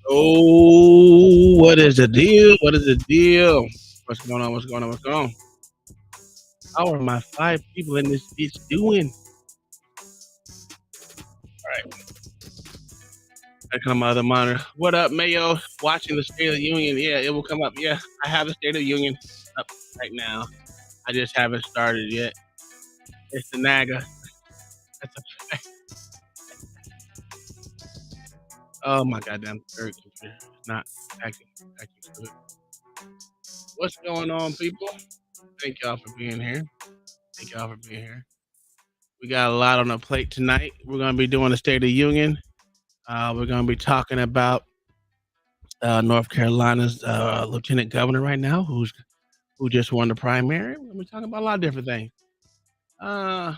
Oh, what is the deal? What is the deal? What's going on? What's going on? What's going on? How are my five people in this bitch doing? All right, I come out of the monitor. What up, Mayo? Watching the State of the Union. Yeah, it will come up. Yeah, I have the State of the Union up right now. I just haven't started yet. It's the NAGA. That's a, oh my goddamn third computer. It's not acting good. What's going on, people? Thank y'all for being here. Thank y'all for being here. We got a lot on the plate tonight. We're going to be doing the State of the Union. We're going to be talking about North Carolina's lieutenant governor right now, who just won the primary. We're talking about a lot of different things. A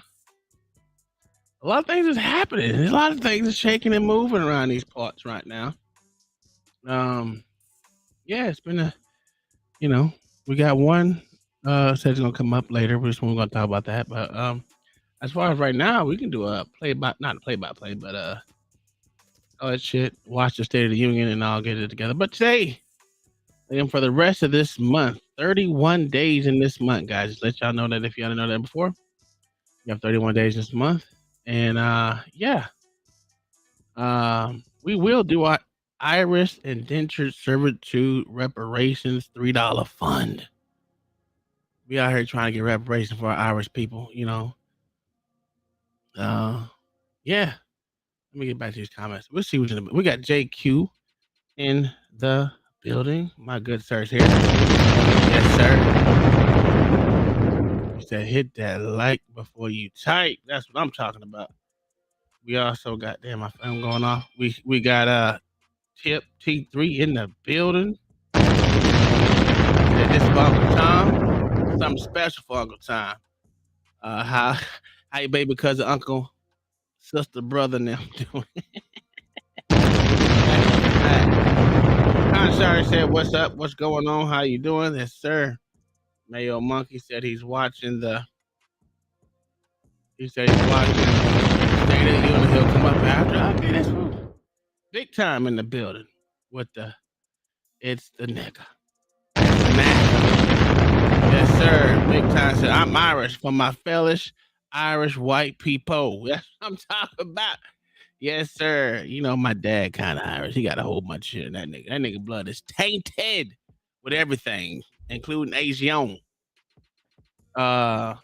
lot of things is happening. There's a lot of things is shaking and moving around these parts right now. Yeah, it's been we got one says it's gonna come up later. We're gonna talk about that. But as far as right now, we can do a not a play by play, but all that shit. Watch the State of the Union, and I'll get it together. But today, and for the rest of this month, 31 days in this month, guys. Just let y'all know that if you didn't know that before, you have 31 days this month, and we will do our Irish indentured servitude reparations $3 fund. We out here trying to get reparations for our Irish people, yeah. Let me get back to these comments. We'll see what's in the. We got JQ in the building. My good sir's here. Yes, sir. He said, hit that like before you type. That's what I'm talking about. We also got, damn, my phone going off. We got Tip T3 in the building. Said, this is for Uncle Tom. Something special for Uncle Tom. How you baby cousin, uncle, sister, brother, and them doing? Conshire said, what's up? What's going on? How you doing? Yes, sir. Mayo Monkey said he's watching he said he's watching State of the Union. He'll come up after. Okay, that's cool. Big time in the building with it's the nigga. It's the nigga. Yes, sir. Big time. Said, I'm Irish for my fellish Irish white people. That's what I'm talking about. Yes, sir. You know, my dad kind of Irish. He got a whole bunch of shit in that nigga. That nigga blood is tainted with everything, including Asian. Yeah,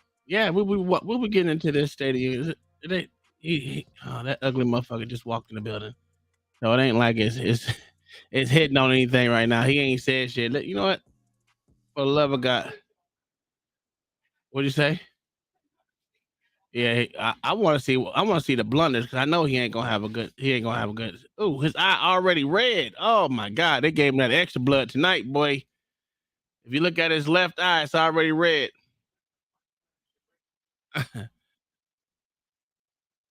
we'll be getting into this State of the Union. That ugly motherfucker just walked in the building. So it ain't like it's hitting on anything right now. He ain't said shit. You know what? For the love of God. What'd you say? Yeah, I want to see. I want to see the blunders because I know he ain't gonna have a good. He ain't gonna have a good. Oh, his eye already red. Oh my God, they gave him that extra blood tonight, boy. If you look at his left eye, it's already red.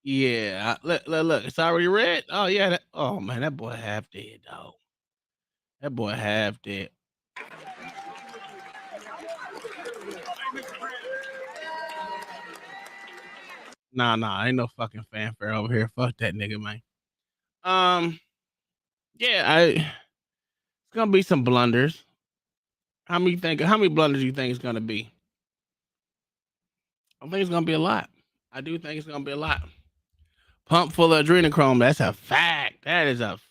Yeah, look, it's already red. Oh yeah. Oh man, that boy half dead, dog. That boy half dead. Nah, ain't no fucking fanfare over here. Fuck that nigga, man. Um, yeah, it's gonna be some blunders. How many blunders do you think it's gonna be? I think it's gonna be a lot. I do think it's gonna be a lot. Pump full of adrenochrome. That's a fact. That's a fact.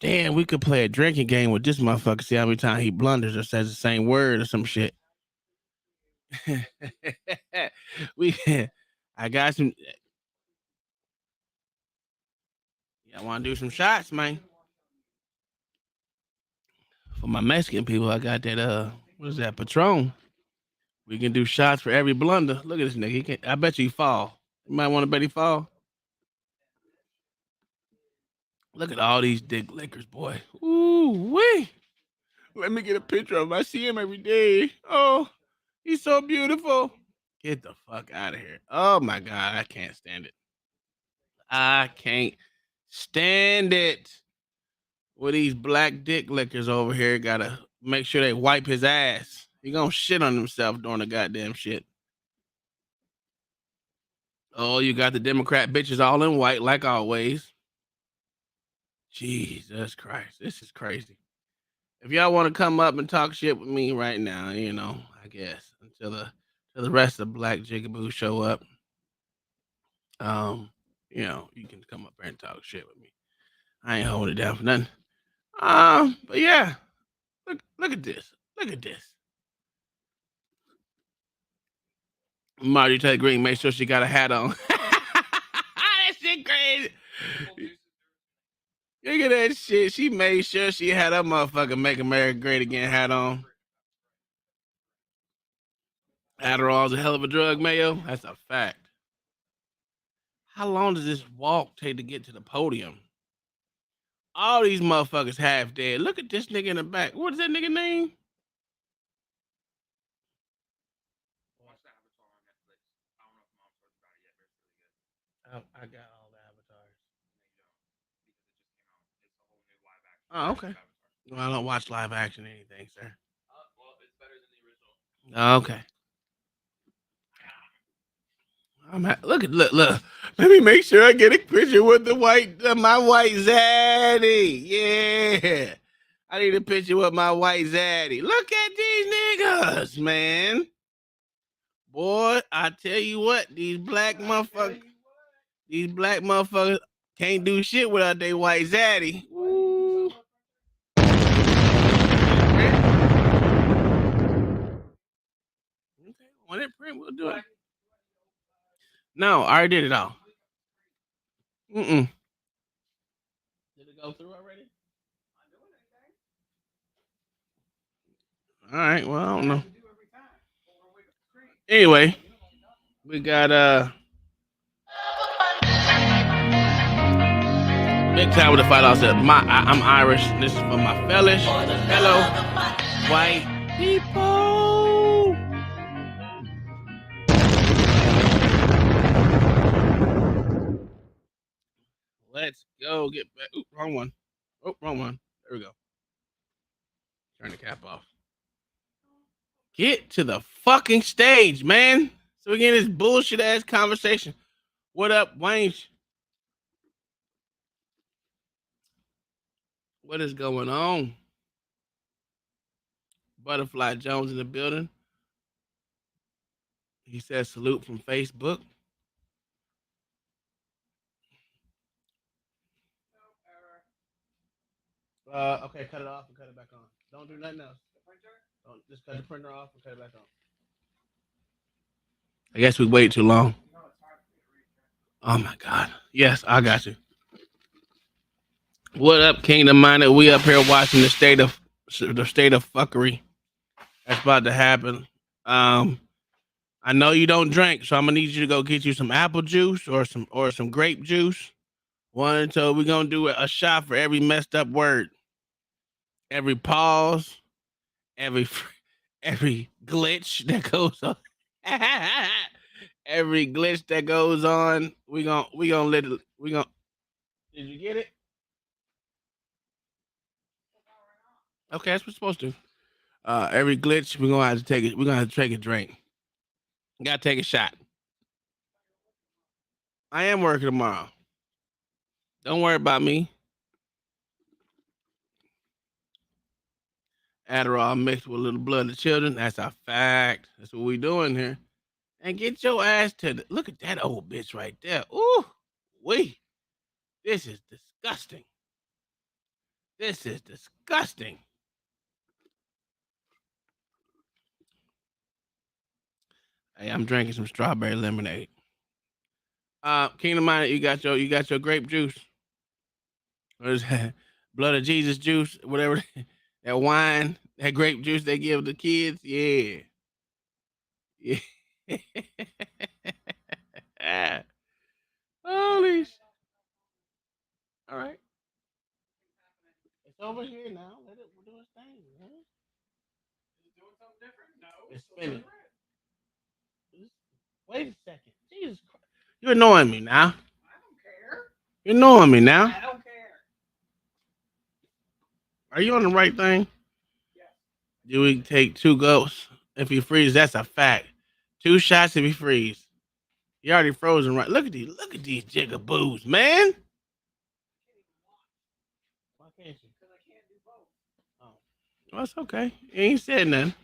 Damn, we could play a drinking game with this motherfucker. See how many times he blunders or says the same word or some shit. we, I got some. I want to do some shots, man. For my Mexican people, I got that. What is that? Patron. We can do shots for every blunder. Look at this nigga. He can. I bet you he fall. You might want to bet he fall. Look at all these dick lickers, boy. Ooh wee. Let me get a picture of him. I see him every day. Oh, he's so beautiful. Get the fuck out of here. Oh my god, I can't stand it. I can't stand it. With these black dick lickers over here, gotta make sure they wipe his ass. He gonna shit on himself doing the goddamn shit. Oh, you got the Democrat bitches all in white, like always. Jesus Christ, this is crazy. If y'all want to come up and talk shit with me right now, I guess until the rest of the Black Jigaboo show up, um, you can come up here and talk shit with me. I ain't holding it down for nothing. But yeah, look at this. Look at this. Marty Taylor Green, make sure she got a hat on. That shit crazy. Look at that shit. She made sure she had her motherfucking Make America Great Again hat on. Adderall's a hell of a drug, Mayo. That's a fact. How long does this walk take to get to the podium? All these motherfuckers half dead. Look at this nigga in the back. What is that nigga name? I got all the avatars. Oh, okay. Well, I don't watch live action anything, sir. Oh, okay. Look. Let me make sure I get a picture with the my white zaddy. Yeah, I need a picture with my white zaddy. Look at these niggas, man. Boy, I tell you what, these black motherfuckers can't do shit without their white zaddy. Ooh. Okay, when it print, we'll do it. No, I already did it all. Mm-mm. Did it go through already? All right. Well, I don't know. Anyway, we got big time with the fight. I said, I'm Irish. This is for my fellow white people. Let's go get back. Ooh, wrong one. Oh, wrong one. There we go. Turn the cap off. Get to the fucking stage, man. So we get this bullshit ass conversation. What up, Wayne? What is going on? Butterfly Jones in the building. He says salute from Facebook. Okay, cut it off and cut it back on. Don't do nothing else. Don't just cut the printer off and cut it back on. I guess we waited too long. Oh my god. Yes, I got you. What up, Kingdom Minded? We up here watching the state of fuckery that's about to happen. I know you don't drink, so I'm gonna need you to go get you some apple juice or some grape juice. One until we're gonna do a shot for every messed up word, every pause, every every glitch that goes on. Every glitch that goes on, we gonna let it. We gonna. Did you get it? Okay, that's what we're supposed to. Every glitch, we're gonna have to take it. We're gonna have to take a drink. Gotta take a shot. I am working tomorrow. Don't worry about me. Adderall mixed with a little blood of children. That's a fact. That's what we doing here. And get your ass to the look at that old bitch right there. Ooh, wait. This is disgusting. This is disgusting. Hey, I'm drinking some strawberry lemonade. Kingdom Mind, you got your grape juice. What is that? Blood of Jesus juice, whatever that wine, that grape juice they give the kids. Yeah. Yeah. Holy all right. It's over here now. Let it do its thing, man. It's spinning. Wait a second. Jesus Christ. You're annoying me now. You're annoying me now. Are you on the right thing? Do we take two gulps if he freezes? That's a fact. Two shots if he freeze. He already frozen right. Look at these jigaboos, man. Why can't you? Oh. Well, it's okay. He ain't said nothing.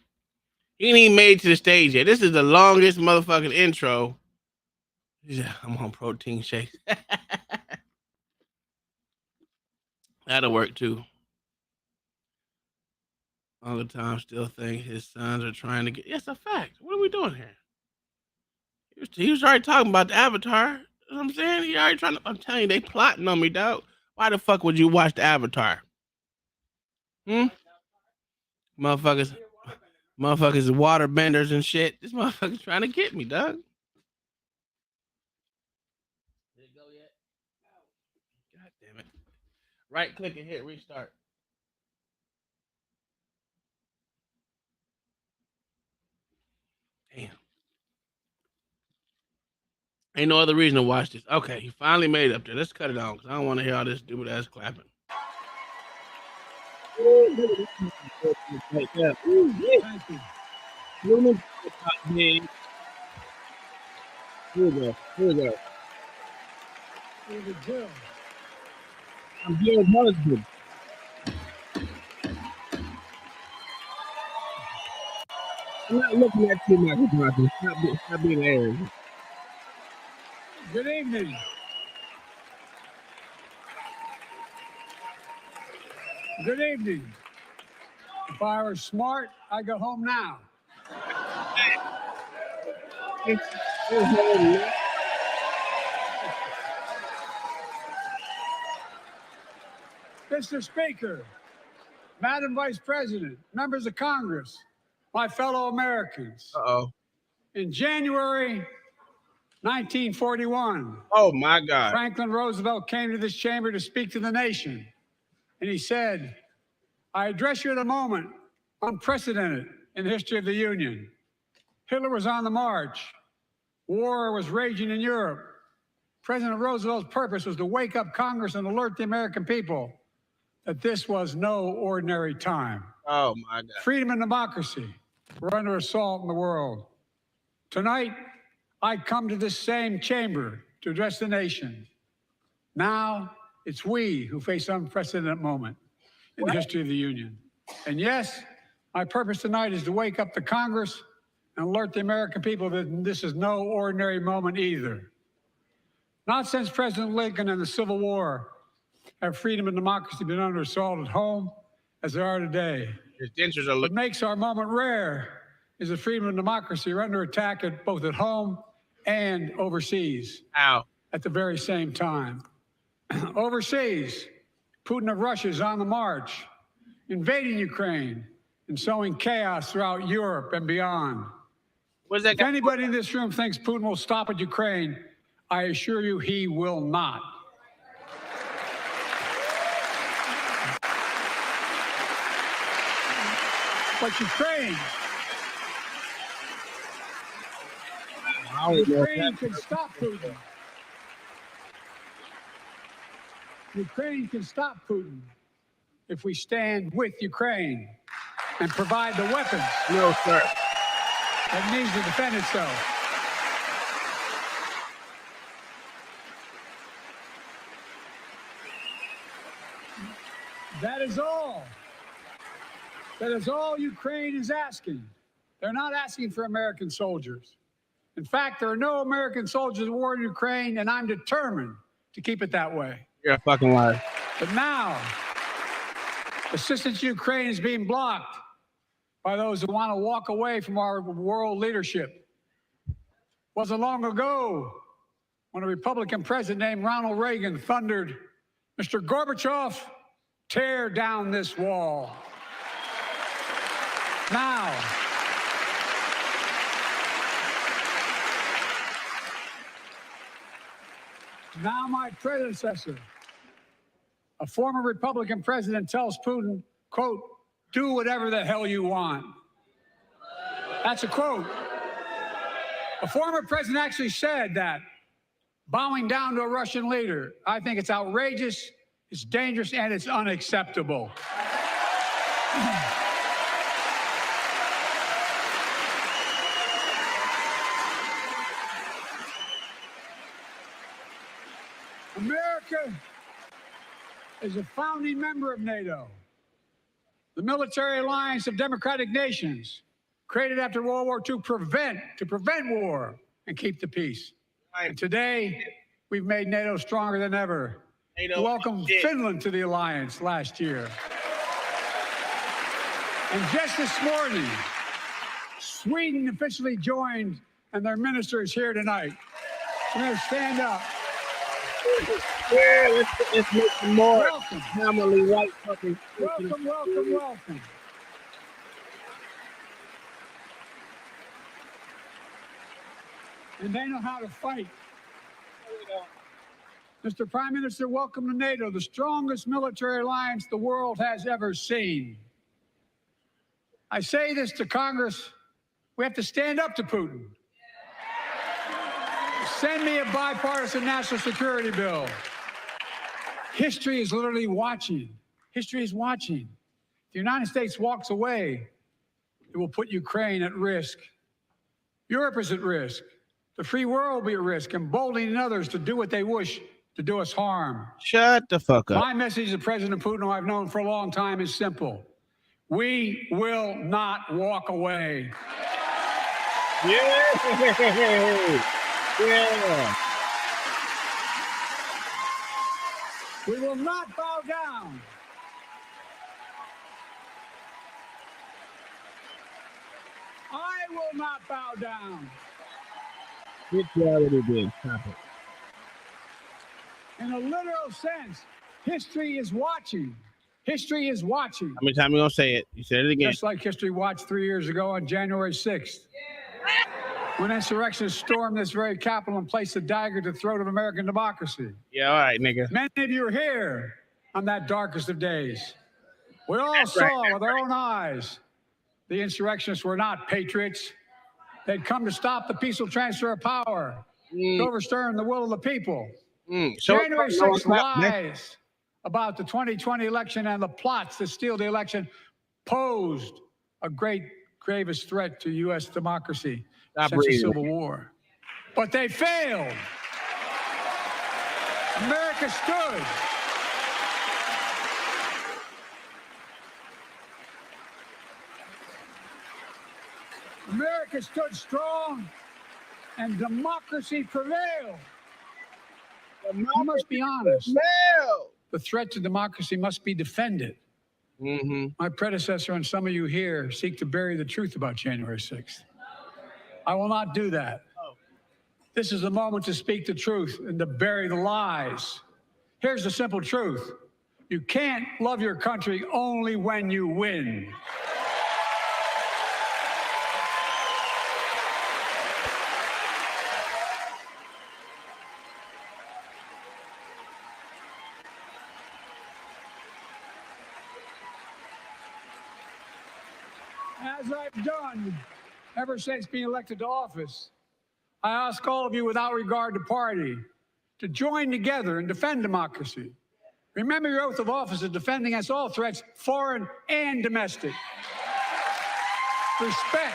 He ain't even made it to the stage yet. This is the longest motherfucking intro. Yeah, I'm on protein shakes. That'll work too. All the time, still think his sons are trying to get. Yes, a fact. What are we doing here? He was already talking about the Avatar. You know what I'm saying? He already trying to. I'm telling you, they plotting on me, dog. Why the fuck would you watch the Avatar? Hmm? Motherfuckers, motherfuckers, water benders and shit. This motherfucker's trying to get me, dog. Did it go yet? God damn it! Right click and hit restart. Damn. Ain't no other reason to watch this. Okay, he finally made it up there. Let's cut it on because I don't want to hear all this stupid ass clapping. Right there. Ooh, yeah. Thank you. Human head. Here we go. Here we go. I'm Bill's husband. I'm not looking at you, Michael Johnson. Stop being arrogant. Good evening. Good evening. If I were smart, I'd go home now. Mr. Speaker, Madam Vice President, members of Congress, my fellow Americans. Uh-oh. In January 1941, oh my God, Franklin Roosevelt came to this chamber to speak to the nation. And he said, I address you at a moment unprecedented in the history of the Union. Hitler was on the march. War was raging in Europe. President Roosevelt's purpose was to wake up Congress and alert the American people that this was no ordinary time. Oh my God. Freedom and democracy were under assault in the world. Tonight, I come to this same chamber to address the nation. Now, it's we who face an unprecedented moment in the history of the Union. And yes, my purpose tonight is to wake up the Congress and alert the American people that this is no ordinary moment either. Not since President Lincoln and the Civil War have freedom and democracy been under assault at home as they are today. What makes our moment rare is that freedom and democracy are under attack both at home and overseas. Ow. At the very same time. Overseas, Putin of Russia is on the march, invading Ukraine and sowing chaos throughout Europe and beyond. If anybody in this room thinks Putin will stop at Ukraine, I assure you he will not. But Ukraine can stop Putin. Ukraine can stop Putin if we stand with Ukraine and provide the weapons. No, sir. That needs to defend itself. That is all. That is all Ukraine is asking. They're not asking for American soldiers. In fact, there are no American soldiers at war in Ukraine, and I'm determined to keep it that way. You're a fucking liar. But now, assistance to Ukraine is being blocked by those who want to walk away from our world leadership. It wasn't long ago when a Republican president named Ronald Reagan thundered, Mr. Gorbachev, tear down this wall. Now, my predecessor, a former Republican president, tells Putin, quote, do whatever the hell you want. That's a quote. A former president actually said that bowing down to a Russian leader, I think it's outrageous, it's dangerous, and it's unacceptable. America is a founding member of NATO, the military alliance of democratic nations created after World War II to prevent war and keep the peace. And today, we've made NATO stronger than ever. We welcomed Finland to the alliance last year. And just this morning, Sweden officially joined, and their minister is here tonight. We're going to stand up. Yeah, let's make some more family white fucking. Welcome, welcome, welcome. And they know how to fight. Mr. Prime Minister, welcome to NATO, the strongest military alliance the world has ever seen. I say this to Congress, we have to stand up to Putin. Send me a bipartisan national security bill. History is literally watching. History is watching. If the United States walks away, it will put Ukraine at risk. Europe is at risk. The free world will be at risk, emboldening others to do what they wish to do us harm. Shut the fuck up. My message to President Putin, who I've known for a long time, is simple. We will not walk away. Yeah. Yeah. We will not bow down. I will not bow down. It's already been. Stop it. In a literal sense, history is watching. History is watching. How many times are you going to say it? You said it again. Just like history watched 3 years ago on January 6th. When insurrectionists stormed this very Capitol and placed a dagger to the throat of American democracy. Yeah, all right, nigga. Many of you were here on that darkest of days. We all saw with our own eyes the insurrectionists were not patriots. They'd come to stop the peaceful transfer of power, to overturn the will of the people. January 6th lies about the 2020 election and the plots to steal the election posed a gravest threat to U.S. democracy since the Civil War. But they failed. America stood. America stood strong, and democracy prevailed. You must be honest. The threat to democracy must be defended. My predecessor and some of you here seek to bury the truth about January 6th. I will not do that. This is the moment to speak the truth and to bury the lies. Here's the simple truth. You can't love your country only when you win. As I've done ever since being elected to office, I ask all of you without regard to party to join together and defend democracy. Remember your oath of office of defending against all threats, foreign and domestic. Respect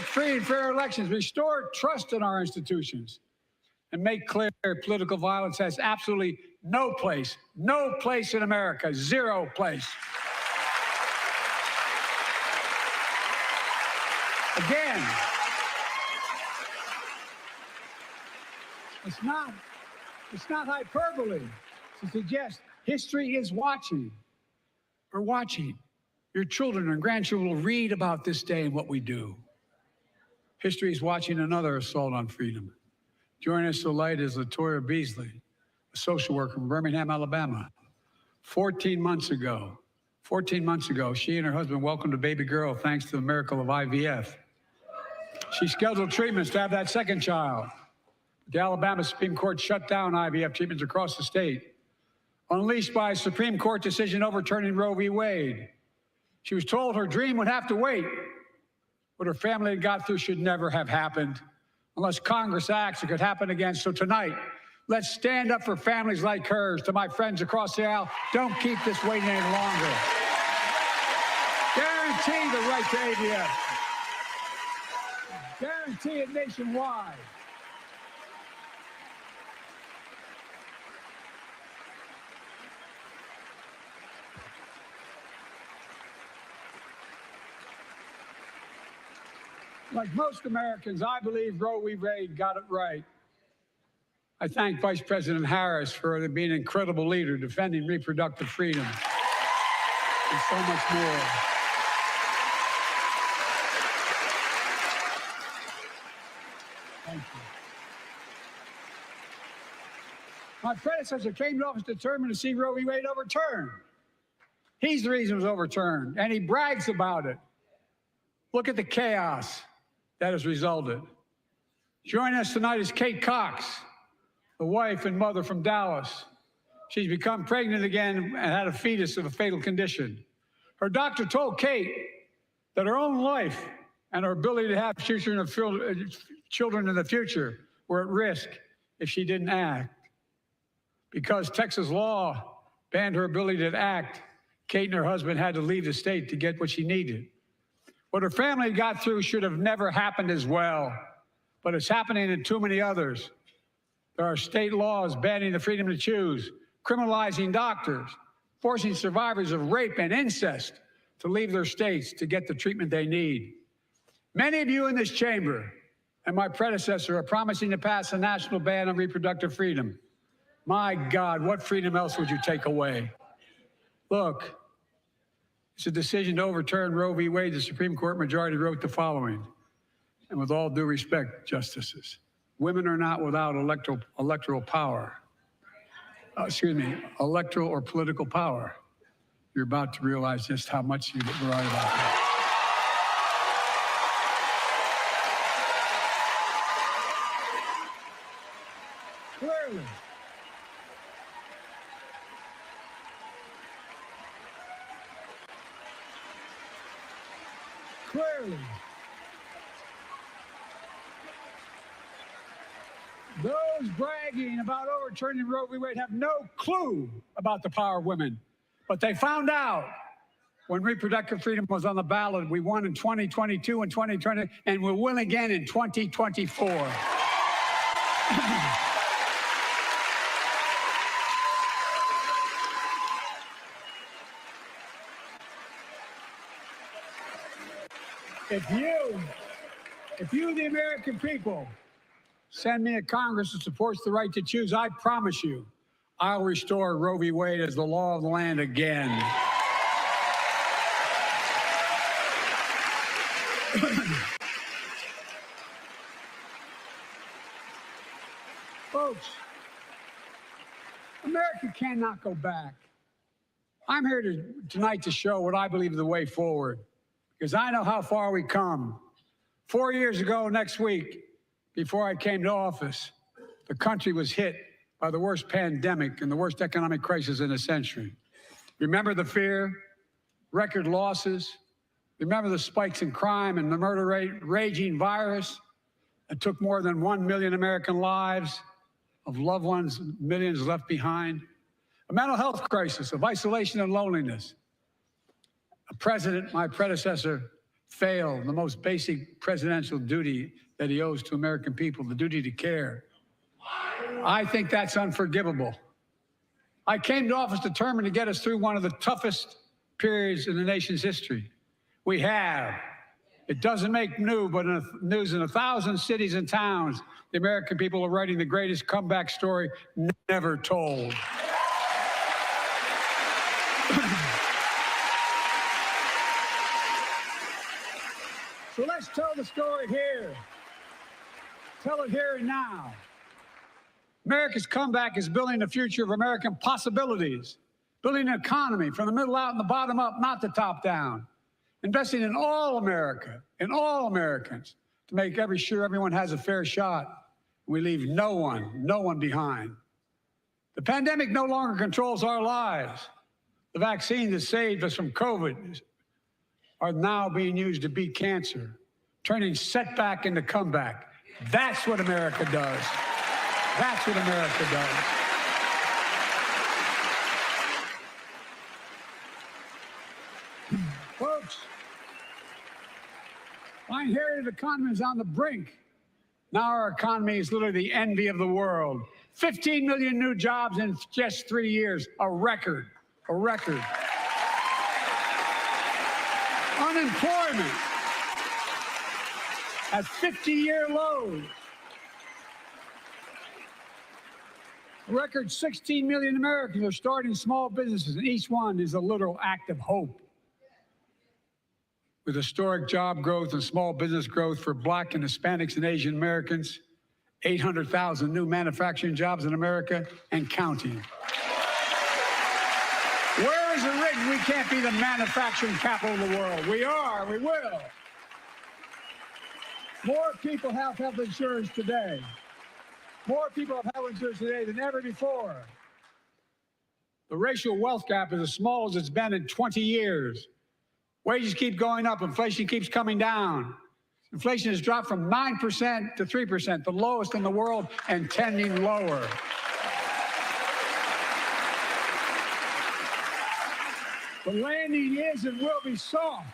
free and fair elections, restore trust in our institutions, and make clear political violence has absolutely no place in America, zero place. Again, it's not hyperbole to suggest history is watching. We're watching. Your children and grandchildren will read about this day and what we do. History is watching another assault on freedom. Joining us tonight is Latoya Beasley, a social worker from Birmingham, Alabama. 14 months ago, she and her husband welcomed a baby girl thanks to the miracle of IVF. She scheduled treatments to have that second child. The Alabama Supreme Court shut down IVF treatments across the state, unleashed by a Supreme Court decision overturning Roe v. Wade. She was told her dream would have to wait. What her family had got through should never have happened. Unless Congress acts, it could happen again. So tonight, let's stand up for families like hers. To my friends across the aisle, don't keep this waiting any longer. Guarantee the right to ADS. Guarantee it nationwide. Like most Americans, I believe Roe v. Wade got it right. I thank Vice President Harris for being an incredible leader, defending reproductive freedom, and so much more. Thank you. My predecessor came to office determined to see Roe v. Wade overturned. He's the reason it was overturned, and he brags about it. Look at the chaos that has resulted. Joining us tonight is Kate Cox, the wife and mother from Dallas. She's become pregnant again and had a fetus of a fatal condition. Her doctor told Kate that her own life and her ability to have children in the future were at risk if she didn't act. Because Texas law banned her ability to act, Kate and her husband had to leave the state to get what she needed. What her family got through should have never happened as well, but it's happening in too many others. There are state laws banning the freedom to choose, criminalizing doctors, forcing survivors of rape and incest to leave their states to get the treatment they need. Many of you in this chamber and my predecessor are promising to pass a national ban on reproductive freedom. My God, what freedom else would you take away? Look, it's a decision to overturn Roe v. Wade. The Supreme Court majority wrote the following, and with all due respect, justices, women are not without electoral power. Electoral or political power. You're about to realize just how much you're right about that. Clearly. Clearly. Those bragging about overturning Roe v. Wade have no clue about the power of women. But they found out when reproductive freedom was on the ballot. We won in 2022 and 2020, and we'll win again in 2024. If you, the American people, send me a Congress that supports the right to choose, I promise you, I'll restore Roe v. Wade as the law of the land again. Folks, America cannot go back. I'm here tonight to show what I believe is the way forward, because I know how far we come. 4 years ago next week, before I came to office, the country was hit by the worst pandemic and the worst economic crisis in a century. Remember the fear, record losses? Remember the spikes in crime and the murder rate, raging virus that took more than 1 million American lives, of loved ones, millions left behind? A mental health crisis of isolation and loneliness. A president, my predecessor, failed the most basic presidential duty that he owes to American people, the duty to care. I think that's unforgivable. I came to office determined to get us through one of the toughest periods in the nation's history. We have. It doesn't make news, but news in 1,000 cities and towns, the American people are writing the greatest comeback story never told. So let's tell the story here. Tell it here and now. America's comeback is building the future of American possibilities, building an economy from the middle out and the bottom up, not the top down, investing in all America, in all Americans, to make sure everyone has a fair shot. We leave no one behind. The pandemic no longer controls our lives. The vaccine that saved us from COVID are now being used to beat cancer. turning setback into comeback. That's what America does. That's what America does. Folks, my inherited economy is on the brink. Now our economy is literally the envy of the world. 15 million new jobs in just 3 years, a record, a record. Unemployment at 50-year lows. A record 16 million Americans are starting small businesses, and each one is a literal act of hope. With historic job growth and small business growth for Black and Hispanics and Asian Americans, 800,000 new manufacturing jobs in America and counting. Where is it written we can't be the manufacturing capital of the world? We are, we will. More people have health insurance today. More people have health insurance today than ever before. The racial wealth gap is as small as it's been in 20 years. Wages keep going up, inflation keeps coming down. Inflation has dropped from 9% to 3%, the lowest in the world and tending lower. The landing is and will be soft.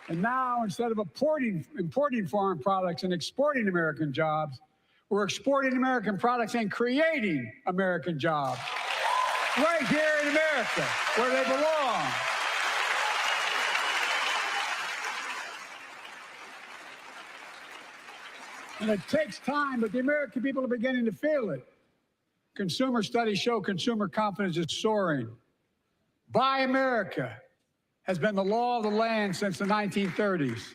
And now, instead of importing foreign products and exporting American jobs, we're exporting American products and creating American jobs right here in America, where they belong. And it takes time, but the American people are beginning to feel it. Consumer studies show consumer confidence is soaring. Buy America has been the law of the land since the 1930s.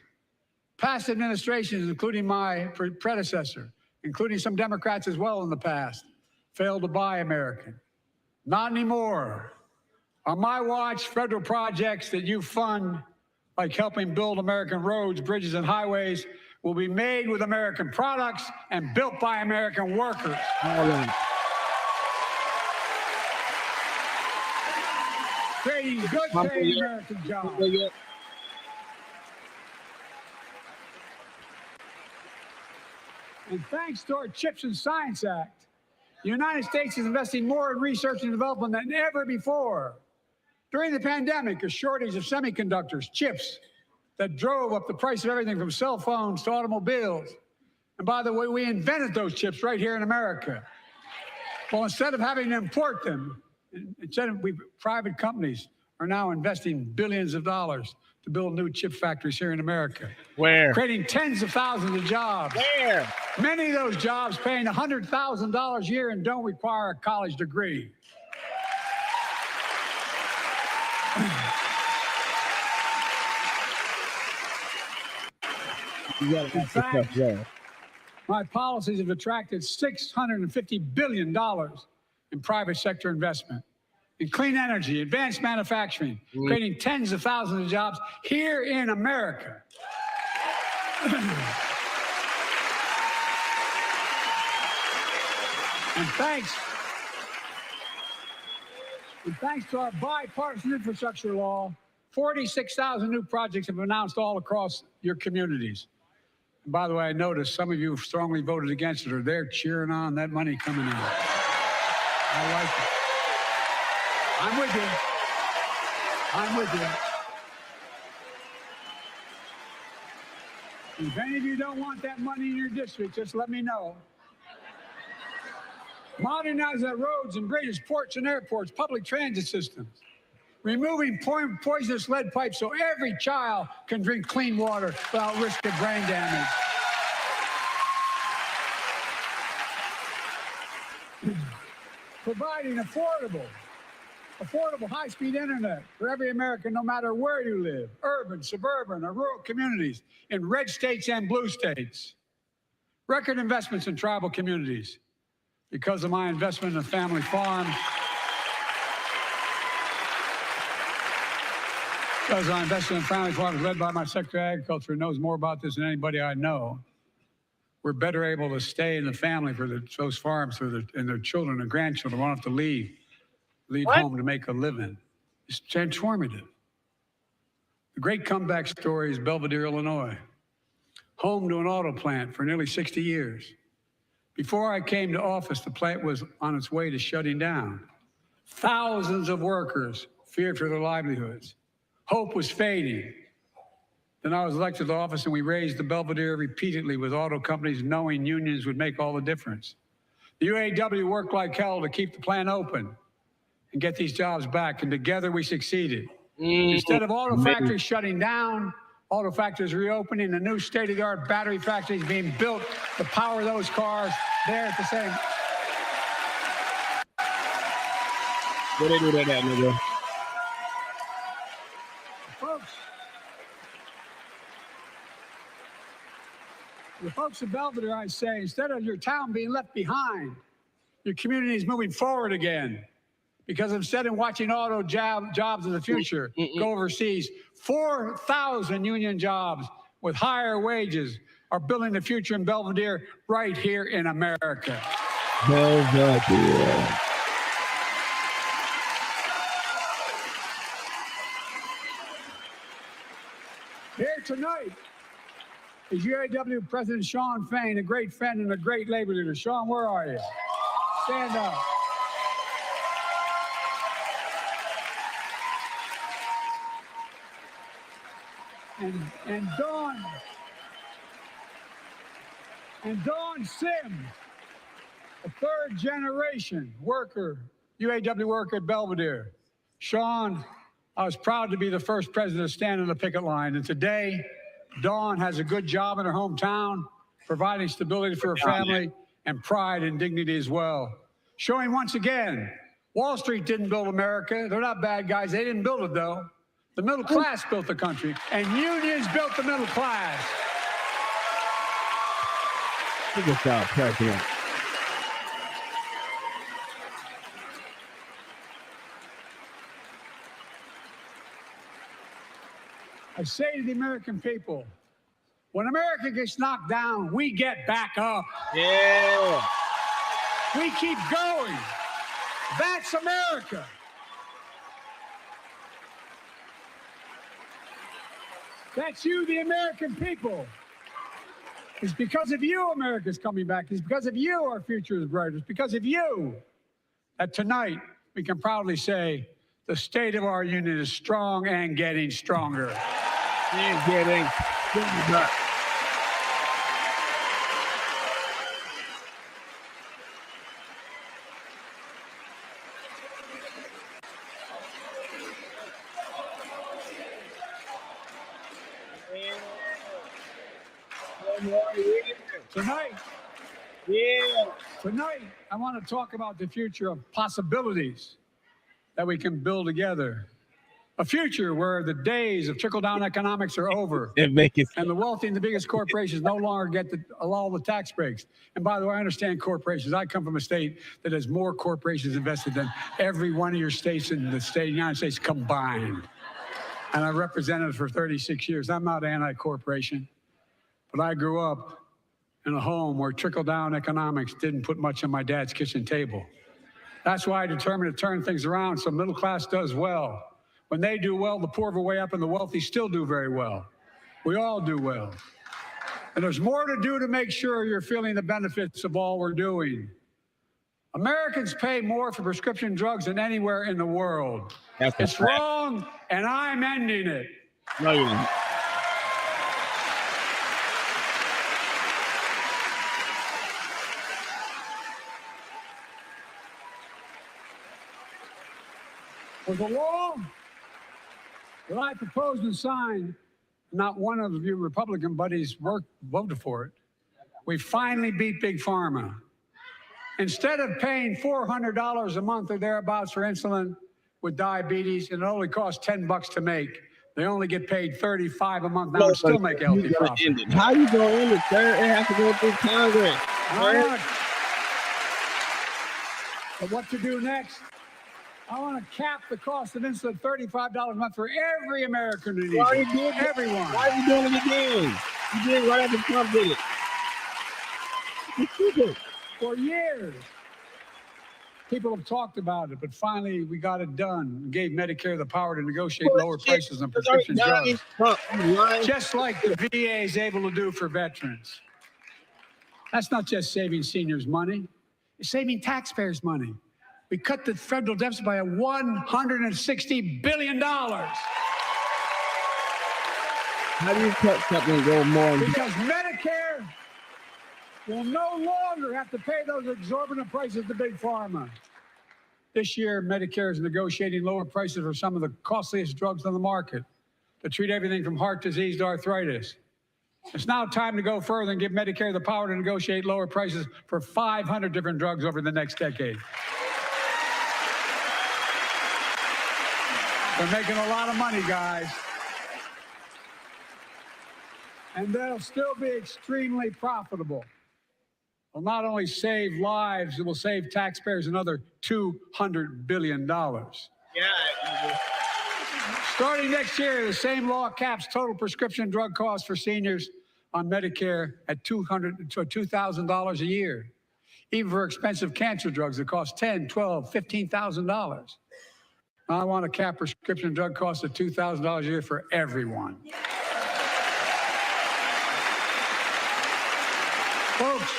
Past administrations, including my predecessor, including some Democrats as well in the past, failed to buy American. Not anymore. On my watch, federal projects that you fund, like helping build American roads, bridges, and highways, will be made with American products and built by American workers. Creating good paying American jobs. And thanks to our CHIPS and Science Act, the United States is investing more in research and development than ever before. During the pandemic, a shortage of semiconductors, chips, that drove up the price of everything from cell phones to automobiles. And by the way, we invented those chips right here in America. Well, instead of having to import them, private companies are now investing billions of dollars to build new chip factories here in America. Where? Creating tens of thousands of jobs. Where? Many of those jobs paying $100,000 a year and don't require a college degree. In fact, my policies have attracted $650 billion in private sector investment in clean energy, advanced manufacturing, creating tens of thousands of jobs here in America. And thanks to our bipartisan infrastructure law, 46,000 new projects have been announced all across your communities. And by the way, I noticed some of you strongly voted against it, or they're cheering on that money coming in. I like it. I'm with you. I'm with you. If any of you don't want that money in your district, just let me know. Modernize our roads and bridges, ports and airports, public transit systems. Removing poisonous lead pipes so every child can drink clean water without risk of brain damage. Providing affordable high-speed internet for every American, no matter where you live, urban, suburban, or rural communities, in red states and blue states. Record investments in tribal communities. Because of my investment in a family farm, because I invested in family farms led by my Secretary of Agriculture, who knows more about this than anybody I know, we're better able to stay in the family for those farms and their children and grandchildren won't have to leave home to make a living. It's transformative. The great comeback story is Belvidere, Illinois, home to an auto plant for nearly 60 years. Before I came to office, the plant was on its way to shutting down. Thousands of workers feared for their livelihoods. Hope was fading. Then I was elected to office, and we raised the Belvedere repeatedly with auto companies, knowing unions would make all the difference. The UAW worked like hell to keep the plant open and get these jobs back, and together we succeeded. Instead of auto factories shutting down, auto factories reopening, a new state-of-the-art battery factory is being built to power those cars there at the same. What they do that at, nigga? The folks of Belvedere, I say, instead of your town being left behind, your community is moving forward again. Because instead of watching auto jobs of the future go overseas, 4,000 union jobs with higher wages are building the future in Belvedere right here in America. Belvedere. Here tonight is UAW President Shawn Fain, a great friend and a great labor leader. Shawn, where are you? Stand up. And Dawn Sims, a third generation worker, UAW worker at Belvedere. Shawn, I was proud to be the first president to stand on the picket line, and today, Dawn has a good job in her hometown, providing stability for her family and pride and dignity as well. Showing once again, Wall Street didn't build America. They're not bad guys. They didn't build it, though. The middle class built the country, and unions built the middle class. Look at that, President. I say to the American people, when America gets knocked down, we get back up. Yeah. We keep going. That's America. That's you, the American people. It's because of you America's coming back. It's because of you our future is brighter. It's because of you that tonight we can proudly say the state of our union is strong and getting stronger. And getting stronger. Tonight, I want to talk about the future of possibilities that we can build together. A future where the days of trickle-down economics are over, and the wealthy and the biggest corporations no longer get all the tax breaks. And by the way, I understand corporations. I come from a state that has more corporations invested than every one of your states in the state of the United States combined. And I represented it for 36 years. I'm not anti-corporation, but I grew up in a home where trickle-down economics didn't put much on my dad's kitchen table. That's why I determined to turn things around so middle class does well. When they do well, the poor go way up and the wealthy still do very well. We all do well. And there's more to do to make sure you're feeling the benefits of all we're doing. Americans pay more for prescription drugs than anywhere in the world. It's wrong, and I'm ending it. No, you're not. With the law that I proposed and signed, not one of your Republican buddies voted for it. We finally beat Big Pharma. Instead of paying $400 a month or thereabouts for insulin with diabetes, and it only costs $10 to make, they only get paid $35 a month now and still make a healthy profit. How you gonna end it, sir? It has to go through Congress. But what to do next? I want to cap the cost of insulin $35 a month for every American who needs it. Everyone. Why are you doing it again? You did it right after Trump did it. For years, People have talked about it, but finally we got it done. We gave Medicare the power to negotiate lower Bullshit. prices on It's already prescription done. drugs, Trump, you lying. just like the VA is able to do for veterans. That's not just saving seniors money, it's saving taxpayers money. We cut the federal deficit by $160 billion. How do you cut something and go more? Because Medicare will no longer have to pay those exorbitant prices to Big Pharma. This year, Medicare is negotiating lower prices for some of the costliest drugs on the market to treat everything from heart disease to arthritis. It's now time to go further and give Medicare the power to negotiate lower prices for 500 different drugs over the next decade. They're making a lot of money, guys. And they'll still be extremely profitable. Will not only save lives, it will save taxpayers another $200 billion. Yeah. Starting next year, the same law caps total prescription drug costs for seniors on Medicare at $2,000 a year, even for expensive cancer drugs that cost $10,000, $12,000, $15,000. I want to cap prescription drug costs at $2,000 a year for everyone. Folks,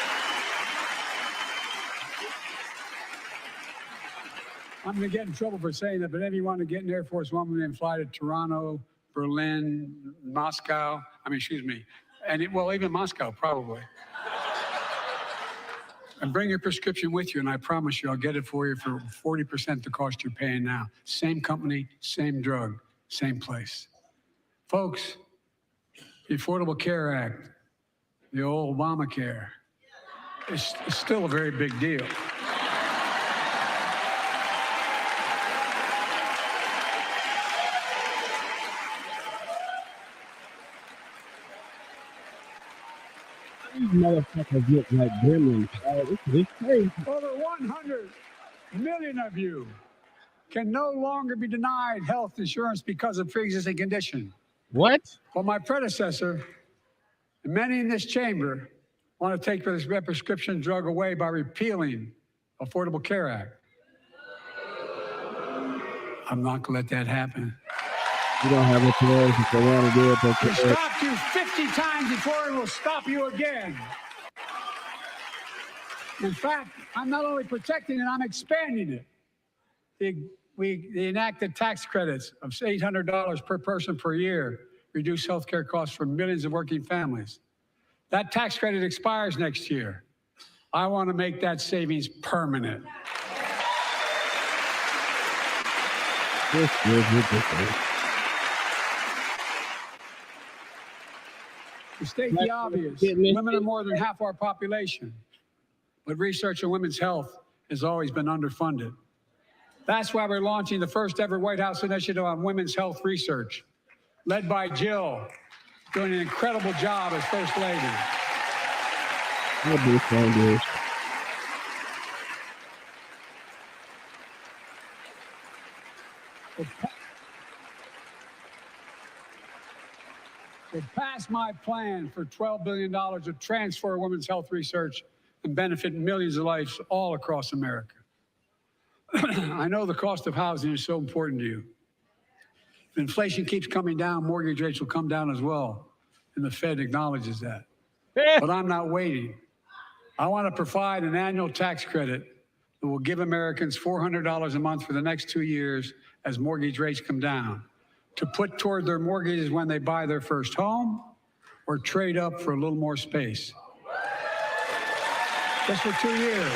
I'm going to get in trouble for saying that, but if you want to get an Air Force One and fly to Toronto, Berlin, Moscow, even Moscow, probably. And bring your prescription with you, and I promise you I'll get it for you for 40% the cost you're paying now. Same company, same drug, same place. Folks, the Affordable Care Act, the old Obamacare, is still a very big deal. These motherfuckers look like gremlins. It's crazy. Over 100 million of you can no longer be denied health insurance because of pre-existing condition. What? Well, my predecessor and many in this chamber want to take this prescription drug away by repealing Affordable Care Act. I'm not going to let that happen. You don't have a choice if they want to do it. We stopped you 50 times before, and we'll stop you again. In fact, I'm not only protecting it, I'm expanding it. We enacted tax credits of $800 per person per year, reduce health care costs for millions of working families. That tax credit expires next year. I want to make that savings permanent. This is ridiculous. To state the obvious, women are more than half our population, but research on women's health has always been underfunded. That's why we're launching the first ever White House initiative on women's health research, led by Jill, doing an incredible job as First Lady. To pass my plan for $12 billion to transfer women's health research and benefit millions of lives all across America. I know the cost of housing is so important to you. If inflation keeps coming down, mortgage rates will come down as well, and the Fed acknowledges that. But I'm not waiting. I want to provide an annual tax credit that will give Americans $400 a month for the next 2 years as mortgage rates come down, to put toward their mortgages when they buy their first home or trade up for a little more space. Just for 2 years.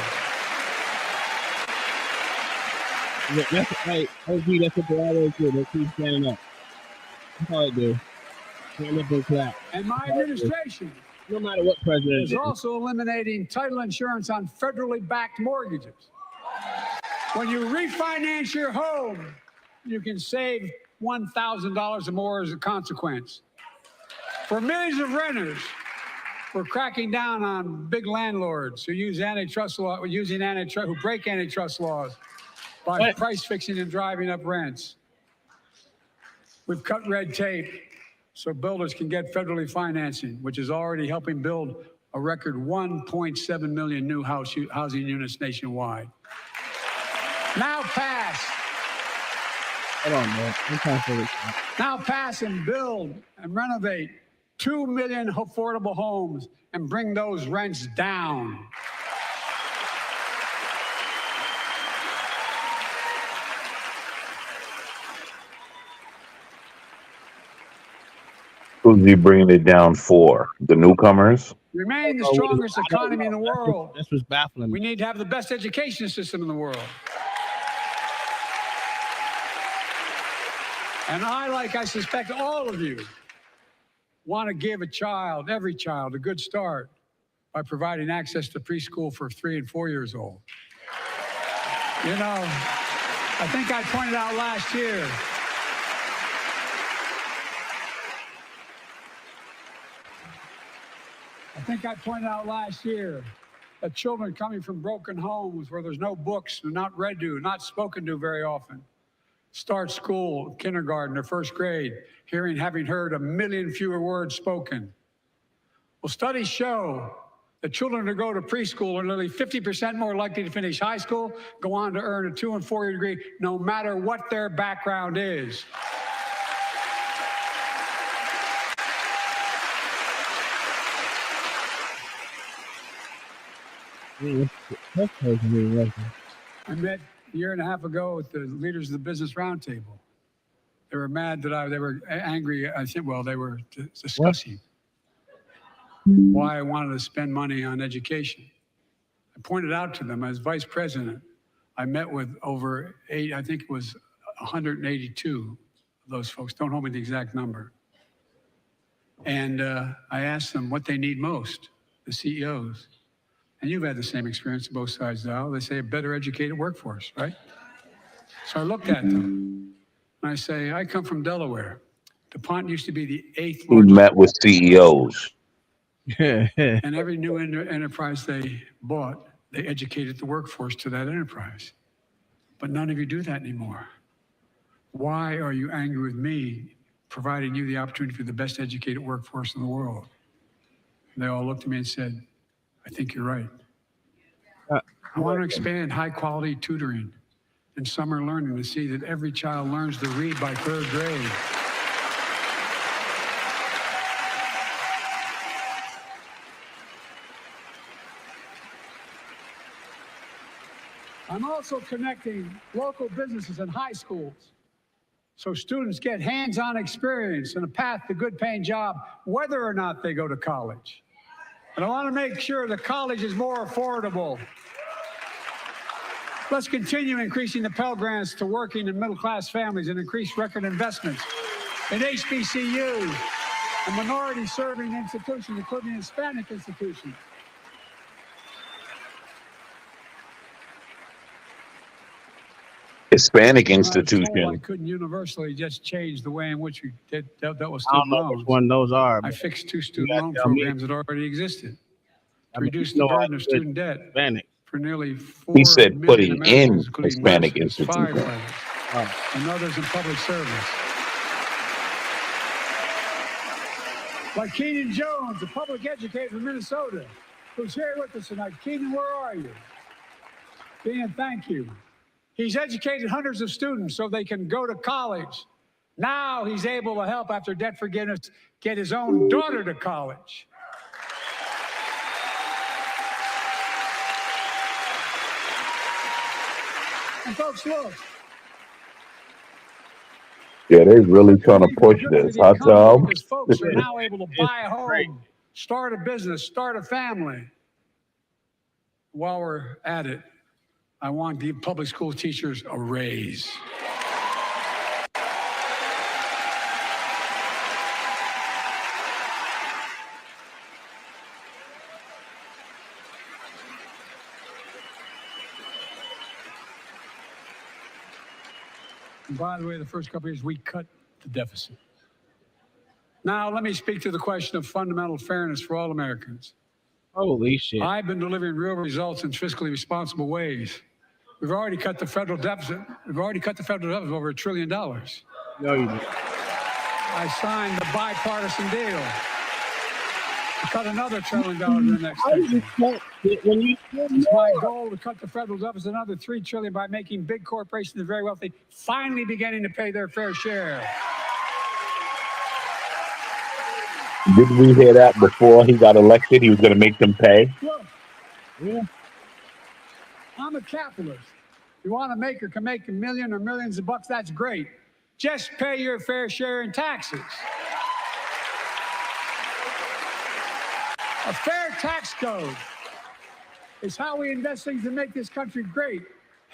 That's right. OG, that's what they always do. They keep standing up. That's all they do. Stand up and clap. And my administration, no matter what president is also eliminating title insurance on federally backed mortgages. When you refinance your home, you can save $1,000 or more as a consequence. For millions of renters, we're cracking down on big landlords who use antitrust law, who break antitrust laws by price fixing and driving up rents. We've cut red tape so builders can get federally financing, which is already helping build a record 1.7 million new housing units nationwide. Now pass. Hold on, man. I'm trying to Now pass and build and renovate 2 million affordable homes and bring those rents down. Who's he bringing it down for? The newcomers? Remain the know. strongest I don't economy in the know. world. That's what's baffling We me. need to have the best education system in the world. And I suspect all of you, want to give every child, a good start by providing access to preschool for 3 and 4 years old. You know, I think I pointed out last year, that children coming from broken homes where there's no books, they're not read to, not spoken to very often, start school, kindergarten, or first grade, having heard 1 million fewer words spoken. Well, studies show that children who go to preschool are nearly 50% more likely to finish high school, go on to earn a 2- and 4-year degree, no matter what their background is. That's crazy. I met a year and a half ago with the leaders of the Business Roundtable. They were mad that they were angry. I said, well, they were discussing why I wanted to spend money on education. I pointed out to them as vice president, I met with over 182 of those folks. Don't hold me to the exact number. And I asked them what they need most, the CEOs. And you've had the same experience on both sides of the aisle. They say a better educated workforce, right? So I looked at them and I say, I come from Delaware. DuPont used to be the 8th He largest. met with CEOs. And every new enterprise they bought, they educated the workforce to that enterprise. But none of you do that anymore. Why are you angry with me providing you the opportunity for the best educated workforce in the world? And they all looked at me and said, I think you're right. I want to expand high quality tutoring and summer learning to see that every child learns to read by 3rd grade. I'm also connecting local businesses and high schools so students get hands-on experience and a path to good paying job, whether or not they go to college. And I want to make sure that college is more affordable. Let's continue increasing the Pell Grants to working and middle-class families and increase record investments in HBCUs and minority-serving institutions, including Hispanic institutions. Hispanic I institution. couldn't universally just change the way in which we dealt with I don't student know which loans. one those are. I But fixed 2 student gotta loan tell me. programs that already existed I to mean, reduce you the know I burden of did student debt Hispanic. for nearly 4 He said million putting Americans, in including Hispanic nurses, institutions. firefighters, and others in public service. Like Keenan Jones, a public educator from Minnesota, who's here with us tonight. Keenan, where are you? Keenan, thank you. He's educated hundreds of students so they can go to college. Now he's able to help, after debt forgiveness, get his own daughter to college. And folks, look. Yeah, they're really trying to push this. Huh, Tom? Because folks are now able to buy a home, start a business, start a family. While we're at it, I want the public school teachers a raise. And by the way, the first couple of years, we cut the deficit. Now, let me speak to the question of fundamental fairness for all Americans. Holy shit. I've been delivering real results in fiscally responsible ways. We've already cut the federal deficit. Over $1 trillion. No, you didn't. I signed the bipartisan deal. cut another $1 trillion in the next How do you decade. cut it when you spend It's my more? goal to cut the federal deficit another $3 trillion by making big corporations and the very wealthy finally beginning to pay their fair share. Didn't we hear that before he got elected? He was going to make them pay. Look, Yeah. I'm a capitalist. If you want to make or can make a million or millions of bucks, that's great. Just pay your fair share in taxes. A fair tax code is how we invest things to make this country great.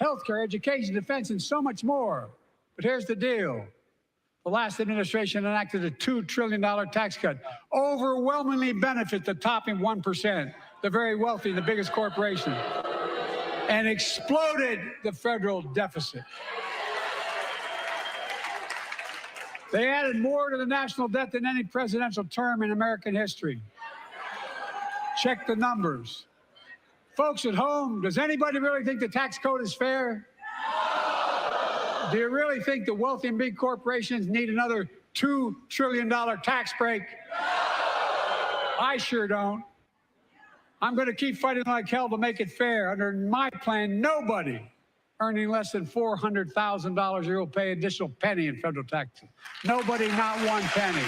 Healthcare, education, defense, and so much more. But here's the deal. The last administration enacted a $2 trillion tax cut, overwhelmingly benefit the top 1%, the very wealthy, the biggest corporations, and exploded the federal deficit. They added more to the national debt than any presidential term in American history. Check the numbers. Folks at home, does anybody really think the tax code is fair? Do you really think the wealthy and big corporations need another $2 trillion tax break? I sure don't. I'm going to keep fighting like hell to make it fair. Under my plan, nobody earning less than $400,000 a year will pay an additional penny in federal taxes. Nobody, not one penny.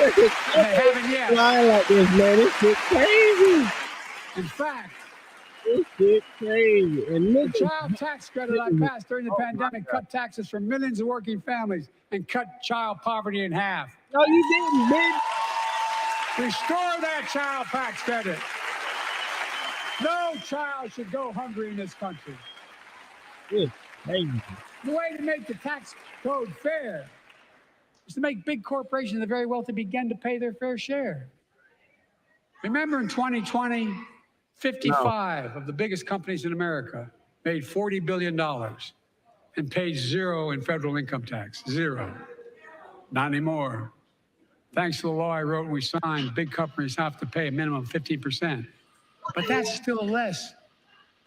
And they haven't yet. Flying like this, man. This shit crazy. In fact, This shit crazy. And the look at child tax credit I passed during the pandemic cut taxes for millions of working families and cut child poverty in half. no, you didn't, bitch. Restore that child tax credit. No child should go hungry in this country. This crazy. The way to make the tax code fair is to make big corporations and the very wealthy begin to pay their fair share. Remember in 2020, 55 of the biggest companies in America made $40 billion and paid zero in federal income tax. Zero. Not anymore. Thanks to the law I wrote and we signed, big companies have to pay a minimum of 15%. But that's still less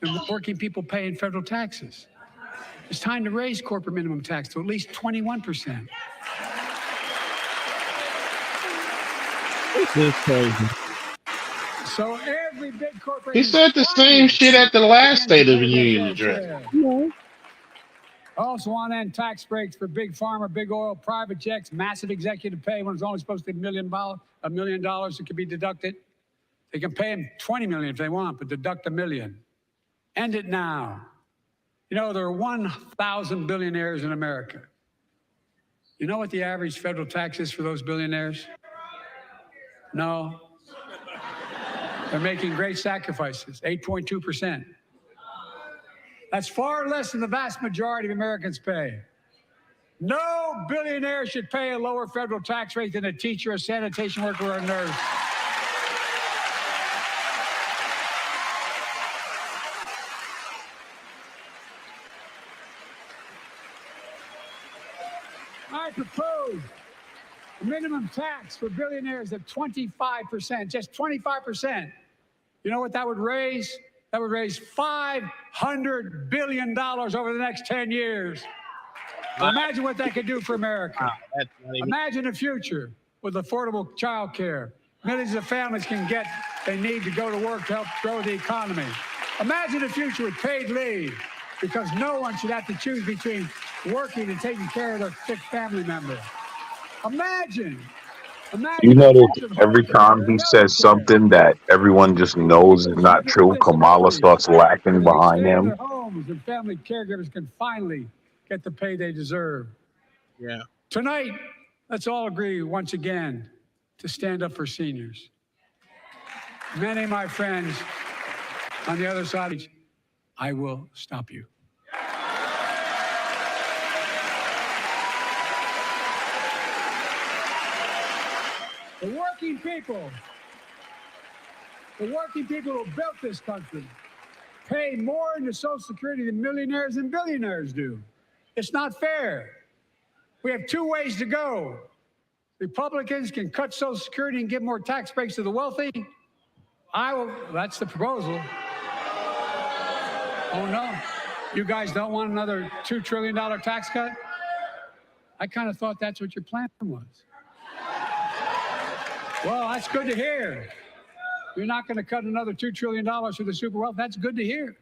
than what working people pay in federal taxes. It's time to raise corporate minimum tax to at least 21%. This is crazy. So every big corporation. He said the same shit at the last State of the Union address. Yeah. Also want to end tax breaks for big pharma, big oil, private jets, massive executive pay when it's only supposed to be $1 million that can be deducted. They can pay them $20 million if they want, but deduct $1 million. End it now. You know, there are 1,000 billionaires in America. You know what the average federal tax is for those billionaires? No. They're making great sacrifices, 8.2%. That's far less than the vast majority of Americans pay. No billionaire should pay a lower federal tax rate than a teacher, a sanitation worker, or a nurse. I propose a minimum tax for billionaires of 25%, just 25%. You know what that would raise? That would raise $500 billion over the next 10 years. Imagine what that could do for America. That's not even. Imagine a future with affordable child care. Millions of families can get they need to go to work to help grow the economy. Imagine a future with paid leave, because no one should have to choose between working and taking care of their sick family member. Imagine. You notice every time he says something that everyone just knows is not true, Kamala starts laughing behind Stay in him. their homes and family caregivers can finally get the pay they deserve. Yeah. Tonight, let's all agree once again to stand up for seniors. Many of my friends on the other side, I will stop you. The working people who built this country pay more into Social Security than millionaires and billionaires do. It's not fair. We have two ways to go. Republicans can cut Social Security and give more tax breaks to the wealthy. That's the proposal. Oh no, you guys don't want another $2 trillion tax cut? I kind of thought that's what your plan was. Well, that's good to hear. You're not going to cut another $2 trillion for the super wealth. That's good to hear.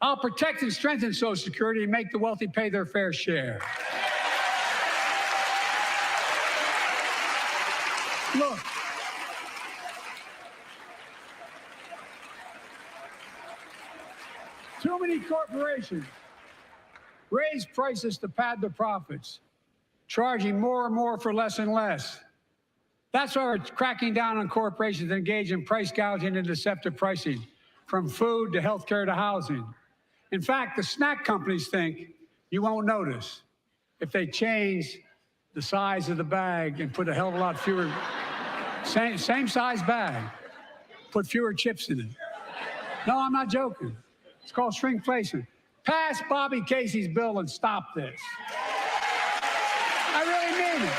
I'll protect and strengthen Social Security and make the wealthy pay their fair share. Look, too many corporations raise prices to pad their profits, charging more and more for less and less. That's why we're cracking down on corporations that engage in price gouging and deceptive pricing, from food to healthcare to housing. In fact, the snack companies think you won't notice if they change the size of the bag and put a hell of a lot fewer, same size bag, put fewer chips in it. No, I'm not joking. It's called shrinkflation. Pass Bobby Casey's bill and stop this. I really mean it.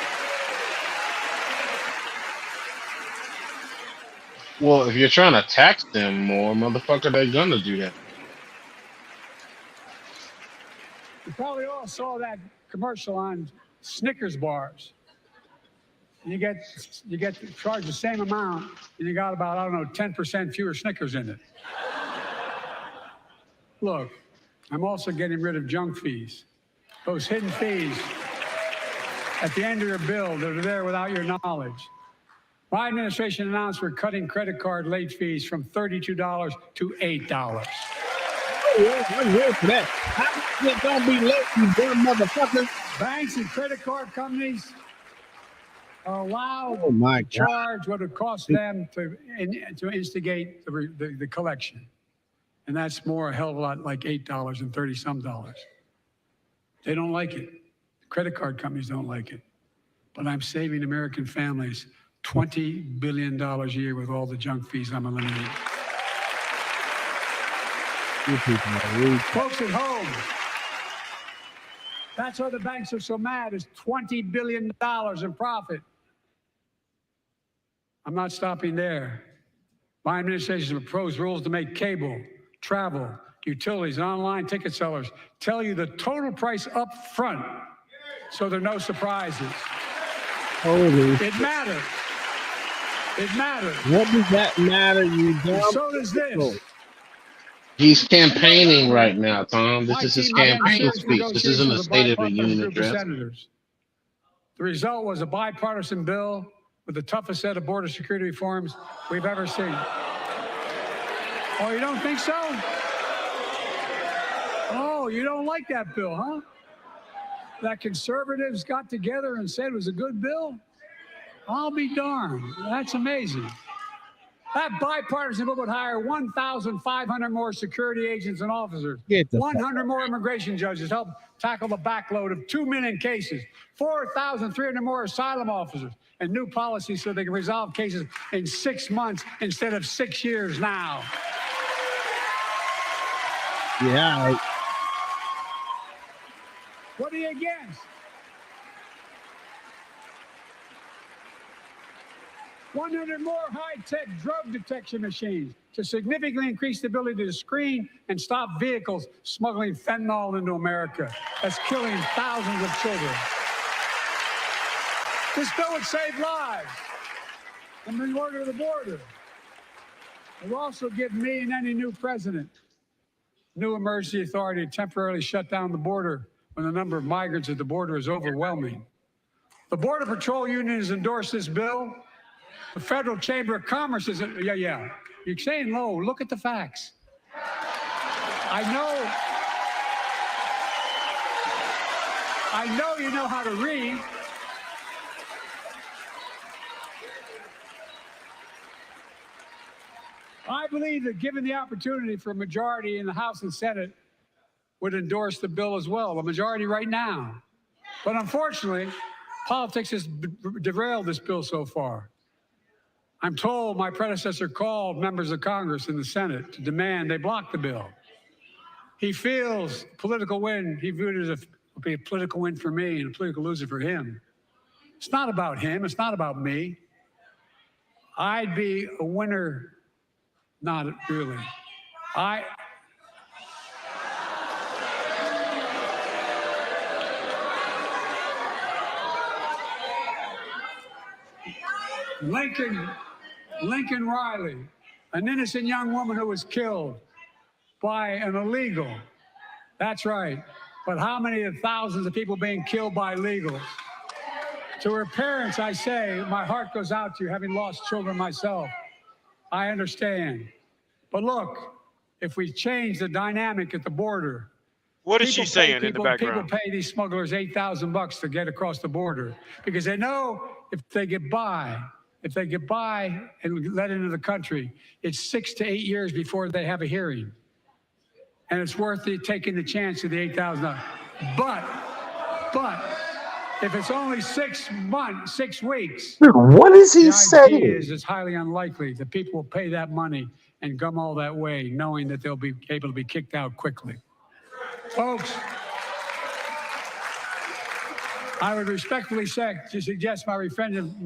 Well, if you're trying to tax them more, motherfucker, they're gonna do that. You probably all saw that commercial on Snickers bars. You get charged the same amount, and you got about, I don't know, 10% fewer Snickers in it. Look, I'm also getting rid of junk fees, those hidden fees at the end of your bill that are there without your knowledge. My administration announced we're cutting credit card late fees from $32 to $8. I'm here for that. How it don't be late, you dumb motherfucker? Banks and credit card companies are allowed Oh my to charge what it costs them to instigate the collection. And that's more, a hell of a lot, like $8 and 30-some dollars. They don't like it. Credit card companies don't like it. But I'm saving American families $20 billion a year with all the junk fees I'm eliminating. Folks at home, that's why the banks are so mad. It's $20 billion in profit. I'm not stopping there. My administration has proposed rules to make cable, travel, utilities, and online ticket sellers tell you the total price up front, so there are no surprises. Holy. It matters. It matters. What does that matter, you dumb? So does this. He's campaigning right now, Tom. This is his campaign speech. This isn't a State of the Union address. The result was a bipartisan bill with the toughest set of border security reforms we've ever seen. Oh, you don't think so? Oh, you don't like that bill, huh? That conservatives got together and said it was a good bill? I'll be darned. That's amazing. That bipartisan bill would hire 1,500 more security agents and officers, 100 more immigration judges to help tackle the backload of 2 million cases, 4,300 more asylum officers, and new policies so they can resolve cases in 6 months instead of 6 years now. Yeah. What are you against? 100 more high-tech drug detection machines to significantly increase the ability to screen and stop vehicles smuggling fentanyl into America. That's killing thousands of children. This bill would save lives and reorder the border. It will also give me and any new president new emergency authority to temporarily shut down the border when the number of migrants at the border is overwhelming. The Border Patrol Union has endorsed this bill. The Federal Chamber of Commerce is, yeah. You're saying low. Look at the facts. I know you know how to read. I believe that given the opportunity for a majority in the House and Senate would endorse the bill as well, a majority right now. But unfortunately, politics has derailed this bill so far. I'm told my predecessor called members of Congress in the Senate to demand they block the bill. He feels political win. He viewed it as a political win for me and a political loser for him. It's not about him. It's not about me. I'd be a winner. Not really. Lincoln Riley, an innocent young woman who was killed by an illegal. That's right. But how many of thousands of people being killed by illegals? To her parents, I say, my heart goes out to you, having lost children myself. I understand. But look, if we change the dynamic at the border, What is she saying in the background? People pay these smugglers $8,000 to get across the border because they know if they get by and let into the country, it's 6 to 8 years before they have a hearing. And it's worth it taking the chance of the $8,000. But if it's only 6 months, 6 weeks, Dude, what is he the saying? idea is it's highly unlikely that people will pay that money and come all that way, knowing that they'll be able to be kicked out quickly. Folks, I would respectfully suggest my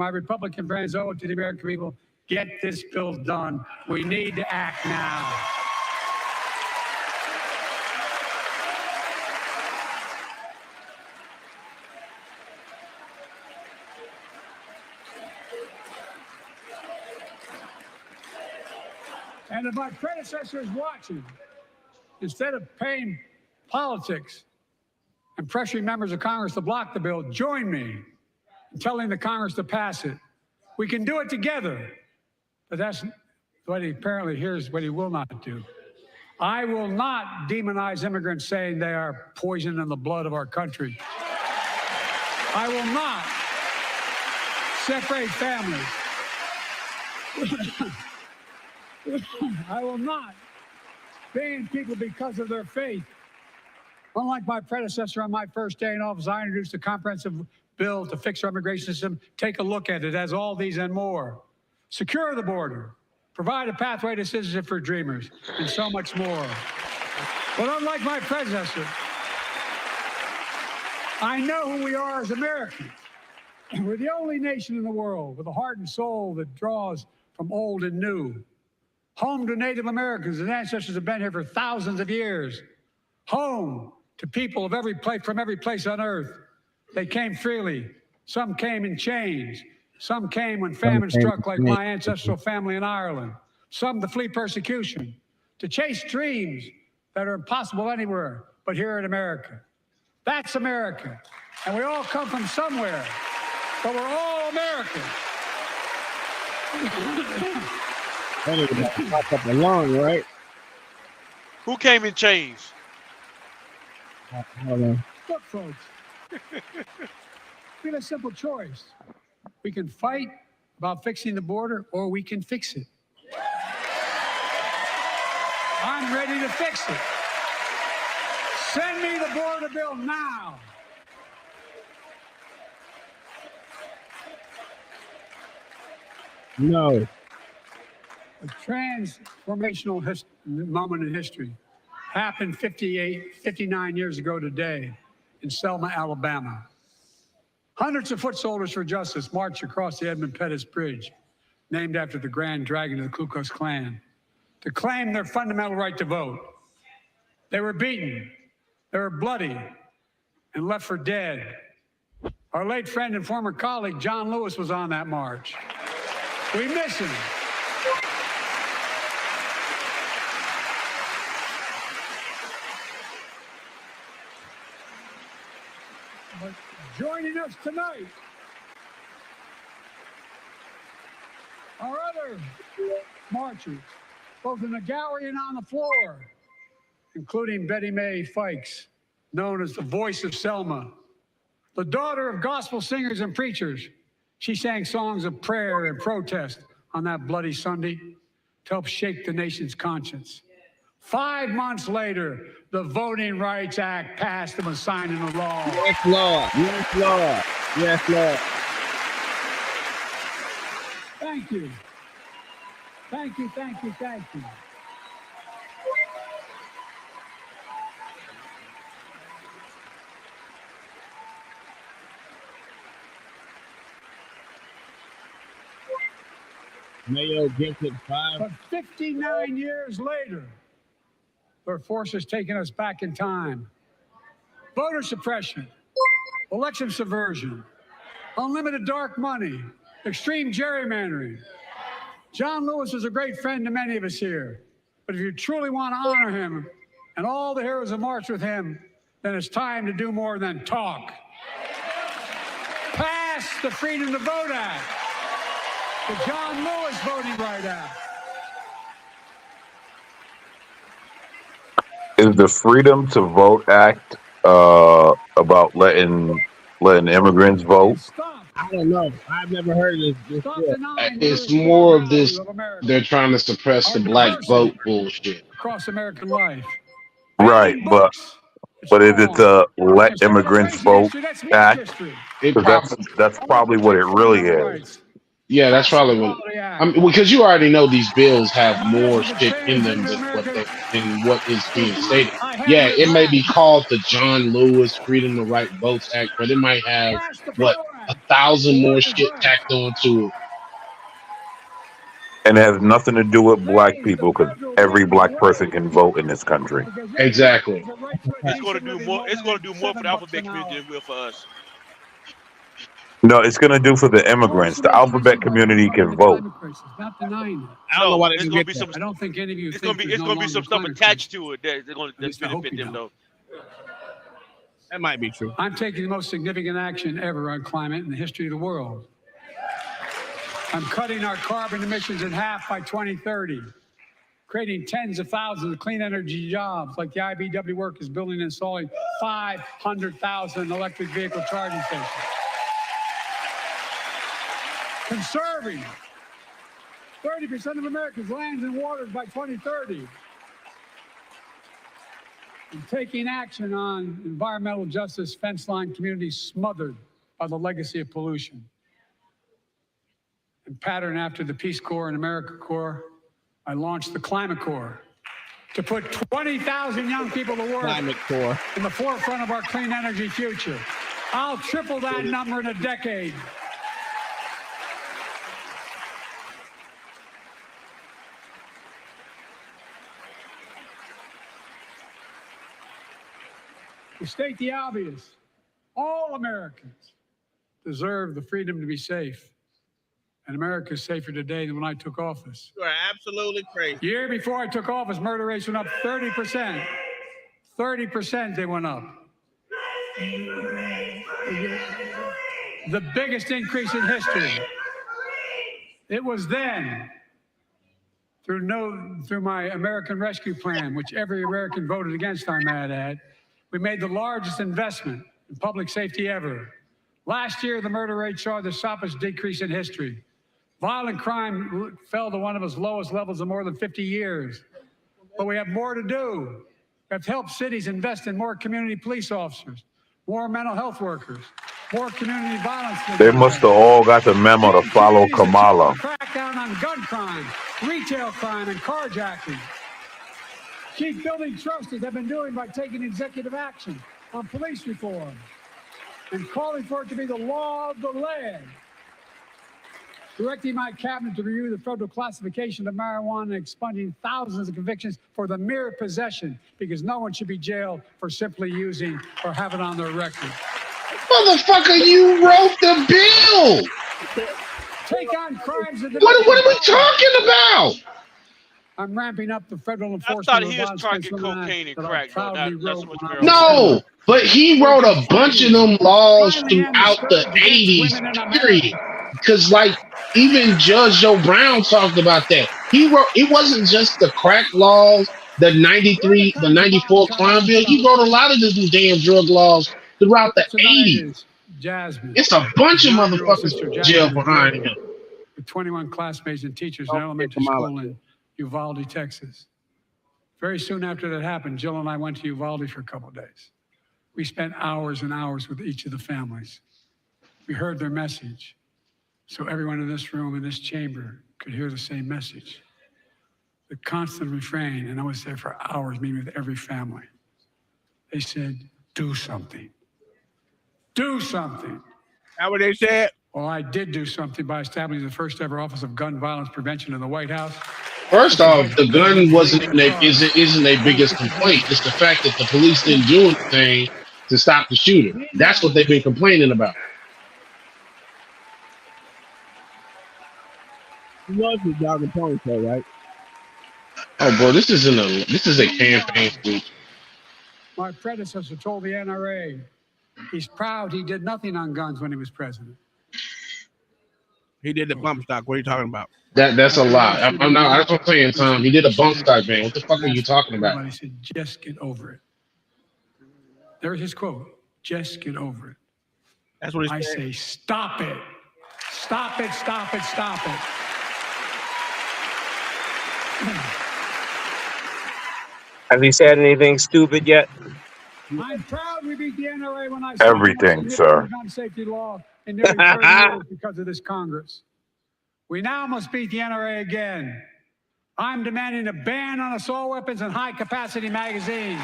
Republican friends owe it to the American people, get this bill done. We need to act now. And if my predecessor is watching, instead of paying politics and pressuring members of Congress to block the bill, join me in telling the Congress to pass it. We can do it together. But that's what here's what he will not do. I will not demonize immigrants saying they are poison in the blood of our country. I will not separate families. I will not ban people because of their faith. Unlike my predecessor on my first day in office, I introduced a comprehensive bill to fix our immigration system. Take a look at it. It has all these and more. Secure the border. Provide a pathway to citizenship for dreamers, and so much more. But unlike my predecessor, I know who we are as Americans. We're the only nation in the world with a heart and soul that draws from old and new. Home to Native Americans, whose ancestors have been here for thousands of years. Home to people of from every place on earth. They came freely. Some came in chains. Some came when famine struck, like my ancestral family in Ireland. Some to flee persecution, to chase dreams that are impossible anywhere but here in America. That's America. And we all come from somewhere, but we're all Americans. That nigga popped up along, right? Who came in chains? Hold on. Look, folks, we have a simple choice. We can fight about fixing the border, or we can fix it. I'm ready to fix it. Send me the border bill now. No. A transformational moment in history happened 59 years ago today in Selma, Alabama. Hundreds of foot soldiers for justice marched across the Edmund Pettus Bridge, named after the Grand Dragon of the Ku Klux Klan, to claim their fundamental right to vote. They were beaten, they were bloody, and left for dead. Our late friend and former colleague, John Lewis, was on that march. We miss him. But joining us tonight are other marchers, both in the gallery and on the floor, including Betty Mae Fikes, known as the voice of Selma, the daughter of gospel singers and preachers. She sang songs of prayer and protest on that bloody Sunday to help shake the nation's conscience. 5 months later, the Voting Rights Act passed and was signed into law. Yes, Lord. Yes, Lord. Yes, Lord. Thank you. Thank you, thank you, thank you. Mayo gets it 5. But 59 years later, their forces taking us back in time. Voter suppression, election subversion, unlimited dark money, extreme gerrymandering. John Lewis is a great friend to many of us here, but if you truly want to honor him and all the heroes that marched with him, then it's time to do more than talk. Pass the Freedom to Vote Act, the John Lewis Voting Right Act. Is the Freedom to Vote Act about letting immigrants vote? I don't know. I've never heard of this before. It's more of this. They're trying to suppress the black vote bullshit across American life. Right, but is it the Let Immigrants Vote Act? Because that's probably what it really is. Yeah, that's probably what. I mean, because you already know these bills have more shit in them than what is being stated. Yeah, it may be called the John Lewis Freedom to Right Votes Act, but it might have 1,000 more shit tacked onto it. And it has nothing to do with black people, because every black person can vote in this country. Exactly. It's going to do more. It's going to do more for the alphabet community than it will for us. No, it's going to do for the immigrants. The alphabet community can vote. Not denying it. I don't know why they It's do going to get be some. I don't think any of you. It's going to be some stuff attached to it that's going to benefit them though. That might be true. I'm taking the most significant action ever on climate in the history of the world. I'm cutting our carbon emissions in half by 2030, creating tens of thousands of clean energy jobs, like the IBW work is building and installing 500,000 electric vehicle charging stations. Conserving 30% of America's lands and waters by 2030. And taking action on environmental justice fence line communities smothered by the legacy of pollution. And pattern after the Peace Corps and AmeriCorps, I launched the Climate Corps to put 20,000 young people to work in the forefront of our clean energy future. I'll triple that number in a decade. To state the obvious, all Americans deserve the freedom to be safe. And America is safer today than when I took office. You are absolutely crazy. The year before I took office, murder rates went up 30%. 30% they went up. The biggest increase in history. It was then, through my American Rescue Plan, which every American voted against, I might add, we made the largest investment in public safety ever. Last year, the murder rate saw the sharpest decrease in history. Violent crime fell to one of its lowest levels in more than 50 years. But we have more to do. We have to help cities invest in more community police officers, more mental health workers, more community violence. They must have all got the memo to follow Kamala. Crack down on gun crime, retail crime, and carjacking. Keep building trust, as I've been doing by taking executive action on police reform and calling for it to be the law of the land. Directing my cabinet to review the federal classification of marijuana and expunging thousands of convictions for the mere possession, because no one should be jailed for simply using or have it on their record. Motherfucker, you wrote the bill. Take on crimes of the What are we talking about? I'm ramping up the federal I enforcement. thought he was talking cocaine and crack. Though. Not so much marijuana. No, but he wrote a bunch of them laws throughout the 80s, period. Because, like, even Judge Joe Brown talked about that. He wrote, it wasn't just the crack laws, the 93, the 94 crime bill. He wrote a lot of the damn drug laws throughout the 80s. Jasmine. It's a bunch of motherfuckers in jail behind him. With 21 classmates and teachers in elementary school in Uvalde, Texas. Very soon after that happened, Jill and I went to Uvalde for a couple of days. We spent hours and hours with each of the families. We heard their message. So everyone in this room, in this chamber, could hear the same message. The constant refrain, and I was there for hours meeting with every family. They said, do something. Do something. How would they say it? Well, I did do something by establishing the first ever Office of Gun Violence Prevention in the White House. First off, the gun isn't their biggest complaint. It's the fact that the police didn't do anything to stop the shooter. That's what they've been complaining about. He loves his dog and pony show, right? Oh, bro, this is a campaign speech. My predecessor told the NRA he's proud he did nothing on guns when he was president. He did the bump stock. What are you talking about? That's a lot. I'm not. That's what I'm saying, Tom. He did a bump stock ban. What the fuck are you talking about? Everybody said, "Just get over it." There's his quote. Just get over it. That's what I he said. say, stop it. Stop it, stop it, stop it. Has he said anything stupid yet? I'm proud we beat the NRA when I Everything, sir. gun safety law in nearly 30 years because of this Congress. We now must beat the NRA again. I'm demanding a ban on assault weapons and high-capacity magazines.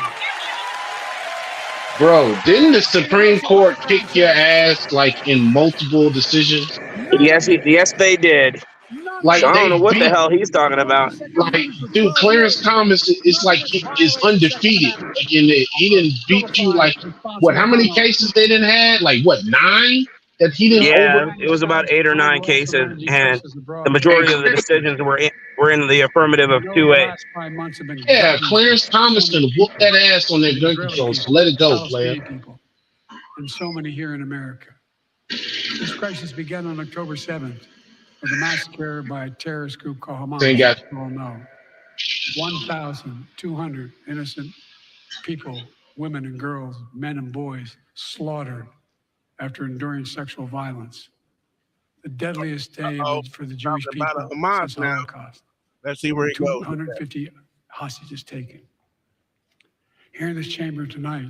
Bro, didn't the Supreme Court kick your ass like in multiple decisions? Yes, they did. Like So I don't they know what the beat, hell he's talking about. like, dude, Clarence Thomas is like he is undefeated. Like he didn't beat you like what? How many cases they didn't have? Like what, 9 that he didn't over? Yeah, it was about 8 or 9 cases, and the majority of the decisions were in the affirmative of 2A. Yeah, Clarence Thomas done whooped that ass on that gun control. So let it go, player. And so many here in America. This crisis began on October 7th. With a massacre by a terrorist group called Hamas. You all know. 1,200 innocent people, women and girls, men and boys, slaughtered after enduring sexual violence. The deadliest day for the Jewish people since the Holocaust. Let's see where he goes. 250 hostages taken. Here in this chamber tonight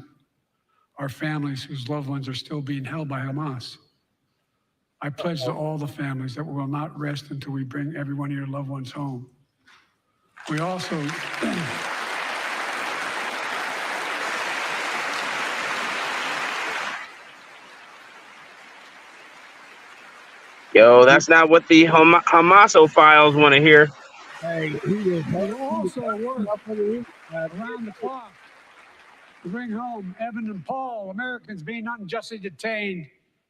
are families whose loved ones are still being held by Hamas. I pledge to all the families that we will not rest until we bring every one of your loved ones home. We also Yo, that's not what the Hamasophiles want to hear. Hey, we also work around the clock to bring home Evan and Paul, Americans being unjustly detained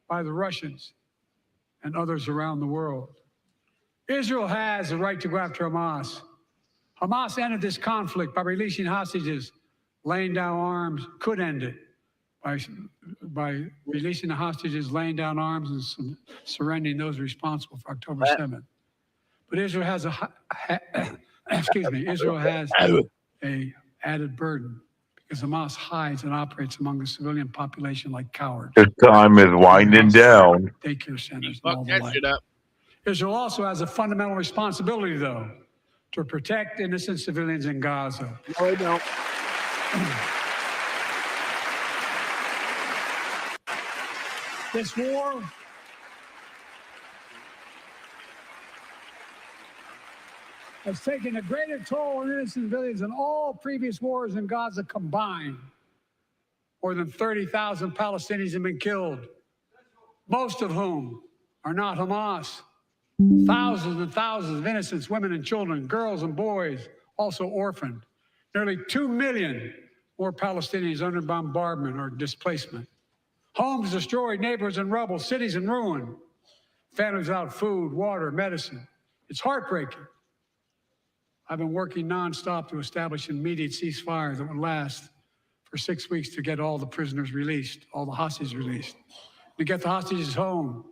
by the Russians and others around the world. Israel has the right to go after Hamas. Hamas ended this conflict by releasing hostages, laying down arms, could end it by releasing the hostages, laying down arms, and surrendering those responsible for October 7th. But Israel has Israel has a added burden because Hamas hides and operates among the civilian population like cowards. His time is winding down. Daycare centers and all the like. Israel also has a fundamental responsibility, though, to protect innocent civilians in Gaza. No, they don't. This war has taken a greater toll on innocent civilians than all previous wars in Gaza combined. More than 30,000 Palestinians have been killed, most of whom are not Hamas. Thousands and thousands of innocents, women and children, girls and boys, also orphaned. Nearly 2 million more Palestinians under bombardment or displacement. Homes destroyed, neighborhoods in rubble, cities in ruin. Families without food, water, medicine. It's heartbreaking. I've been working nonstop to establish an immediate ceasefire that would last for 6 weeks to get all the prisoners released, all the hostages released, to get the hostages home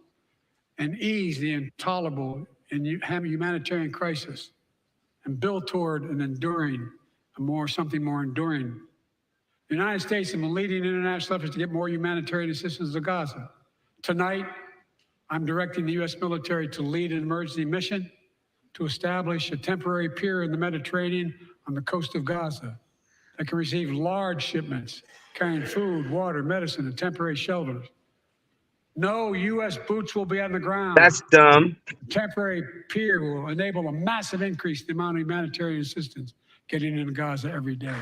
and ease the intolerable and humanitarian crisis and build toward an enduring, something more enduring. The United States has been leading international efforts to get more humanitarian assistance to Gaza. Tonight, I'm directing the U.S. military to lead an emergency mission to establish a temporary pier in the Mediterranean on the coast of Gaza that can receive large shipments carrying food, water, medicine, and temporary shelters. No U.S. boots will be on the ground. That's dumb. The temporary pier will enable a massive increase in the amount of humanitarian assistance getting into Gaza every day.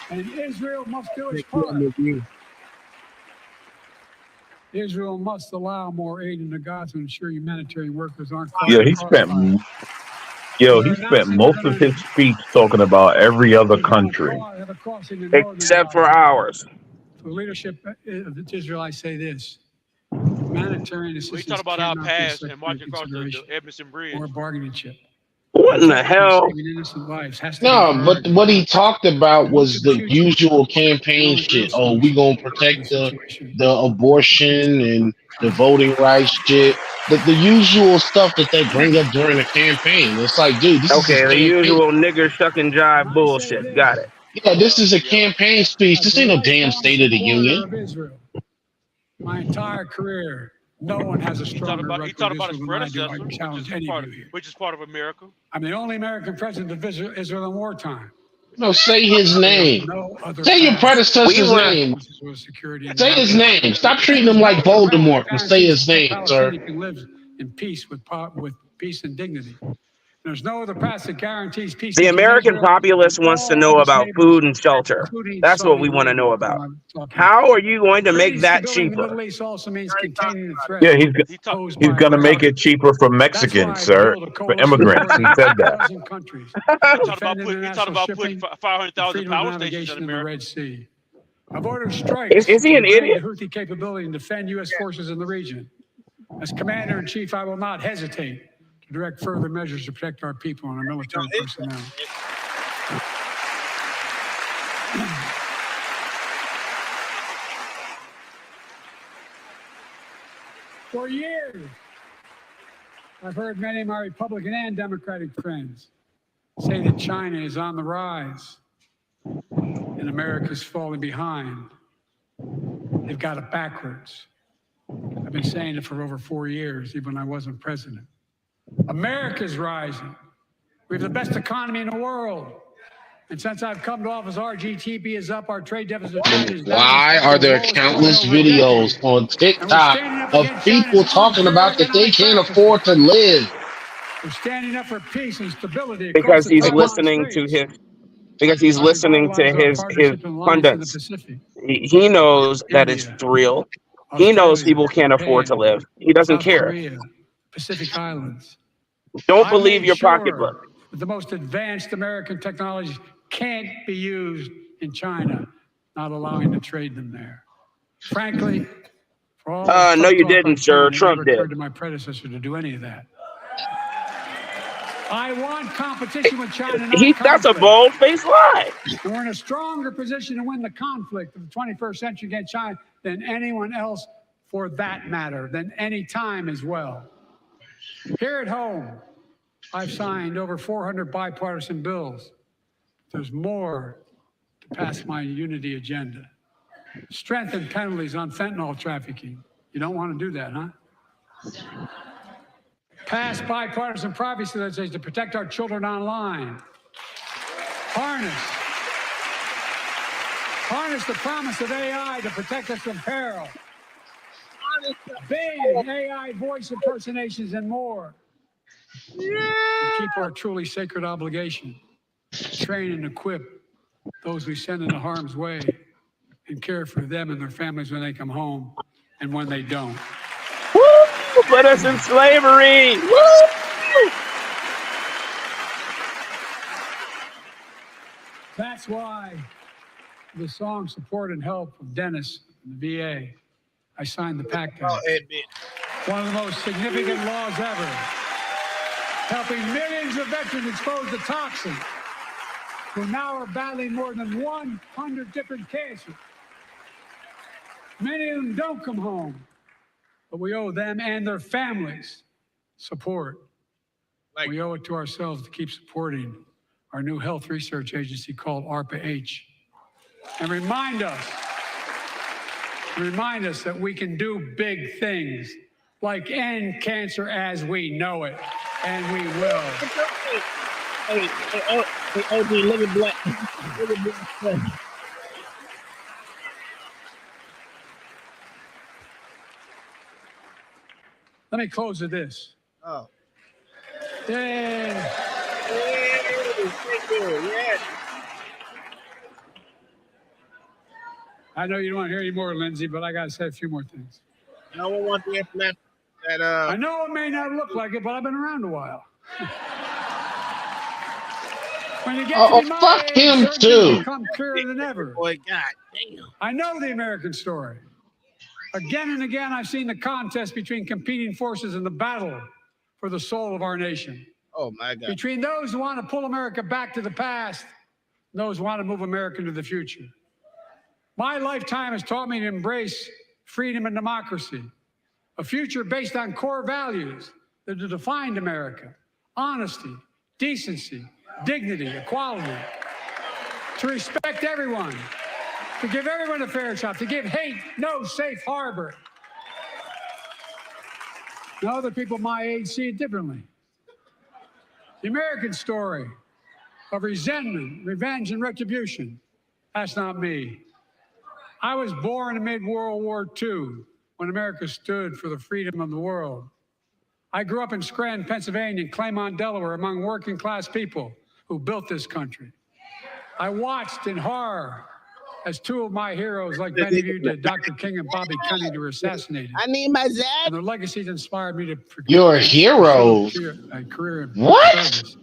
And Israel must do its part. Israel must allow more aid into Gaza to ensure humanitarian workers aren't. Yeah, he spent most of his speech talking about every other country. Except for ours. For leadership of Israel, I say this. Humanitarian assistance We talk about our cannot be past a and marching across the consideration Edmondson Bridge. or a bargaining chip. What in the hell? Saving innocent lives has to be No, but priority. what he talked about And look was to the the future. usual The campaign only real shit. Oh, we solution gonna to protect the situation the abortion and the is voting rights shit. The usual stuff that they bring up during a campaign. It's like, dude, this is his Okay, the campaign. usual nigger shuck and jive And I say bullshit. this, Got it. Yeah, this is a Yep. campaign speech. as This a ain't no damn lifelong State of the supporter Union. of Israel, my entire career, no one has a He stronger talked record about of his Israel than I do. I predecessor, can challenge any of you here. which is part of America. I'm the only American president of Israel in wartime. No, say his There is name. no other Say your path We predecessor's want to. name. to security in the Say his Middle East. name. Stop treating There's him no like other path Voldemort, that but say guarantees his that name, sir. Palestinians can live in peace with peace and dignity. There's no other path that guarantees peace The between American Israel populace and wants to all know of its about neighbors, food and shelter. including That's what Saudi we want to know Arabia, about. who I'm talking How are you going to make Creating that stability in the Middle cheaper? East also means containing the threat Yeah, posed he's by gonna make Iran. it cheaper for That's why Mexicans, I sir, built a for coalition of immigrants. more He than said a that. dozen countries He talked defending about international putting shipping, 500,000 freedom of power stations navigation in in the America. Red Sea. I've ordered strikes Is he to an upgrade the idiot? Houthi capability and defend U.S. forces in the region. As Commander-in-Chief, I will not hesitate to direct further measures to protect our people and our military personnel. For years, I've heard many of my Republican and Democratic friends say that China is on the rise and America's falling behind. They've got it backwards. I've been saying it for over 4 years, even when I wasn't president. America's rising. We have the best economy in the world. And since I've come to office, our GDP is up, our trade deficit with China is down. Why are there countless videos on TikTok of people talking about that they can't afford to live? We're standing up for peace and stability across Because the he's Taiwan listening to Straits. his. Because he's I've listening to revitalized our his partnership and alliance in the pundits. Pacific. He knows that it's India, real. He knows Australia, people can't afford to Japan, live. He doesn't South care. Korea, Pacific Islands. Don't I believe made your sure pocketbook. that the most advanced American technologies can't be used in China, not allowing to trade them there. Frankly, for all the No, tough you talk didn't, I've sir. done, it Trump never did. occurred to my predecessor to do any of that. I want competition with China, not That's a conflict. bold-faced lie. And we're in a stronger position to win the conflict of the 21st century against China than anyone else, for that matter, than any time as well. Here at home, I've signed over 400 bipartisan bills. There's more to pass my unity agenda. Strengthen penalties on fentanyl trafficking. You don't want to do that, huh? Pass bipartisan privacy legislation to protect our children online. Harness the promise of AI to protect us from peril. Ban AI voice impersonations and more. And keep our truly sacred obligation. Train and equip those we send into harm's way and care for them and their families when they come home and when they don't. Woo! Put us in slavery. Woo! That's why the song Support and Help of Dennis and the VA, I signed the PACT Act. One of the most significant laws ever, helping millions of veterans exposed to toxins who now are battling more than 100 different cancers. Many of them don't come home, but we owe them and their families support. We owe it to ourselves to keep supporting our new health research agency called ARPA-H, and remind us that we can do big things like end cancer as we know it, and we will. Hey, OG, look at Black. Look at Black. Let me close with this. Oh. Yay. Thank you. Yeah. I know you don't want to hear any more, Lindsay, but I got to say a few more things. No one wants to implement that. I know it may not look like it, but I've been around a while. When you get to be my fuck age, him certain things too. become clearer than ever. Boy, God damn. I know the American story. Again and again, I've seen the contest between competing forces in the battle for the soul of our nation. Oh my God. Between those who want to pull America back to the past and those who want to move America to the future. My lifetime has taught me to embrace freedom and democracy, a future based on core values that have defined America: honesty, decency, dignity, equality, to respect everyone, to give everyone a fair shot, to give hate no safe harbor. Now, other people my age see it differently. The American story of resentment, revenge, and retribution, that's not me. I was born amid World War II when America stood for the freedom of the world. I grew up in Scranton, Pennsylvania, and Claymont, Delaware, among working class people who built this country. I watched in horror as two of my heroes, like many of you did, Dr. King and Bobby Kennedy, were assassinated. I need my Zach. And their legacies inspired me to Your heroes. a career in What? service.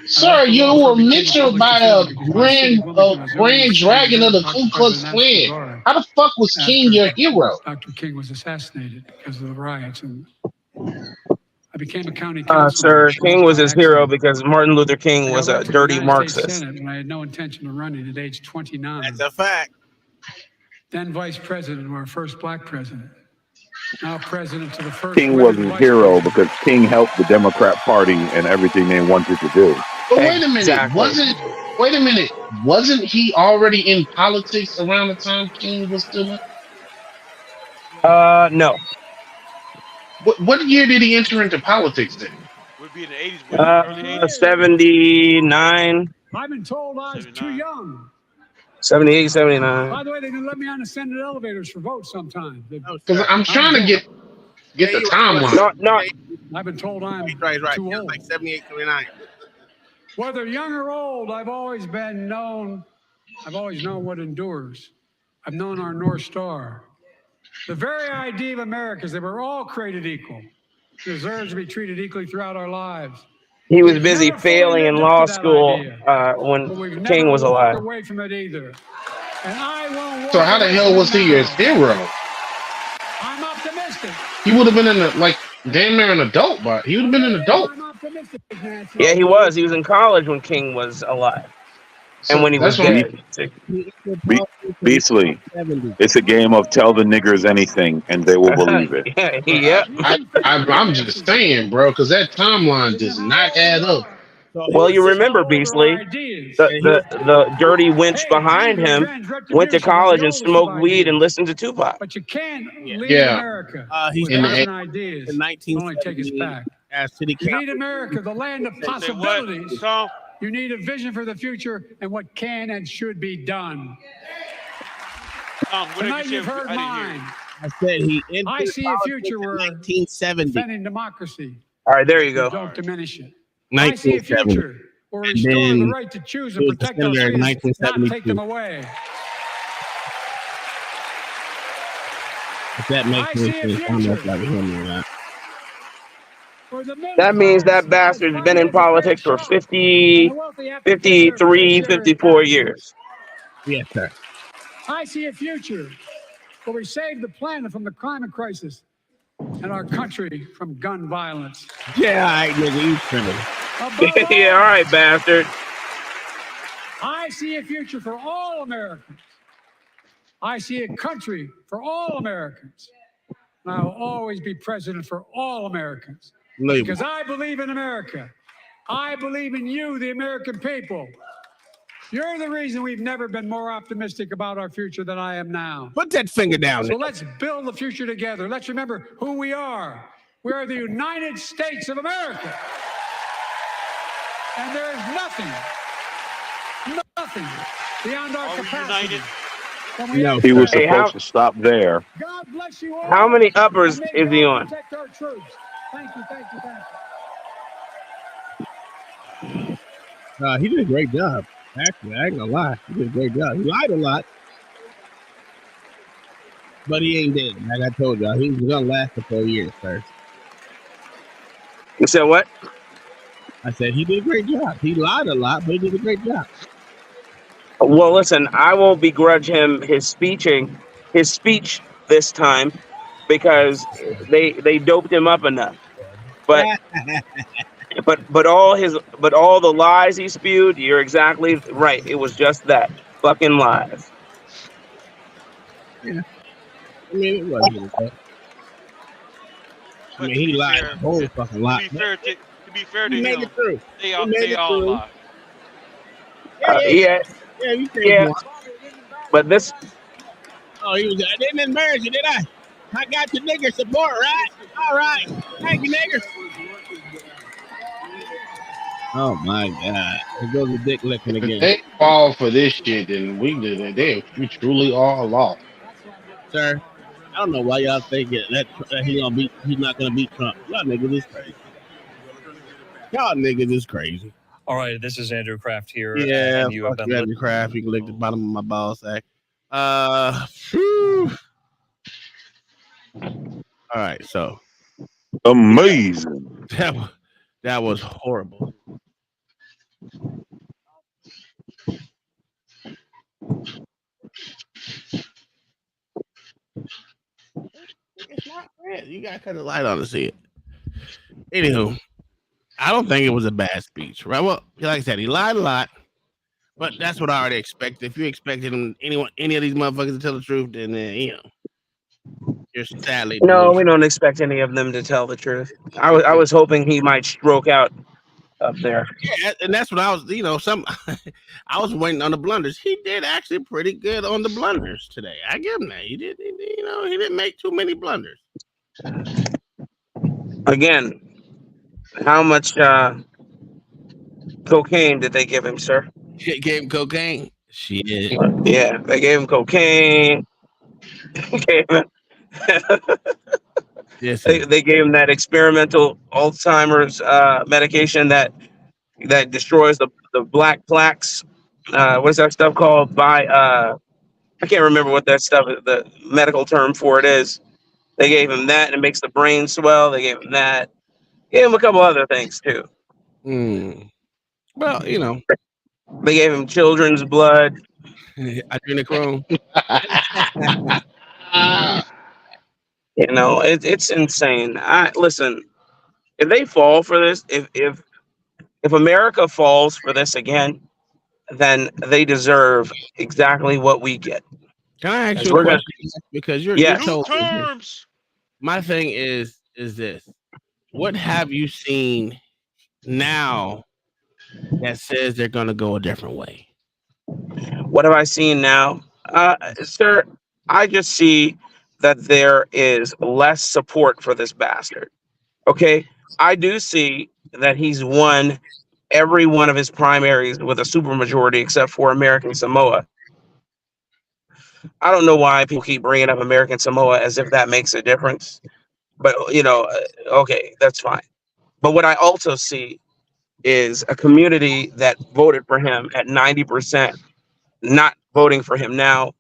Sir, you were mentioned by a grand dragon of the Ku Klux Klan. How the fuck was King your hero? Dr. King was assassinated because of the riots, and I became a county councilman. Sir, King was his hero because Martin Luther King was a dirty Marxist. And I had no intention of running at age 29. That's a fact. Then vice president, our first black president. Now president to the first. King was his hero because King helped the Democrat Party and everything they wanted to do. But wait a minute, wasn't he already in politics around the time King was still in? No. What year did he enter into politics then? Would be in the 80s. Early 80s. 79. I've been told I was too young. 78, 79. By the way, they didn't let me on the Senate elevators for votes sometimes. Because I'm trying to get the timeline. No. I've been told I'm right. too old. Like 78, 79. Whether young or old, I've always known what endures. I've known our North Star. The very idea of America is that we're all created equal, deserves to be treated equally throughout our lives. He was busy failing in law school when King was alive. Away from it either. And I won't. So how the hell was he his hero? I'm optimistic. He would have been damn near an adult, but he would have been an adult. Yeah, he was. He was in college when King was alive. And when he was dead. Beasley, it's a game of tell the niggers anything and they will believe it. Yeah. I'm just saying, bro, because that timeline does not add up. Well, you remember, Beasley, the dirty wench behind him went to college and smoked weed and listened to Tupac. But you can't lead America He's with ideas. in 1970. Only take us back. As city you need America, the land of possibilities. What? You need a vision for the future and what can and should be done. Tonight you've heard mine. I said I see a future where 1970. defending democracy. All right, there you go. Don't diminish it. I see a future where we restore the right to choose and protect our freedoms, not take them away. If that makes any sense, I don't know if I can hear me or not. That means that bastard's been in politics for 50, 53, 54 years. Yes, sir. I see a future where we save the planet from the climate crisis and our country from gun violence. Yeah, all right, nigga, you tripping. Yeah, all right, bastard. I see a future for all Americans. I see a country for all Americans. And I will always be president for all Americans. Because I believe in America. I believe in you, the American people. You're the reason we've never been more optimistic about our future than I am now. Put that finger down. So let's build the future together. Let's remember who we are. We are the United States of America. And there is nothing beyond our capacity. No, he was supposed to stop there. God bless you all. How many uppers is he on? Protect our troops. Thank you. He did a great job. Actually, I ain't gonna lie. He did a great job. He lied a lot. But he ain't dead. Like I told y'all, he's gonna last for 4 years, sir. You said what? I said he did a great job. He lied a lot, but he did a great job. Well, listen, I won't begrudge him his speech this time because they doped him up enough. But all the lies he spewed, you're exactly right. It was just that fucking lies. Yeah, I mean it was really good. I But mean he lied a whole fucking lot. to be fair to He made him, it through. they all lie. Yeah, you yeah. But this. Oh, he was. I didn't embarrass you, did I? I got your nigger support, right? All right. Thank you, nigger. Oh my God! Here goes the dick licking again. If they fall for this shit, then we truly are lost. Sir, I don't know why y'all think that he's not gonna beat Trump. Y'all niggas is crazy. Y'all niggas is crazy. All right, this is Andrew Kraft here. Yeah, and you have been Andrew Kraft. You can lick the bottom of my ball sack. All right, so amazing. That was horrible. It's not red. You gotta cut the light on to see it. Anywho, I don't think it was a bad speech, right? Well, like I said, he lied a lot, but that's what I already expected. If you expected any of these motherfuckers to tell the truth, then you're sadly No, we don't expect any of them to tell the truth. I was hoping he might stroke out up there. Yeah, and that's what I was. I was waiting on the blunders. He did actually pretty good on the blunders today. I give him that. He didn't make too many blunders. Again, how much cocaine did they give him, sir? They gave him cocaine. Shit. Yeah, they gave him cocaine. They gave him that experimental Alzheimer's medication that destroys the black plaques. What's that stuff called? I can't remember what that stuff, the medical term for it is. They gave him that, and it makes the brain swell. They gave him that. Gave him a couple other things too. Well, they gave him children's blood. Adrenochrome. It's insane. Listen. If they fall for this, if America falls for this again, then they deserve exactly what we get. Can I ask you a question? Because you're told terms. My thing is this: what have you seen now that says they're going to go a different way? What have I seen now, sir? I just see that there is less support for this bastard. Okay, I do see that he's won every one of his primaries with a supermajority except for American Samoa. I don't know why people keep bringing up American Samoa as if that makes a difference. But, okay, that's fine. But what I also see is a community that voted for him at 90% not voting for him now.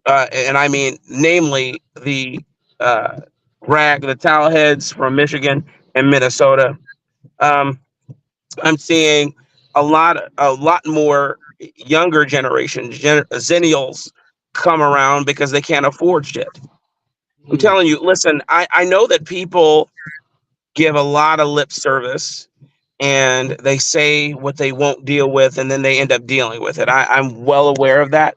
And I mean, namely the the towelheads from Michigan and Minnesota. I'm seeing a lot more younger generation, Zennials, come around because they can't afford shit. I'm telling you, listen, I know that people give a lot of lip service and they say what they won't deal with and then they end up dealing with it. I'm well aware of that.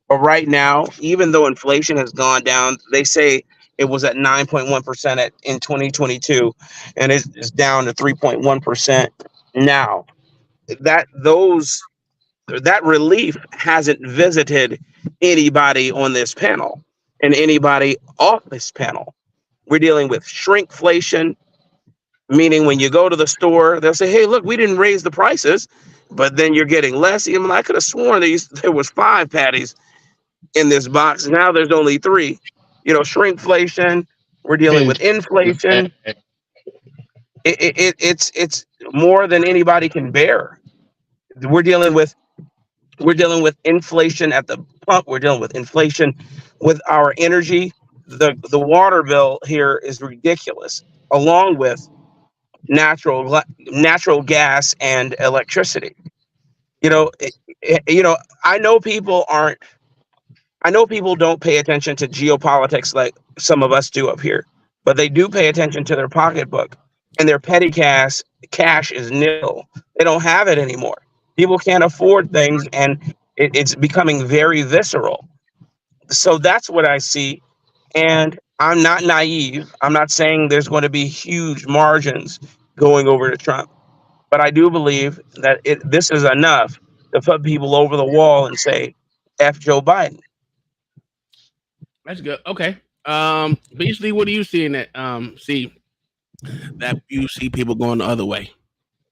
But right now, even though inflation has gone down, they say it was at 9.1% in 2022 and it's down to 3.1% now. That relief hasn't visited anybody on this panel and anybody off this panel. We're dealing with shrinkflation, meaning when you go to the store, they'll say, "Hey, look, we didn't raise the prices," but then you're getting less. Even I could have sworn there was 5 patties in this box. Now there's only 3. Shrinkflation. We're dealing with inflation. It's more than anybody can bear. We're dealing with inflation at the pump. We're dealing with inflation with our energy. The water bill here is ridiculous, along with natural gas and electricity. You know, I know people aren't. I know people don't pay attention to geopolitics like some of us do up here, but they do pay attention to their pocketbook, and their petty cash is nil. They don't have it anymore. People can't afford things, and it's becoming very visceral. So that's what I see. And I'm not naive. I'm not saying there's going to be huge margins going over to Trump, but I do believe that this is enough to put people over the wall and say, F Joe Biden. That's good. Okay. Basically, what do you see in that? See that you see people going the other way.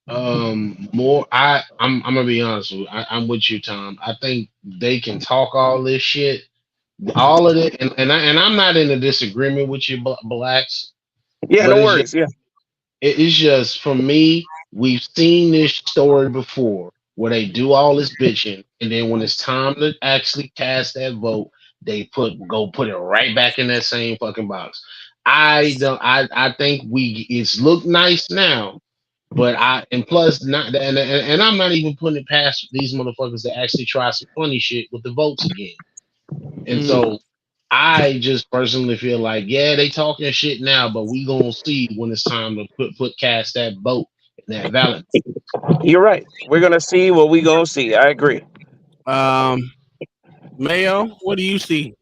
More. I'm gonna be honest with you. I'm with you, Tom. I think they can talk all this shit, all of it, and I'm not in a disagreement with you, blacks, Yeah, but no worries. Yeah. it's just for me. We've seen this story before, where they do all this bitching, and then when it's time to actually cast that vote, they put it right back in that same fucking box. I don't. I think it's looked nice now, but and plus not and I'm not even putting it past these motherfuckers to actually try some funny shit with the votes again. And so I just personally feel like, yeah, they talking shit now, but we gonna see when it's time to put cast that vote in that ballot. You're right. We're gonna see what we gonna see. I agree. Mayo, what do you see?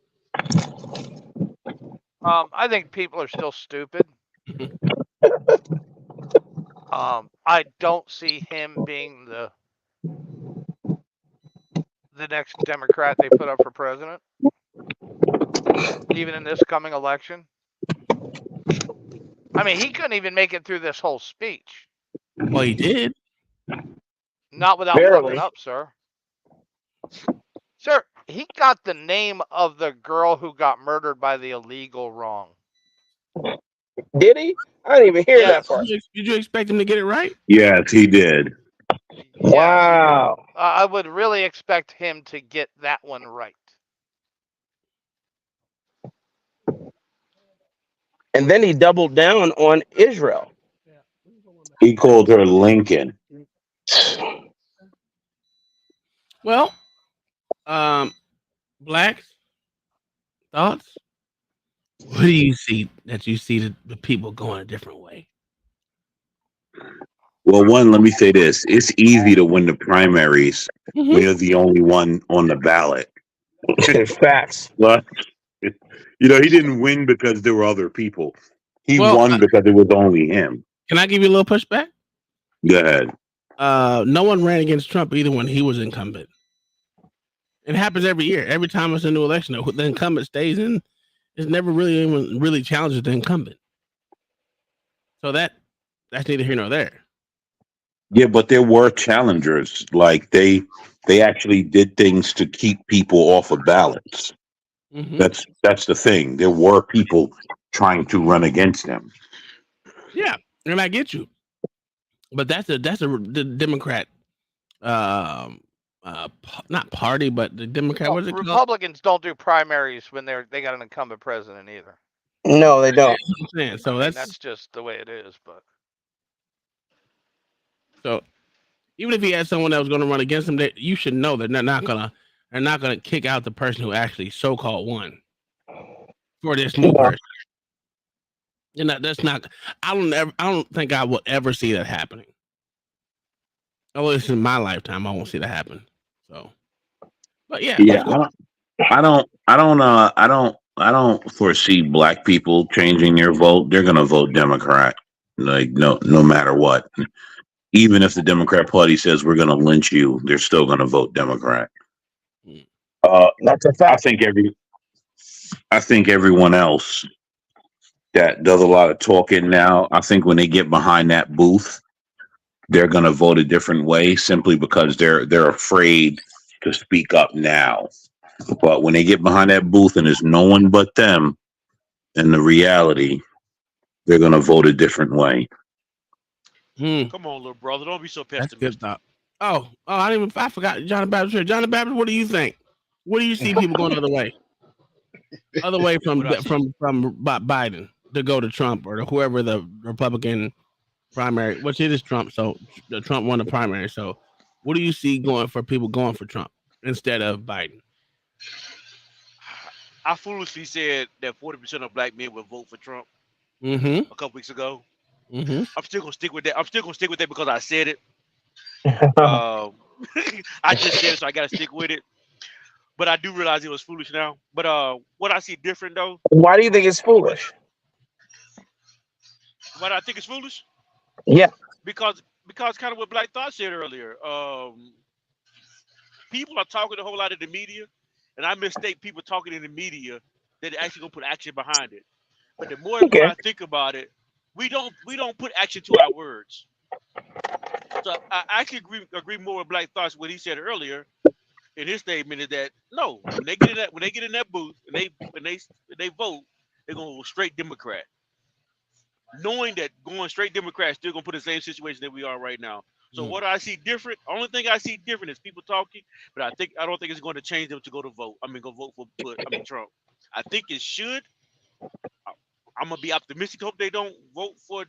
I think people are still stupid. I don't see him being the next Democrat they put up for president, even in this coming election. I mean, he couldn't even make it through this whole speech. Well, he did. Not without Barely. fucking up, sir. Sir, he got the name of the girl who got murdered by the illegal wrong. Did he? I didn't even hear that part. Did you expect him to get it right? Yes, he did. Yes. Wow. I would really expect him to get that one right. And then he doubled down on Israel. He called her Lincoln. Well, blacks, thoughts? What do you see that you see the people going a different way? Well, one, let me say this. It's easy to win the primaries when you're the only one on the ballot. Facts. But, he didn't win because there were other people. He won because it was only him. Can I give you a little pushback? Go ahead. No one ran against Trump either when he was incumbent. It happens every year. Every time it's a new election, the incumbent stays in. It's never really anyone really challenges the incumbent. So that's neither here nor there. Yeah, but there were challengers. Like they actually did things to keep people off of ballots. That's the thing. There were people trying to run against them. Yeah, and I get you. But that's the Democrat, not party, but the Democrat. What is it called? Republicans don't do primaries when they got an incumbent president either. No, they don't. So that's just the way it is. But so even if he had someone that was going to run against him, you should know that they're not gonna kick out the person who actually so-called won for this new person. And that's not. I don't think I will ever see that happening. At least in my lifetime, I won't see that happen. So, but yeah. I don't foresee black people changing their vote. They're gonna vote Democrat, like no matter what. Even if the Democrat Party says we're gonna lynch you, they're still gonna vote Democrat. That's a fact. I think everyone else that does a lot of talking now, I think when they get behind that booth, they're going to vote a different way simply because they're afraid to speak up now. But when they get behind that booth and there's no one but them, in the reality, they're going to vote a different way. Come on, little brother, don't be so pessimistic. That's good thought. I forgot John the Baptist here. John the Baptist, what do you think? What do you see people going the other way? Other way from Biden to go to Trump or to whoever the Republican primary, which it is Trump. So the Trump won the primary. So what do you see going for people going for Trump instead of Biden? I foolishly said that 40% of black men would vote for Trump Mm-hmm. a couple weeks ago. Mm-hmm. I'm still gonna stick with that. I'm still gonna stick with that because I said it. Um, I just said it, so I gotta stick with it. But I do realize it was foolish now. But what I see different though, Why do you think it's foolish? what I think is foolish, Yeah. because kind of what Black Thought said earlier. People are talking a whole lot in the media, and I mistake people talking in the media that they're actually gonna put action behind it. But the more and more Okay. I think about it, we don't put action to our words. So I actually agree more with Black Thoughts what he said earlier in his statement is that no, when they get in that booth and they vote, they're gonna go straight Democrat, knowing that going straight Democrat is still gonna put the same situation that we are right now. So what I see different, only thing I see different is people talking, but I don't think it's going to change them to go to vote. Go vote for Trump. I think it should. I'm gonna be optimistic. Hope they don't vote for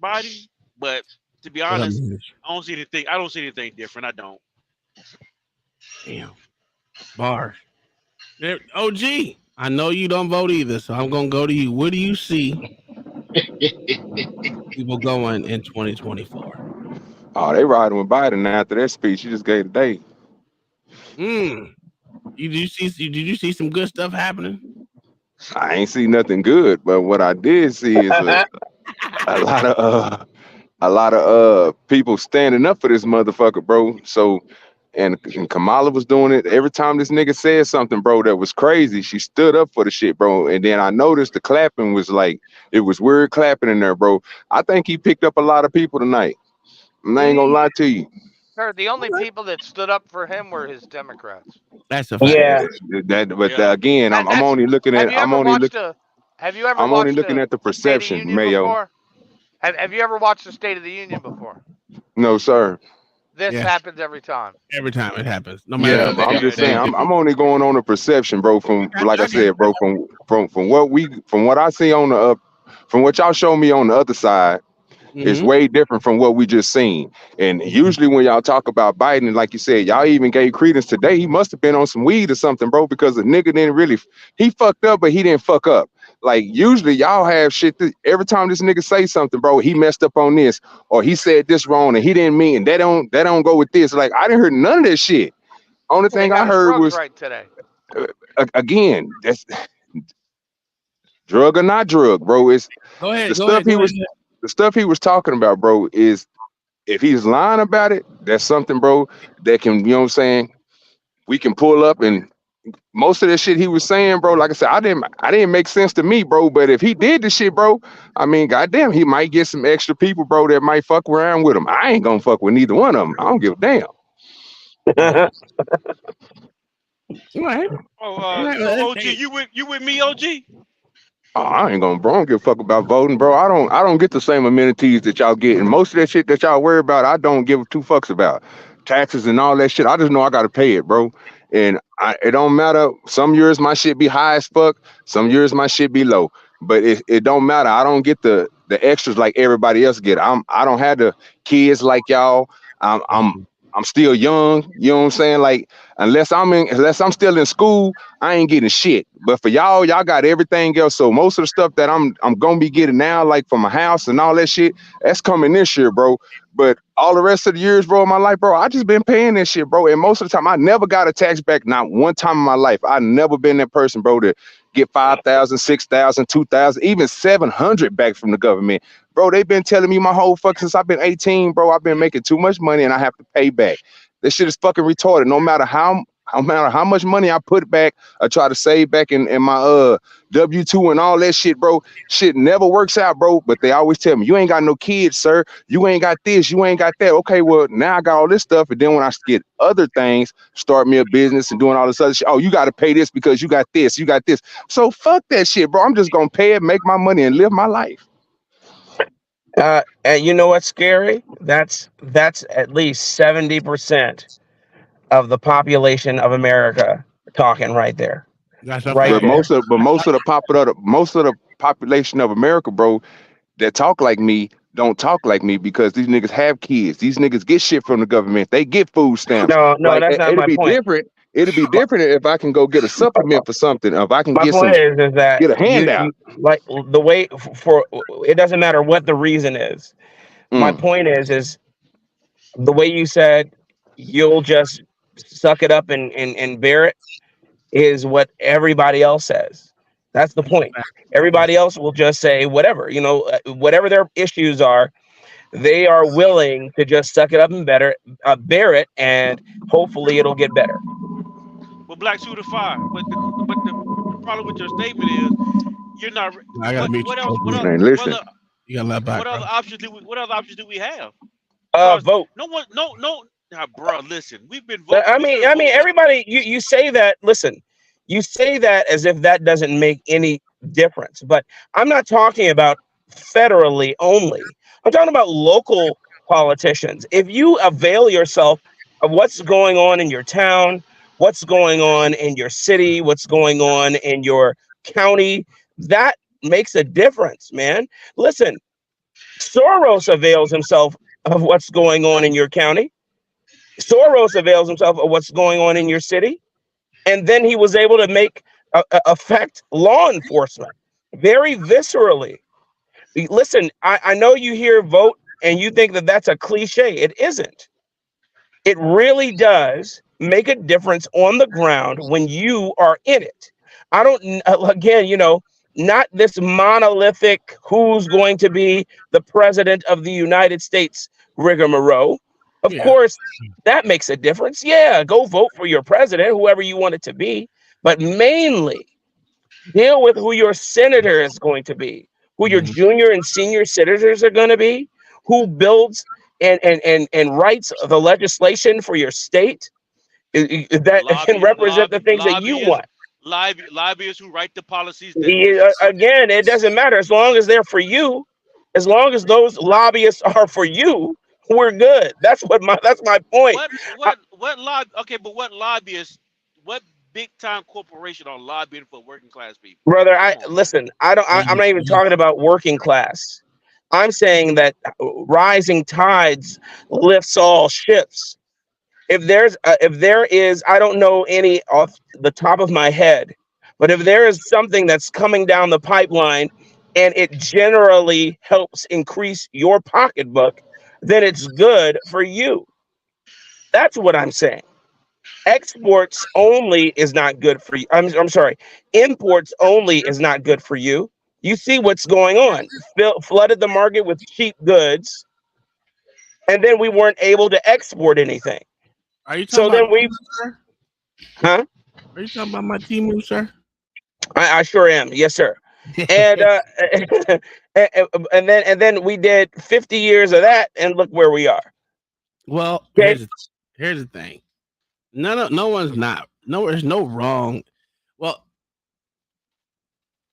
Biden, but to be honest, I don't see anything. I don't see anything different. I don't. Damn. Bars. There, OG. I know you don't vote either, so I'm gonna go to you. Where do you see people going in 2024? Oh, they riding with Biden after that speech you just gave today. Mm. Did you see some good stuff happening? I ain't see nothing good, but what I did see is a lot of people standing up for this motherfucker, bro. So and Kamala was doing it every time this nigga said something, bro, that was crazy. She stood up for the shit, bro. And then I noticed the clapping was like it was weird clapping in there, bro. I think he picked up a lot of people tonight. I ain't gonna lie to you. Sir, the only people that stood up for him were his Democrats. That's a fact. Yeah. Again, I'm only looking Have at you ever I'm only watched looking a at the State of the perception, Union Mayo. before? Have you ever watched the State of the Union before? No, sir. This Yeah. happens every time. Every time it happens, no matter. Yeah, I'm just saying. I'm only going on the perception, bro. From like I said, bro. From what I see on the from what y'all show me on the other side, it's way different from what we just seen. And usually when y'all talk about Biden, like you said, y'all even gave credence today. He must have been on some weed or something, bro, because the nigga didn't really. He fucked up, but he didn't fuck up. Like usually y'all have shit that every time this nigga say something, bro, he messed up on this or he said this wrong and he didn't mean that don't go with this. Like I didn't hear none of this shit. Only thing I heard was right today. Again, that's drug or not drug, bro. It's Go ahead. the stuff he was talking about, bro. Is if he's lying about it, that's something, bro, that can, you know what I'm saying, we can pull up. And most of the shit he was saying, bro, like I said, I didn't make sense to me, bro. But if he did the shit, bro, I mean, goddamn, he might get some extra people, bro, that might fuck around with him. I ain't gonna fuck with neither one of them. I don't give a damn. Right. So OG, you with me, OG? Oh, I ain't gonna, bro. I don't give a fuck about voting, bro. I don't get the same amenities that y'all get, and most of that shit that y'all worry about, I don't give two fucks about. Taxes and all that shit. I just know I gotta pay it, bro. And it don't matter. Some years my shit be high as fuck. Some years my shit be low. But it don't matter. I don't get the extras like everybody else get. I don't have the kids like y'all. I'm still young. You know what I'm saying? Like unless I'm still in school, I ain't getting shit. But for y'all got everything else. So most of the stuff that I'm gonna be getting now, like for my house and all that shit, that's coming this year, bro. But all the rest of the years, bro, of my life, bro, I just been paying that shit, bro. And most of the time, I never got a tax back. Not one time in my life. I never been that person, bro, to get 5,000, 6,000, 2,000, even 700 back from the government. Bro, they've been telling me my whole fuck since I've been 18, bro. I've been making too much money and I have to pay back. This shit is fucking retarded. No matter how much money I put back, I try to save back in my W-2 and all that shit, bro. Shit never works out, bro. But they always tell me, you ain't got no kids, sir. You ain't got this, you ain't got that. Okay, well, now I got all this stuff. And then when I get other things, start me a business and doing all this other shit, oh, you got to pay this because you got this, you got this. So fuck that shit, bro. I'm just going to pay it, make my money, and live my life. And you know what's scary? That's at least 70% of the population of America talking right there. But most of the population of America, bro, that talk like me, don't talk like me because these niggas have kids. These niggas get shit from the government. They get food stamps. No, Like that's not it'll my be point. different. It'll be different if I can go get a supplement for something. If I can My get point is that get a handout. you like the way for it doesn't matter what the reason is. My Mm. point is the way you said you'll just suck it up and bear it is what everybody else says. That's the That's a point. fact. That's Everybody else will just say whatever, whatever their issues are, they are willing to just suck it up and bear it, and hopefully it'll get better. But black suit of fire. But the problem with your statement is you're not. I gotta mute What you else? both What of else? you. Man, What listen. other? You got a lot of What other background. options do we? What other options do we have? Because Vote. no one, no. Now, bro, listen. We've been I mean, voting. everybody. You say that. Listen, you say that as if that doesn't make any difference. But I'm not talking about federally only. I'm talking about local politicians. If you avail yourself of what's going on in your town, what's going on in your city, what's going on in your county, that makes a difference, man. Listen, Soros avails himself of what's going on in your county. Soros avails himself of what's going on in your city, and then he was able to make affect law enforcement very viscerally. Listen, I know you hear vote and you think that that's a cliche. It isn't. It really does make a difference on the ground when you are in it. I don't, again, not this monolithic who's going to be the president of the United States rigmarole. Of Yeah. course, that makes a difference. Yeah, go vote for your president, whoever you want it to be. But mainly, deal with who your senator is going to be, who your Mhm. junior and senior senators are going to be, who builds and writes the legislation for your state that can represent the things that you Lobbyists, want. lobbyists who write the policies that Again, it doesn't matter as long as they're for you. As long as those lobbyists are for you, we're good. That's my point. I, what lob okay, but what lobbyists, what big time corporation are lobbying for working class people? brother, Come I on, man. listen. I don't. I'm You- not even you- talking about working class. I'm saying that rising tides lifts all ships. If there is, I don't know any off the top of my head, but if there is something that's coming down the pipeline and it generally helps increase your pocketbook, then it's good for you. That's what I'm saying. Exports only is not good for you. I'm sorry. Imports only is not good for you. You see what's going on. Flooded the market with cheap goods, and then we weren't able to export anything. Are you talking So about then we, Timu, sir? huh? Are you talking about my Timu, sir? I sure am. Yes, sir. And and then we did 50 years of that, and look where we are. Well, Okay. here's the thing. No one's not. No, there's no wrong. Well,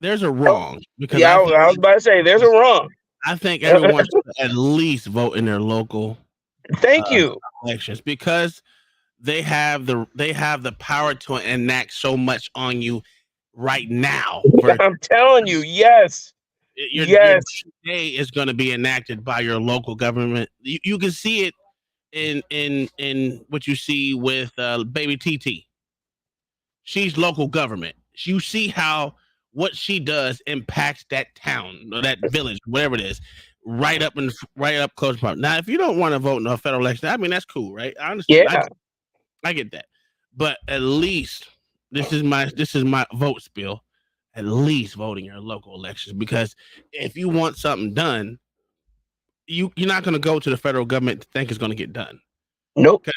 there's a Oh, wrong because yeah, I was about to say there's a wrong. I think everyone should at least vote in their local Thank uh, you. elections because they have the power to enact so much on you right now. I'm telling you, yes, Your yes, day is going to be enacted by your local government. You can see it in what you see with baby TT. She's local government. You see how what she does impacts that town or that village, whatever it is, right up close. Now, if you don't want to vote in a federal election, I mean that's cool, right? I understand. yeah. I get that, but at least this is my vote spiel. At least voting your local elections because if you want something done, you're not going to go to the federal government to think it's going to get done. Nope.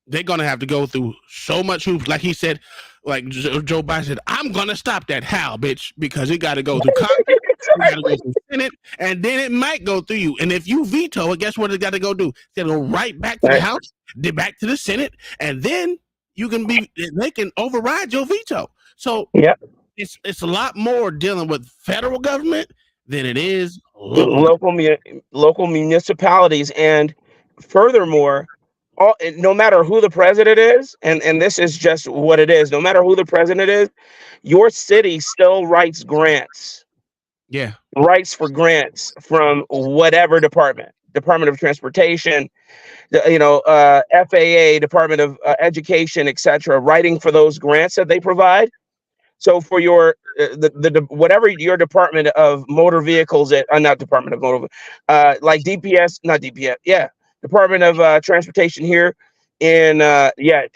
They're going to have to go through so much hoops. Like he said, like Joe Biden said, I'm going to stop that how, bitch, because it got to go through Congress, it got to go through Senate, and then it might go through you. And if you veto it, guess what it got to go do? It's got to go right back to the Right. House, then back to the Senate, and then they can override your veto. So Yeah. it's a lot more dealing with federal government than it is local. Local municipalities, and furthermore, no matter who the president is, and this is just what it is. No matter who the president is, your city still writes grants. Yeah. writes for grants from whatever Department of Transportation, FAA, Department of Education, etc., writing for those grants that they provide. So for your whatever your Department of Motor Vehicles at not Department of Motor, like DPS, not DPS, yeah, Department of Transportation here in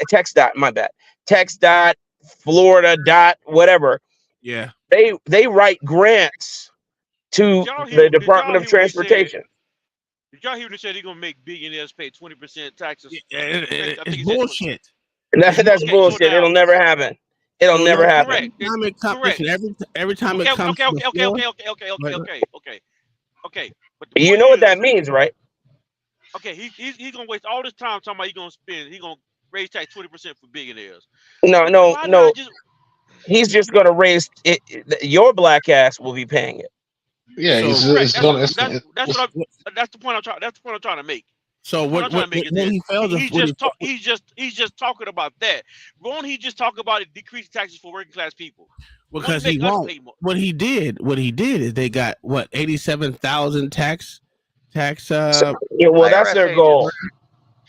Tex dot, my bad, Tex dot, Florida dot, whatever. Yeah. They write grants to the Department of Transportation. Did y'all hear when he said he's gonna make billionaires pay 20% taxes? Yeah, I think it's he said bullshit. That's Okay, bullshit. now It'll never happen. It'll So never no, happen. correct. Every time it comes to the floor, Okay. But the You point know what that is, means, right? okay, he's gonna waste all this time talking about he's gonna raise tax 20% for billionaires. No, no, Why no. not just He's just going to raise it. Your black ass will be paying it. Yeah, so correct? That's it's what that's the point I'm trying. That's the point I'm trying to make. so What I'm trying to make is this: he fails he's just talking about that. Won't he just talk about it, decreasing taxes for working class people? because he won't. What he did is they got what 87,000 tax. Well, that's IRS their agents. goal.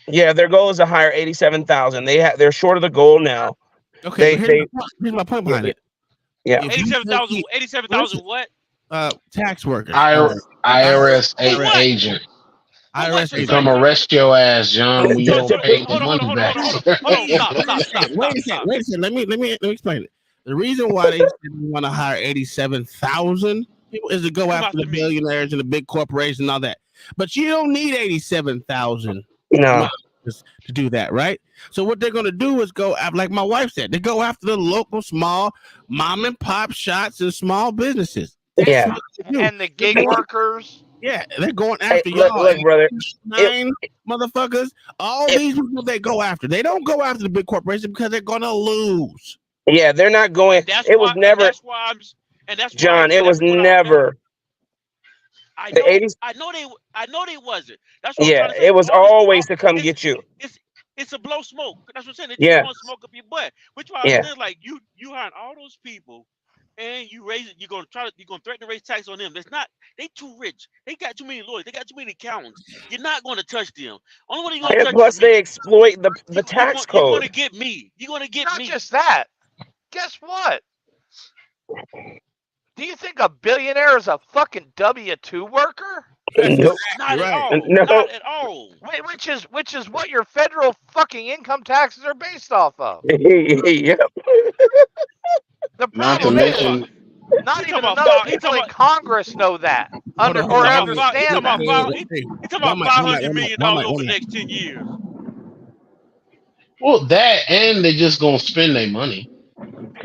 Yeah, their goal is to hire 87,000. They're short of the goal now. Okay, but here's my point behind it. Yeah, 87,000 what? Tax workers. IRS agent. IRS They agent. come arrest your ass, John, when you So, don't pay the hold on, money back. stop. Wait a second. Let me explain it. The reason why they want to hire 87,000 people is to go after the billionaires and the big corporations and all that. But you don't need 87,000 no to do that, right? So what they're going to do is go after, like my wife said, they go after the local small mom and pop shops and small businesses. Yeah, and the gig workers. Yeah, they're going after y'all. Look, brother, motherfuckers. All these people they go after. They don't go after the big corporations because they're going to lose. Yeah, they're not going. It was never. John, it was never. I know they wasn't. That's what I'm trying to say. It was always to come get you. It's a blow smoke. That's what I'm saying. They just want to smoke up your butt. Which why I said, like you hiring all those people and you raise it, you're gonna threaten to raise tax on them. They too rich. They got too many lawyers, they got too many accountants. You're not gonna touch them. Only one you're gonna touch plus is they exploit the tax code. You're gonna get me. You're gonna get Not me. just that. Guess what? Do you think a billionaire is a fucking W-2 worker? Nope. Not at all. No. Not at all. Which is what your federal fucking income taxes are based off of. Yep. The problem is, not even enough people in Congress know that. Understand that. He's talking about $500 million over the next 10 years. Well, that and they just gonna spend their money.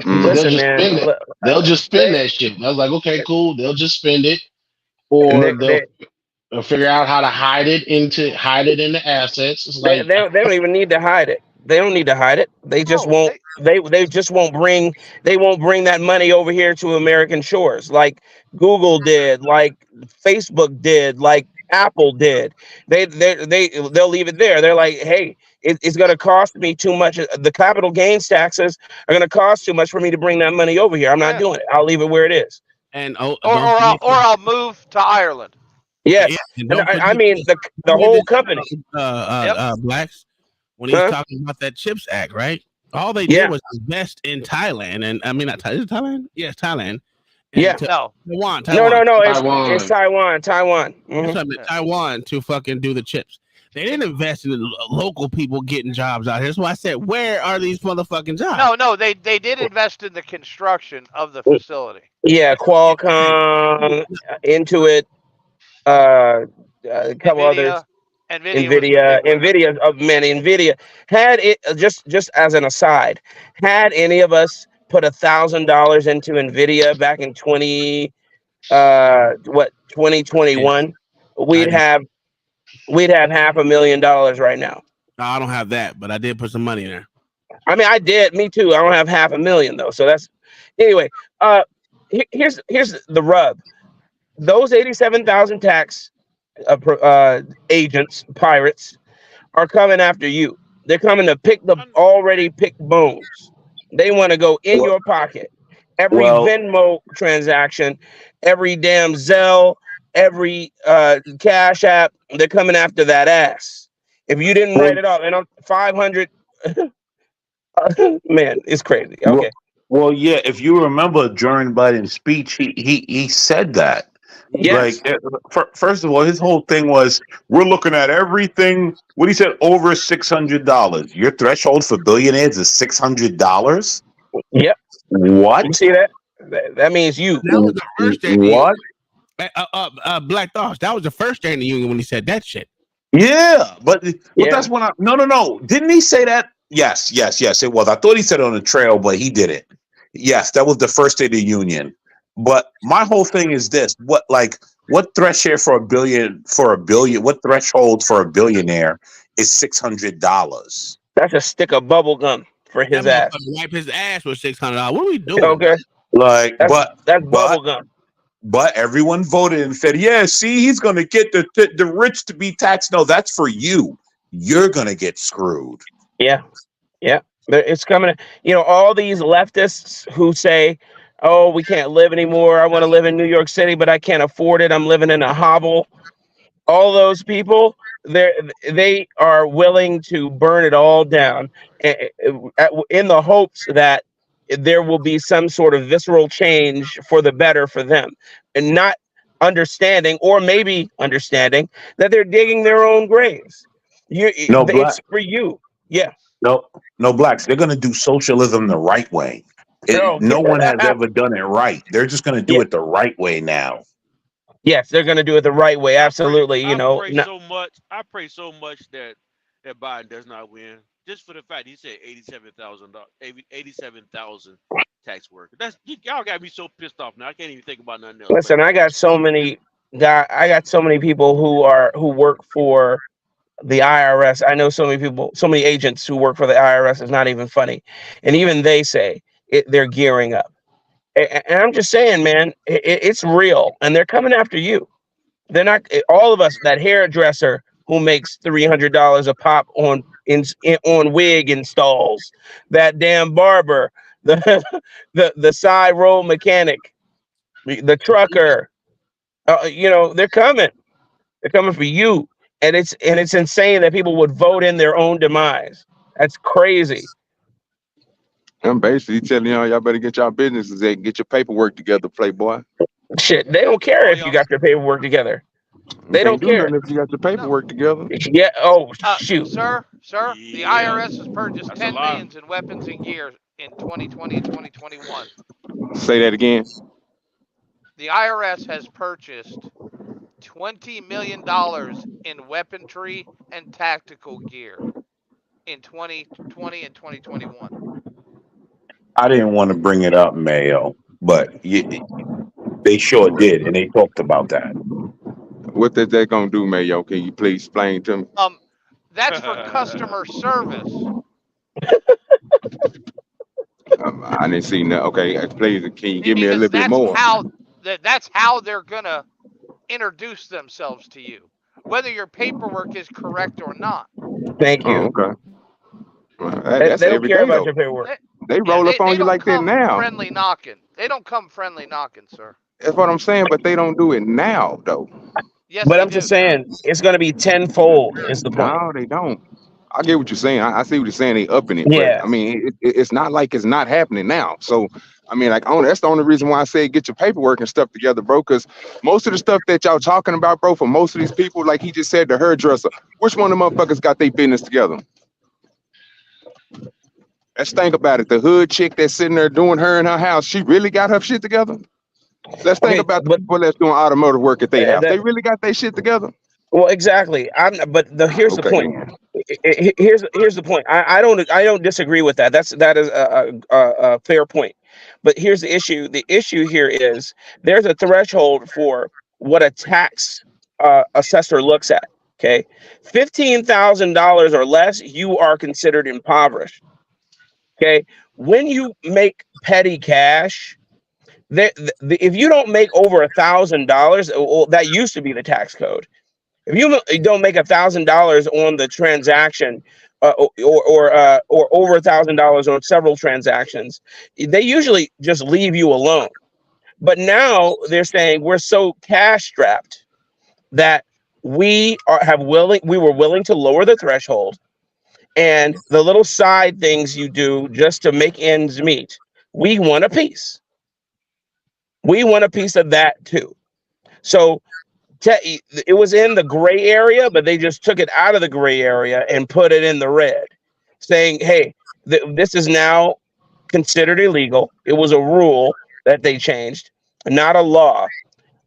Listen, they'll just spend that shit. I was like, okay, cool. They'll just spend it, or they'll figure out how to hide it in the assets. It's like they don't even need to hide it. They don't need to hide it. They just won't. They just won't bring. They won't bring that money over here to American shores, like Google did, like Facebook did, like Apple did. They'll leave it there. They're like, hey, it's going to cost me too much. The capital gains taxes are going to cost too much for me to bring that money over here. I'm not doing it. I'll leave it where it is. And or I'll move to Ireland. Yes, I mean the whole company. Blacks. When he's talking about that CHIPS Act, right? All they did was invest in Thailand, and I mean, not Thailand. Is it Thailand? Yes, Thailand. And Taiwan. No. It's Taiwan. Taiwan. Mm-hmm. Taiwan to fucking do the chips. They didn't invest in the local people getting jobs out here. So I said, where are these motherfucking jobs? No, they did invest in the construction of the facility. Yeah, Qualcomm, Intuit, a couple others. NVIDIA had it just as an aside. Had any of us put $1,000 into NVIDIA back in 2021, we'd have $500,000 right now. No, I don't have that, but I did put some money in there. I mean, I did. Me too. I don't have $500,000 though. So that's anyway. Here's the rub. Those 87,000 tax agents, pirates, are coming after you. They're coming to pick the already picked bones. They want to go in your pocket every Well, Venmo transaction, every damn Zelle, every Cash App. They're coming after that ass. If you didn't well, write it off, and I'm 500, man, it's crazy. well, Okay, yeah. If you remember during Biden's speech, he said that. Like, yes, first of all, his whole thing was we're looking at everything. What he said over $600. Your threshold for billionaires is $600. yep. You What? see that? That means you. That was the first day of the What? union. Black Thoughts. That was the first day in the union when he said that shit. Yeah, but Yeah, that's when I no. Didn't he say that? Yes. It was. I thought he said it on the trail, but he didn't. Yes, that was the first day of the union. But my whole thing is this: what threshold for a billion? What threshold for a billionaire is $600? that's a stick of bubble gum for That his ass. motherfucker wipe his ass with $600. What are we doing, bro? Okay, Like, that's bubble gum. but everyone voted and said, yeah, see, he's going to get the rich to be taxed. No, that's for you. You're going to get screwed. Yeah, yeah. It's coming. All these leftists who say, "Oh, we can't live anymore. I want to live in New York City, but I can't afford it. I'm living in a hovel." All those people, they are willing to burn it all down in the hopes that there will be some sort of visceral change for the better for them, and not understanding, or maybe understanding, that they're digging their own graves. No black. It's for you. Yeah. No, no blacks. They're going to do socialism the right way. Okay. No one has ever done it right. They're just going to do Yeah. it the right way now. Yes, they're going to do it the right way. Absolutely. I pray so much. I pray so much that Biden does not win, just for the fact he said 87,000 tax workers. Y'all got me so pissed off now. I can't even think about nothing else right Listen, I now. got so many people who work for the IRS. I know so many people, so many agents who work for the IRS. It's not even funny, and even they say they're gearing up. And I'm just saying, man, it's real, and they're coming after you. They're not all of us. That hairdresser who makes $300 a pop on wig installs. That damn barber, the the side road mechanic, the trucker. They're coming. They're coming for you, and it's insane that people would vote in their own demise. That's crazy. I'm basically telling y'all better get y'all businesses and get your paperwork together, playboy. Shit, they don't care if you got your paperwork together. They don't Can't do care. nothing if you got your paperwork together. Yeah. Oh shoot. Sir, the Yeah, IRS has purchased that's a 10 lot. millions in weapons and gear in 2020 and 2021. Say that again. The IRS has purchased $20 million in weaponry and tactical gear in 2020 and 2021. I didn't want to bring it up, Mayo, but they sure did, and they talked about that. What is that gonna do, Mayo? Can you please explain to me? That's for customer service. I didn't see that. Okay, please, can you give me a Because little bit more? that's how they're gonna introduce themselves to you, whether your paperwork is correct or not. Thank you. Oh, okay. They That's don't every care day about though. your paperwork. They roll up on you don't like that come now. friendly knocking. They don't come friendly knocking, sir. That's what I'm saying, but they don't do it now though. Yes, But they I'm do, just sir. saying, it's going to be tenfold. Is the point? No, they don't. I get what you're saying. I see what you're saying. They upping it, but Yeah. I mean, it's not like it's not happening now. So, I mean, that's the only reason why I say get your paperwork and stuff together, bro. Because most of the stuff that y'all talking about, bro, for most of these people, like he just said, the hairdresser, which one of them motherfuckers got their business together? Let's think about it. The hood chick that's sitting there doing her in her house, she really got her shit together. Let's think Okay, about the but people that's doing automotive work at their house. that They really got their shit together. well, exactly. Here's the Okay, point. then. Here's the point. I don't disagree with that. That is a fair point. But here's the issue. The issue here is there's a threshold for what a tax assessor looks at. Okay, $15,000 or less, you are considered impoverished. Okay, when you make petty cash, if you don't make over $1,000, well, that used to be the tax code. If you don't make $1,000 on the transaction, or over $1,000 on several transactions, they usually just leave you alone. But now they're saying we're so cash strapped that we were willing to lower the threshold, and the little side things you do just to make ends meet. We want a piece. We want a piece of that too. So it was in the gray area, but they just took it out of the gray area and put it in the red, saying, "Hey, this is now considered illegal. It was a rule that they changed, not a law,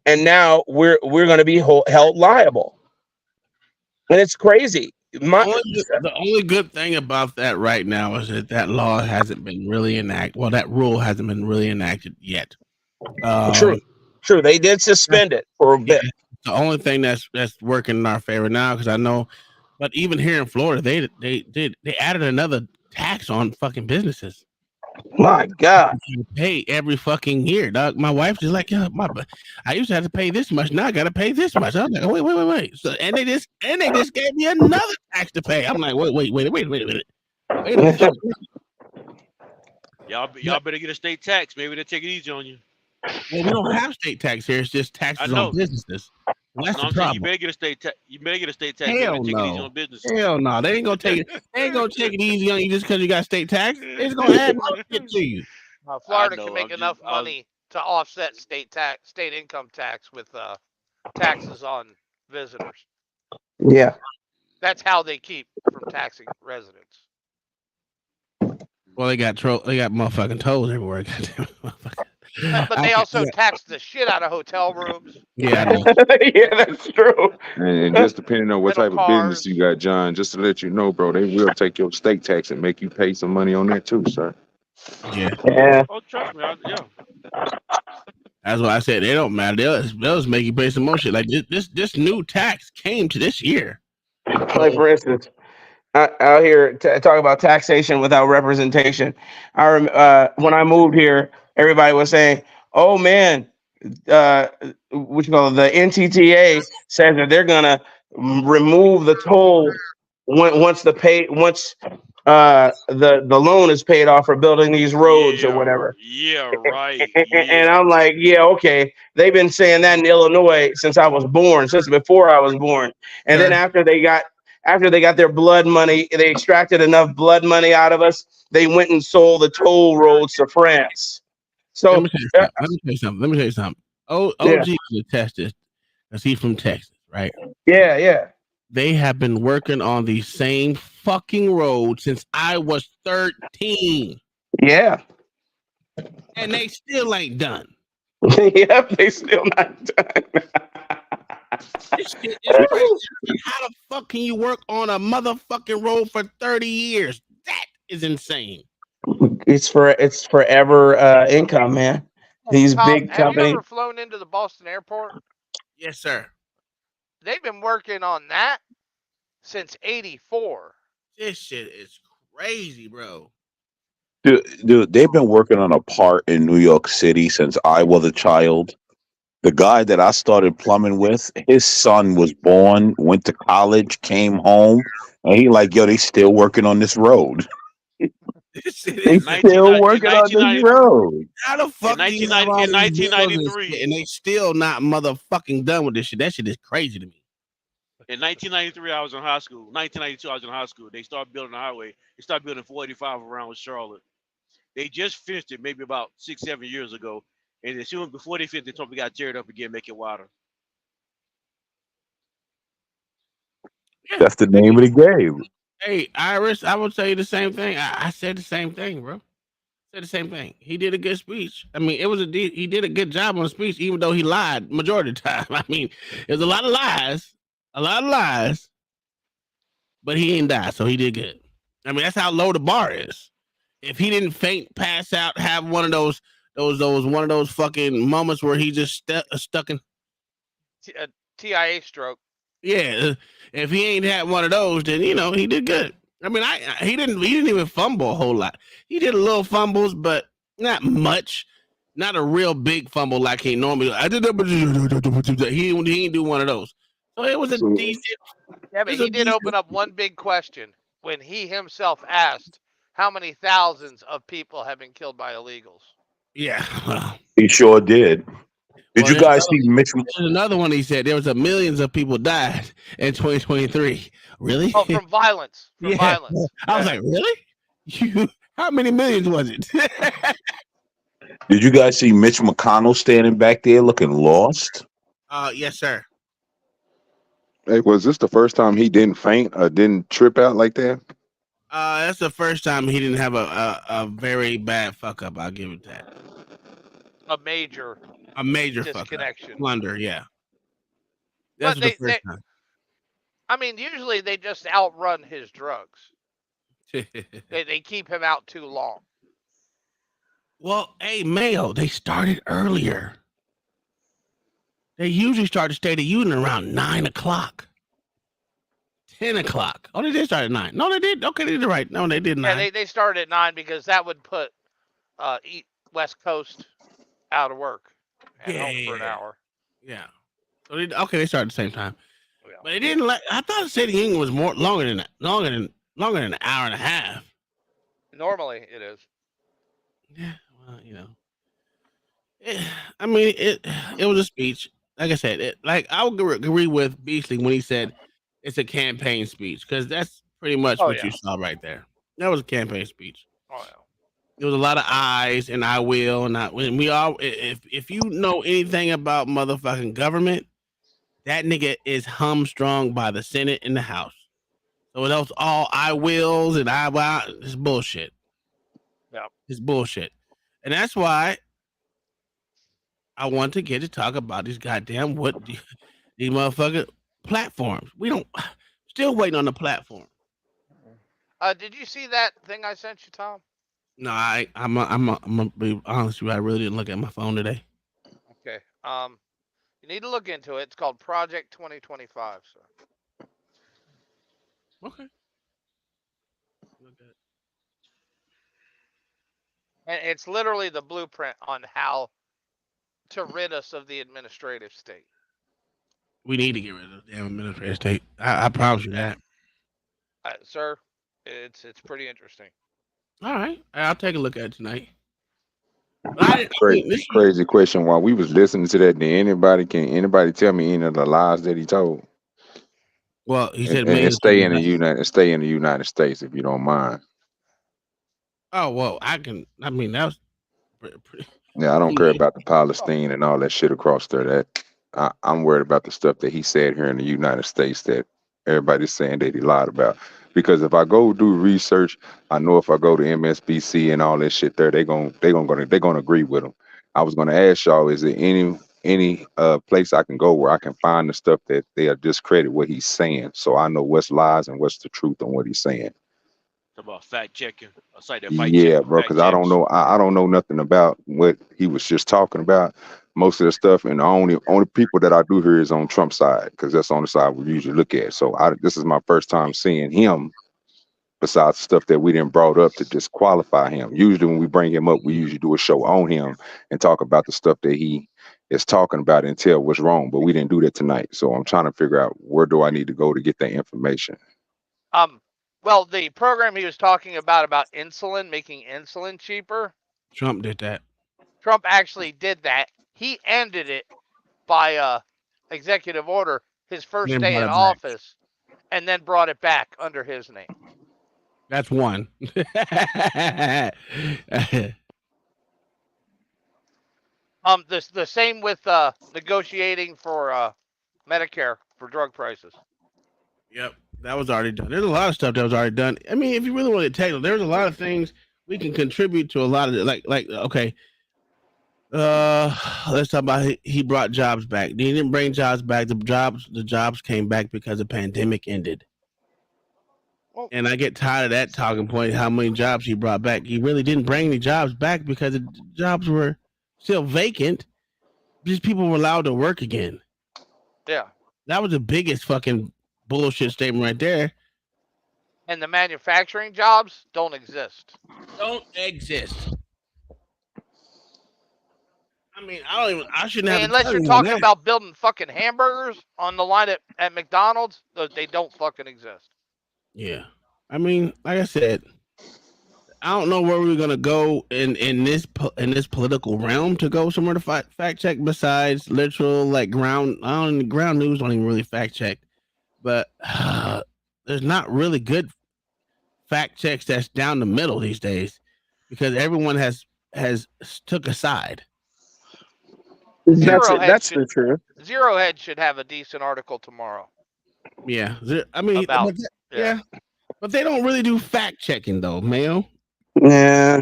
and now we're going to be held liable." And it's crazy. The only good thing about that right now is that law hasn't been really enacted. Well, that rule hasn't been really enacted yet. True. They did suspend it for a bit. Yeah, the only thing that's working in our favor now, because I know, but even here in Florida, they added another tax on fucking businesses. My God, you pay every fucking year, dog. My wife's just like, yeah, I used to have to pay this much. Now I got to pay this much. I'm like, wait. So and they just gave me another tax to pay. I'm like, wait a minute. Y'all better get a state tax. Maybe they'll take it easy on you. Well, we don't have state tax here. It's just taxes on businesses. Well, that's the problem. You better get a state tax. Hell Maybe no. take it easy on business. Hell no. They ain't gonna take it. They ain't gonna take it easy on you just because you got state tax. It's gonna add more shit to you. Florida can make enough money to offset state income tax with taxes on visitors. Yeah. That's how they keep from taxing residents. Well, they got motherfucking tolls everywhere. But they also tax the shit out of hotel rooms. Yeah, I know. Yeah, that's true. And just depending on what type of business you got, John, just to let you know, bro, they will take your state tax and make you pay some money on that too, sir. Yeah. Oh, trust me. That's why I said they don't matter. They'll just make you pay some more shit. Like this new tax came to this year. Like for instance, out here talk about taxation without representation. When I moved here, everybody was saying, "Oh man, the NTTA says that they're gonna remove the toll once the loan is paid off for building these roads or whatever." Yeah, right. And I'm like, yeah, okay. They've been saying that in Illinois since before I was born. And then after they got their blood money, they extracted enough blood money out of us. They went and sold the toll roads to France. So let me tell you something. OG can attest this because he's from Texas, right? Yeah. They have been working on the same fucking road since I was 13. Yeah. And they still ain't done. Yep, they still not done. This shit is crazy. How the fuck can you work on a motherfucking road for 30 years? That is insane. It's forever income, man. These big companies. Have you ever flown into the Boston airport? Yes, sir. They've been working on that since '84. This shit is crazy, bro. Dude, they've been working on a part in New York City since I was a child. The guy that I started plumbing with, his son was born, went to college, came home, and he like, yo, they still working on this road. They still working on this road. How the fuck in 1993, and they still not motherfucking done with this shit? That shit is crazy to me. In 1993, I was in high school. 1992, I was in high school. They started building the highway. They started building 485 around Charlotte. They just finished it maybe about 6-7 years ago. And as soon before they finished, they told me got teared up again, make it wider. That's the name of the game. Hey, Iris, I would say the same thing. I said the same thing, bro. Said the same thing. He did a good speech. I mean, he did a good job on the speech, even though he lied majority of the time. I mean, there's a lot of lies, but he ain't died, so he did good. I mean, that's how low the bar is. If he didn't faint, pass out, have one of those fucking moments where he just stuck in TIA stroke. Yeah, if he ain't had one of those, then he did good. I mean, he didn't even fumble a whole lot. He did a little fumbles, but not much. Not a real big fumble like he normally. He didn't do one of those. So it was a decent. Yeah, but he did open up one big question. when he himself asked how many thousands of people have been killed by illegals. Yeah. Well, He sure did. Did well, you guys see Mitch? there's another one. He said there was millions of people died in 2023. Really? Oh, from violence. From Yeah. violence. I was like, really? You? How many millions was it? Did you guys see Mitch McConnell standing back there looking lost? Yes, sir. Hey, was this the first time he didn't faint or didn't trip out like that? That's the first time he didn't have a very bad fuck up. I'll give it that. A major Fuck up. disconnection. Blunder, yeah. But That's the first time. I mean, usually they just outrun his drugs. They keep him out too long. Well, hey, Mayo, they started earlier. They usually start the State of Union around 9 o'clock. 10 o'clock. Oh, they did start at 9. No, they did. Okay, they did right. No, they did 9. Yeah, they started at 9 because that would put West Coast out of work and home for an hour. Yeah. So they started at the same time. Yeah. But they didn't I thought the State of Union was longer than an hour and a half. Normally it is. Yeah, well, I mean, it was a speech. Like I said, I would agree with Beasley when he said it's a campaign speech, because that's pretty much what you saw right there. That was a campaign speech. Oh yeah. There was a lot of I's and I will, and we all. If you know anything about motherfucking government, that nigga is humstrung by the Senate and the House. So those all I wills and I will, it's bullshit. Yeah, it's bullshit, and that's why I want to get to talk about these goddamn these motherfucking platforms. We don't still waiting on the platform. Did you see that thing I sent you, Tom? No, I'm gonna be honest with you. I really didn't look at my phone today. Okay. You need to look into it. It's called Project 2025. So. Okay. And it's literally the blueprint on how to rid us of the administrative state. We need to get rid of the damn administrative state. I promise you that. Sir, it's pretty interesting. All right. I'll take a look at it tonight. Crazy question. While we was listening to that, can anybody tell me any of the lies that he told? Well, he said, and stay in the United States if you don't mind. Oh well, I can. I mean, that was pretty. Yeah, I don't care about the Palestine and all that shit across there. I'm worried about the stuff that he said here in the United States that everybody's saying that he lied about. Because if I go do research, I know if I go to MSBC and all that shit there, they're gonna agree with him. I was gonna ask y'all, is there any place I can go where I can find the stuff that they'll discredit what he's saying, so I know what's lies and what's the truth on what he's saying? Talk about fact checking. Yeah, bro, because I don't know. I don't know nothing about what he was just talking about. Most of the stuff, and the only people that I do hear is on Trump's side, because that's on the side we usually look at. So this is my first time seeing him, besides stuff that we didn't brought up to disqualify him. Usually when we bring him up, we usually do a show on him and talk about the stuff that he is talking about and tell what's wrong. But we didn't do that tonight. So I'm trying to figure out, where do I need to go to get that information? Well, the program he was talking about insulin, making insulin cheaper. Trump did that. Trump actually did that. He ended it by executive order his first day in office, and then brought it back under his name. That's one. The same with negotiating for Medicare for drug prices. Yep, that was already done. There's a lot of stuff that was already done. I mean, if you really want to take it, there's a lot of things we can contribute to. A lot of it, like okay, let's talk about he brought jobs back. He didn't bring jobs back. The jobs came back because the pandemic ended. Well, and I get tired of that talking point. How many jobs he brought back? He really didn't bring any jobs back because the jobs were still vacant. Just people were allowed to work again. Yeah, that was the biggest fucking bullshit statement right there. And the manufacturing jobs don't exist. Don't exist. I mean, I shouldn't have. Unless you're talking about building fucking hamburgers on the line at McDonald's, they don't fucking exist. Yeah. I mean, like I said, I don't know where we're gonna go in this political realm to go somewhere to fact check besides literal like ground. I don't ground news don't even really fact check, but there's not really good fact checks that's down the middle these days because everyone has took a side. That's Zero it. Head That's should the truth. Zero Head should have a decent article tomorrow Yeah, I mean, about yeah, but they don't really do fact checking though, Mayo. Yeah.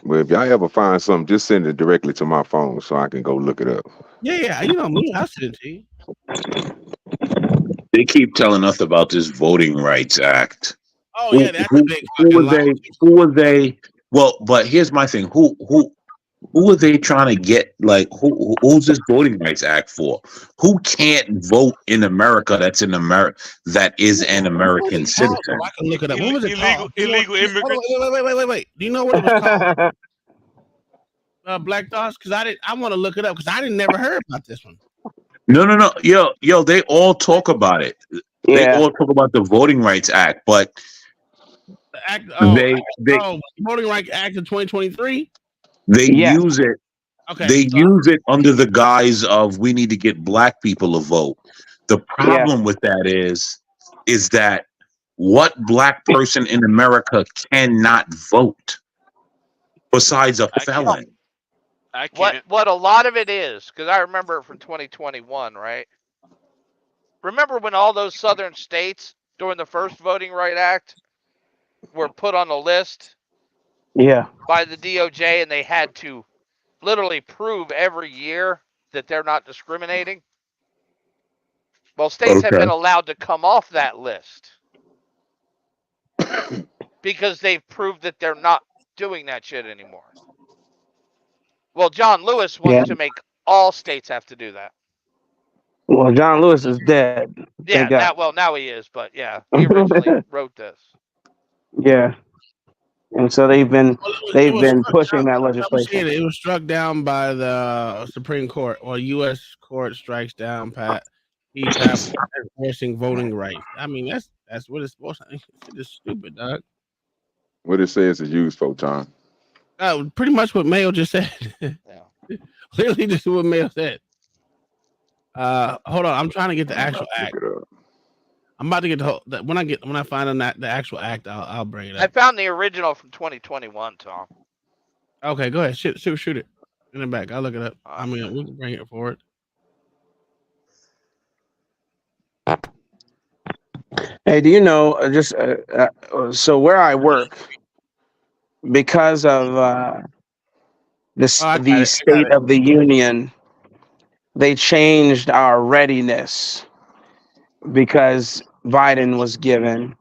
Well, if y'all ever find something, just send it directly to my phone so I can go look it up. Yeah, yeah, you know me, I'll send it to you. They keep telling us about this Voting Rights Act. Oh Who yeah, that's a who big who fucking were lie. they? Who were they? Well, but here's my thing. Who are they trying to get? Like, who's this Voting Rights Act for? Who can't vote in America? That's in America. That is an What was American it called? Though? I citizen. can look it up. What was it illegal called? You know what? illegal Hold on, immigrants. wait. Do you know what it was called? Black Thoughts? Because I didn't. I want to look it up because I didn't never heard about this one. No. Yo. They all talk about it. They Yeah. all talk about the Voting Rights Act, but The act. they Voting Rights Act of 2023. they Yes. use it. Okay, They so use it under the guise of we need to get black people to vote. The Yeah. problem with that is that what black person in America cannot vote besides a I can't. felon? I what can't. what a lot of it is, because I remember it from 2021, right? Remember when all those southern states during the first Voting Right Act were put on a list Yeah. by the DOJ and they had to literally prove every year that they're not discriminating? Well, states have Okay. been allowed to come off that list because they've proved that they're not doing that shit anymore. Well, John Lewis wants Yeah. to make all states have to do that. Well, John Lewis is dead. Thank Yeah, God. now he is, but yeah, he originally wrote this. Yeah. And so well, it they've was been struck pushing down. that I'm seeing legislation. it. It was struck down by the Supreme Court or U.S. Court strikes down Pat PTAP enforcing voting rights. I mean, that's what it's supposed to. Shit is stupid, dog. What it says is used for, John. Pretty much what Mayo just said. Yeah. Clearly, just what Mayo said. Hold on. I'm trying to get the I'm actual about to act. look it up. I'm about to get when I find the actual act, I'll bring it I up. found the original from 2021, Tom. Okay, go ahead. Shoot it in the back. I'll look it up. I mean, we can bring it forward. Hey, do you know just so where I work because of this Oh, I got the it. I got State it. of the Union, they changed our readiness because Biden was given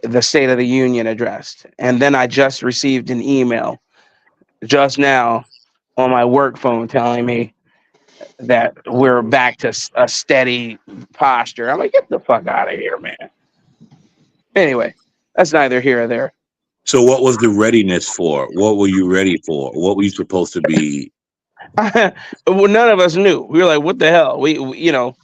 the State of the Union address, and then I just received an email just now on my work phone telling me that we're back to a steady posture. I'm like, get the fuck out of here, man. Anyway, that's neither here or there. So what was the readiness for? What were you ready for? What were you supposed to be? Well, none of us knew. We were like, what the hell? You know,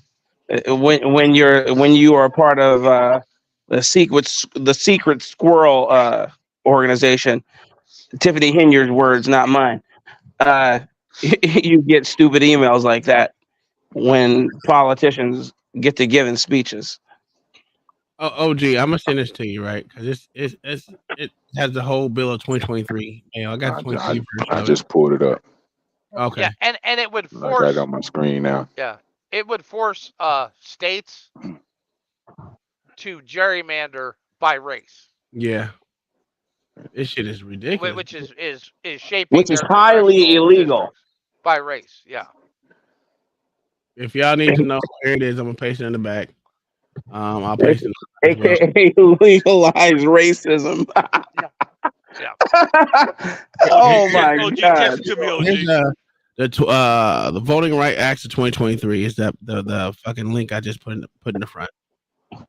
when you are a part of the secret squirrel organization, Tiffany Hinyard's words, not mine. You get stupid emails like that when politicians get to giving speeches. Oh, gee, I'm gonna send this to you, right? Because it has the whole bill of 2023. You know, I got the 23 version I of it. just pulled it up. Okay. Yeah, and it would I got it force on my screen now. it would force states to gerrymander by race, Yeah. This shit is ridiculous. which is shaping Which is their highly congressional illegal. districts by race. Yeah. If y'all need to know, here it is. I'm gonna paste it in the back. I'll paste it as well. AKA legalize racism. Yeah. Oh my OG, God. text it to me, OG. Here's the Voting Rights Act of 2023 is the fucking link I just put in the front.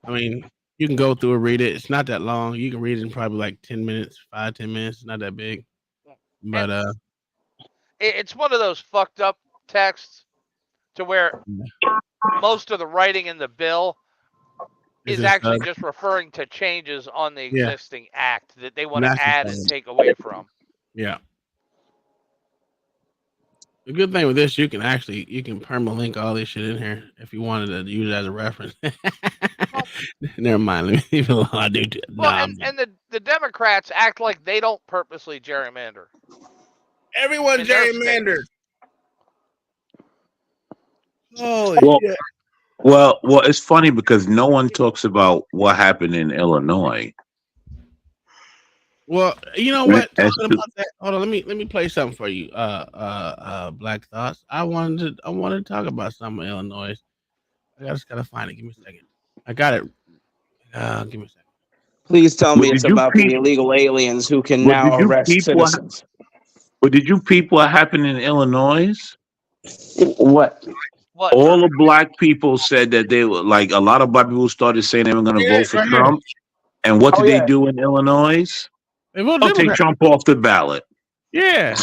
I mean, you can go through and read it. It's not that long. You can read it in probably like 10 minutes, 5-10 minutes. It's not that big. But It's one of those fucked up texts to where most of the writing in the bill is actually just referring to changes on the existing act that they want to add and take away from. Yeah. The good thing with this, you can permalink all this shit in here if you wanted to use it as a reference. Never mind. Let me leave it alone. I do. Well, and the Democrats act like they don't purposely gerrymander. Everyone gerrymandered. Holy shit. Well, it's funny because no one talks about what happened in Illinois. Well, you know what? Talking about that, hold on. Let me play something for you. Black Thoughts. I wanted to talk about some of Illinois. I just gotta find it. Give me a second. I got it. Give me a second. Please tell me it's about the illegal aliens who can now arrest citizens. But did you peep what happened in Illinois? What? All the black people said that they were like a lot of black people started saying they were going to vote for Trump. And what did they do in Illinois? They voted take Trump off the ballot. Yeah.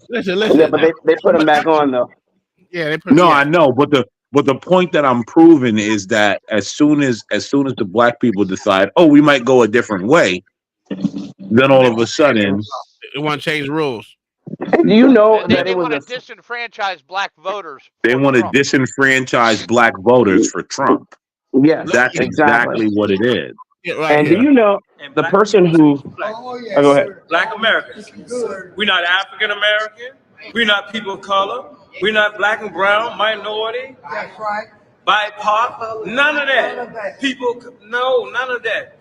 Listen. Yeah, but they put him back on though. Yeah, they put. No, I know, but the point that I'm proving is that as soon as the black people decide, oh, we might go a different way, then all of a sudden they want to change rules. Do you know that they want to disenfranchise black voters? They want to disenfranchise black voters for Trump. Yes, that's exactly what it is. And do you know the person who? Go ahead. Black Americans. We're not African American. We're not people of color. We're not black and brown, minority. That's right. BIPOC. None of that. None of that.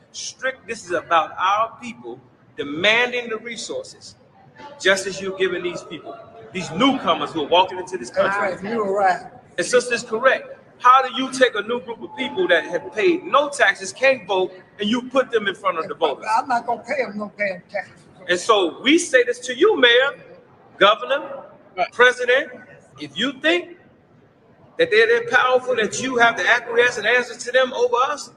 This is about our people demanding the resources, just as you're giving these people, these newcomers who are walking into this country. You were right. And sister's correct. How do you take a new group of people that have paid no taxes, can't vote, and you put them in front of the voters? I'm not going to pay them no damn taxes. And so we say this to you, Mayor, Governor, President. If you think that they're that powerful that you have to acquiesce and answer to them over us,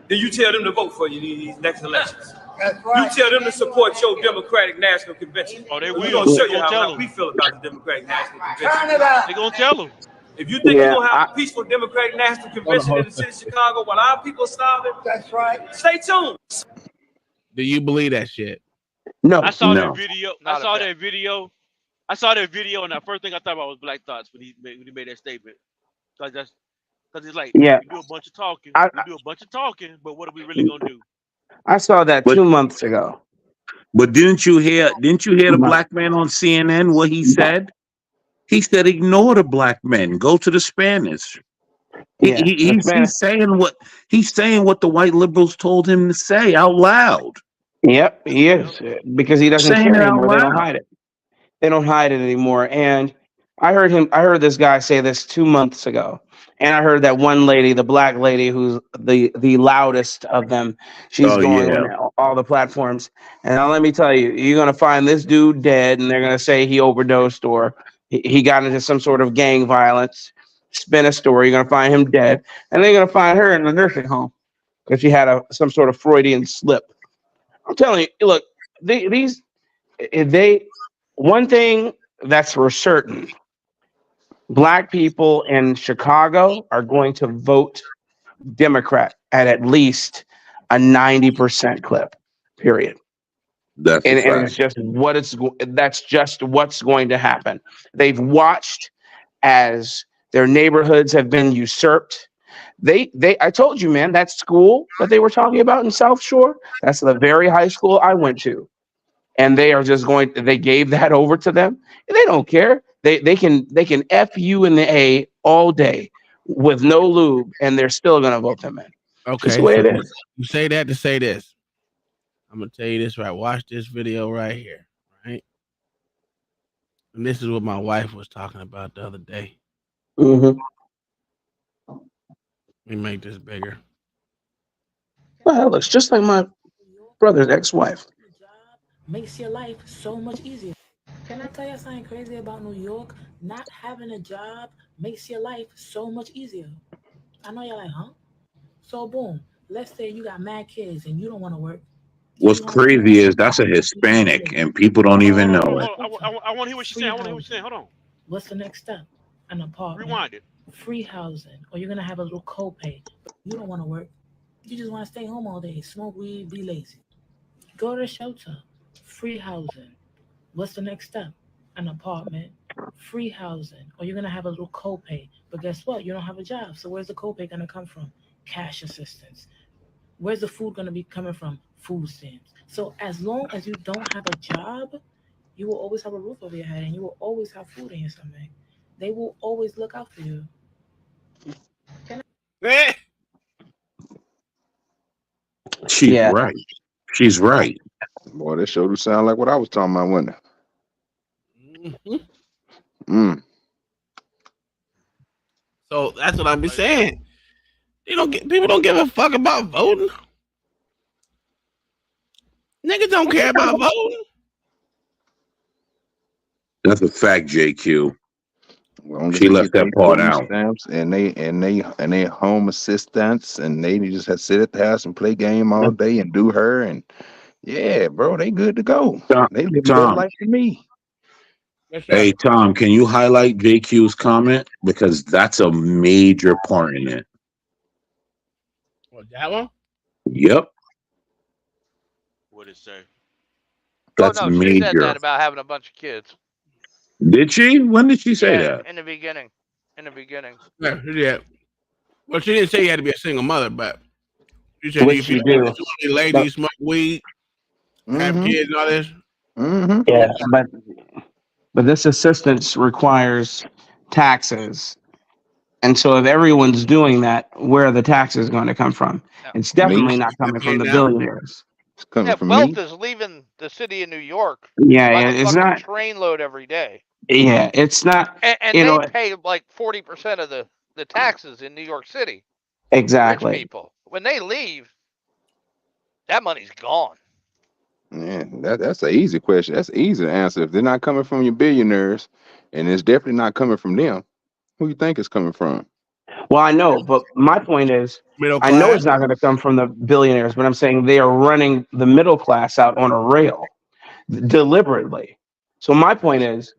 then you tell them to vote for you these next elections. That's right. You tell them to support your Democratic National Convention. Oh, they will. We're going to show you how we feel about the Democratic National Convention. Turn it up. They're going to tell them. If you think we're going to have a peaceful Democratic National Convention in the city of Chicago while our people are starving, that's right. Stay tuned. Do you believe that shit? No. I saw that video. I saw that video, and the first thing I thought about was Black Thoughts when he made that statement. Because it's like, we do a bunch of talking. But what are we really gonna do? I saw that 2 months ago. But didn't you hear the black man on CNN what he said? He said, "Ignore the black men. Go to the Spanish." He's saying what the white liberals told him to say out loud. Yep, he is, because he doesn't care anymore. They don't hide it. They don't hide it anymore. And I heard this guy say this 2 months ago. And I heard that one lady, the black lady, who's the loudest of them, she's going on all the platforms. And now let me tell you, you're going to find this dude dead, and they're going to say he overdosed or he got into some sort of gang violence. Spin a story, you're going to find him dead. And they're going to find her in the nursing home because she had some sort of Freudian slip. I'm telling you, look, one thing that's for certain, black people in Chicago are going to vote Democrat at least a 90% clip, period. And it's just that's just what's going to happen. They've watched as their neighborhoods have been usurped. I told you, man, that school that they were talking about in South Shore, that's the very high school I went to. And they are just they gave that over to them. And they don't care. They can F you in the A all day with no lube, and they're still gonna vote them in. Okay. That's the way it is. You say that to say this. I'm gonna tell you this right. Watch this video right here, right? And this is what my wife was talking about the other day. Mm-hmm. Let me make this bigger. Well, that looks just like my brother's ex-wife. Makes your life so much easier. Can I tell you something crazy about New York? Not having a job makes your life so much easier. I know you're like, huh? So boom, let's say you got mad kids and you don't want to work. What's crazy is that's a Hispanic and people don't even know it. I want to hear what she's saying. Hold on. What's the next step? An apartment. Rewind it. free housing, or you're gonna have a little copay. You don't want to work. You just want to stay home all day, smoke weed, be lazy. Go to the shelter. Free housing. What's the next step? An apartment. Free housing, or you're gonna have a little copay. But guess what? You don't have a job. So where's the copay gonna come from? Cash assistance. Where's the food gonna be coming from? Food stamps. So as long as you don't have a job, you will always have a roof over your head and you will always have food in your stomach. They will always look out for you. She's Yeah. right. She's right. Boy, that sure do sound like what I was talking about, wasn't it? Mm. So that's what I be saying. People don't give a fuck about voting. Niggas don't care about voting. That's a fact, JQ. As long as She they left get their that part food out. stamps and they home assistants and they just have to sit at the house and play game all day and do her and yeah, bro, they good to go. They live a better Tom, life than me. Yes, hey Tom, can you highlight JQ's comment because that's a major part in it. What, that one? Yep, What it say? that's Oh no, she said major. that about having a bunch of kids. Did she? When did she say Yeah, that? in the beginning. In the beginning. Yeah. Well, she didn't say you had to be a single mother, but she said Which if you you want do. to ladies, smoke weed, have Mm-hmm. kids, and all this. Mm-hmm. Yeah, but this assistance requires taxes. And so if everyone's doing that, where are the taxes going to come from? No. It's Me. definitely not coming from the billionaires. It's coming Yeah, from wealth me. is leaving the city of New York Yeah, by the it's fucking not. trainload every day. Yeah, it's not. And You they know pay like 40% of the taxes in New York City. Rich exactly. people. When they leave, that money's gone. Yeah, that's an easy question. That's easy to answer. If they're not coming from your billionaires, and it's definitely not coming from them, who you think it's coming from? Well, I know, but my point is, Middle I know class. it's not going to come from the billionaires, but I'm saying they are running the middle class out on a rail deliberately. So my point is,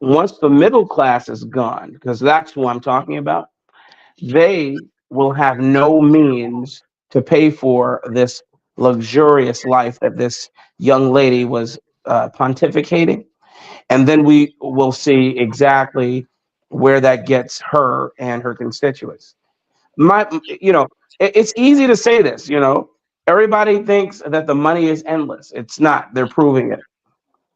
once the middle class is gone, because that's who I'm talking about, they will have no means to pay for this luxurious life that this young lady was pontificating. And then we will see exactly where that gets her and her constituents. It's easy to say this, everybody thinks that the money is endless. It's not. They're proving it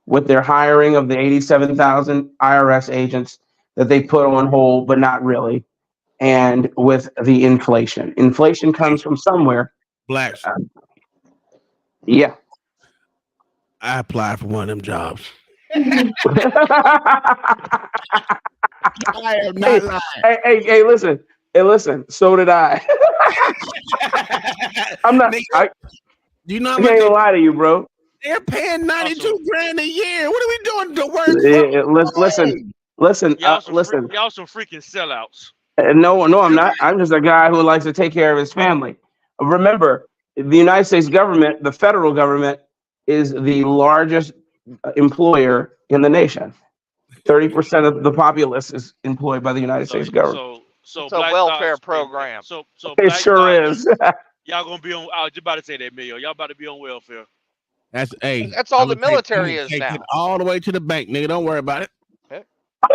with their hiring of the 87,000 IRS agents that they put on hold, but not really. And with the inflation comes from somewhere. Blacks. Yeah. I applied for one of them jobs. Hey, I am not lying. hey, listen. Hey, listen. So did I. I'm not. Nigga, I do you know how can't much even lie to you, bro. they're paying 92 grand a year? What are we doing to work Listen. Y'all some freaking sellouts. No, I'm not. I'm just a guy who likes to take care of his family. Remember, the United States government, the federal government, is the largest employer in the nation. 30% of the populace is employed by the United States government. So It's a Black welfare Thoughts, program. So It Black sure Thoughts, is. y'all gonna be on. I was just about to say that, Emilio. Y'all about to be on welfare. That's That's all the military is take now. it all the way to the bank, nigga. Don't worry about it.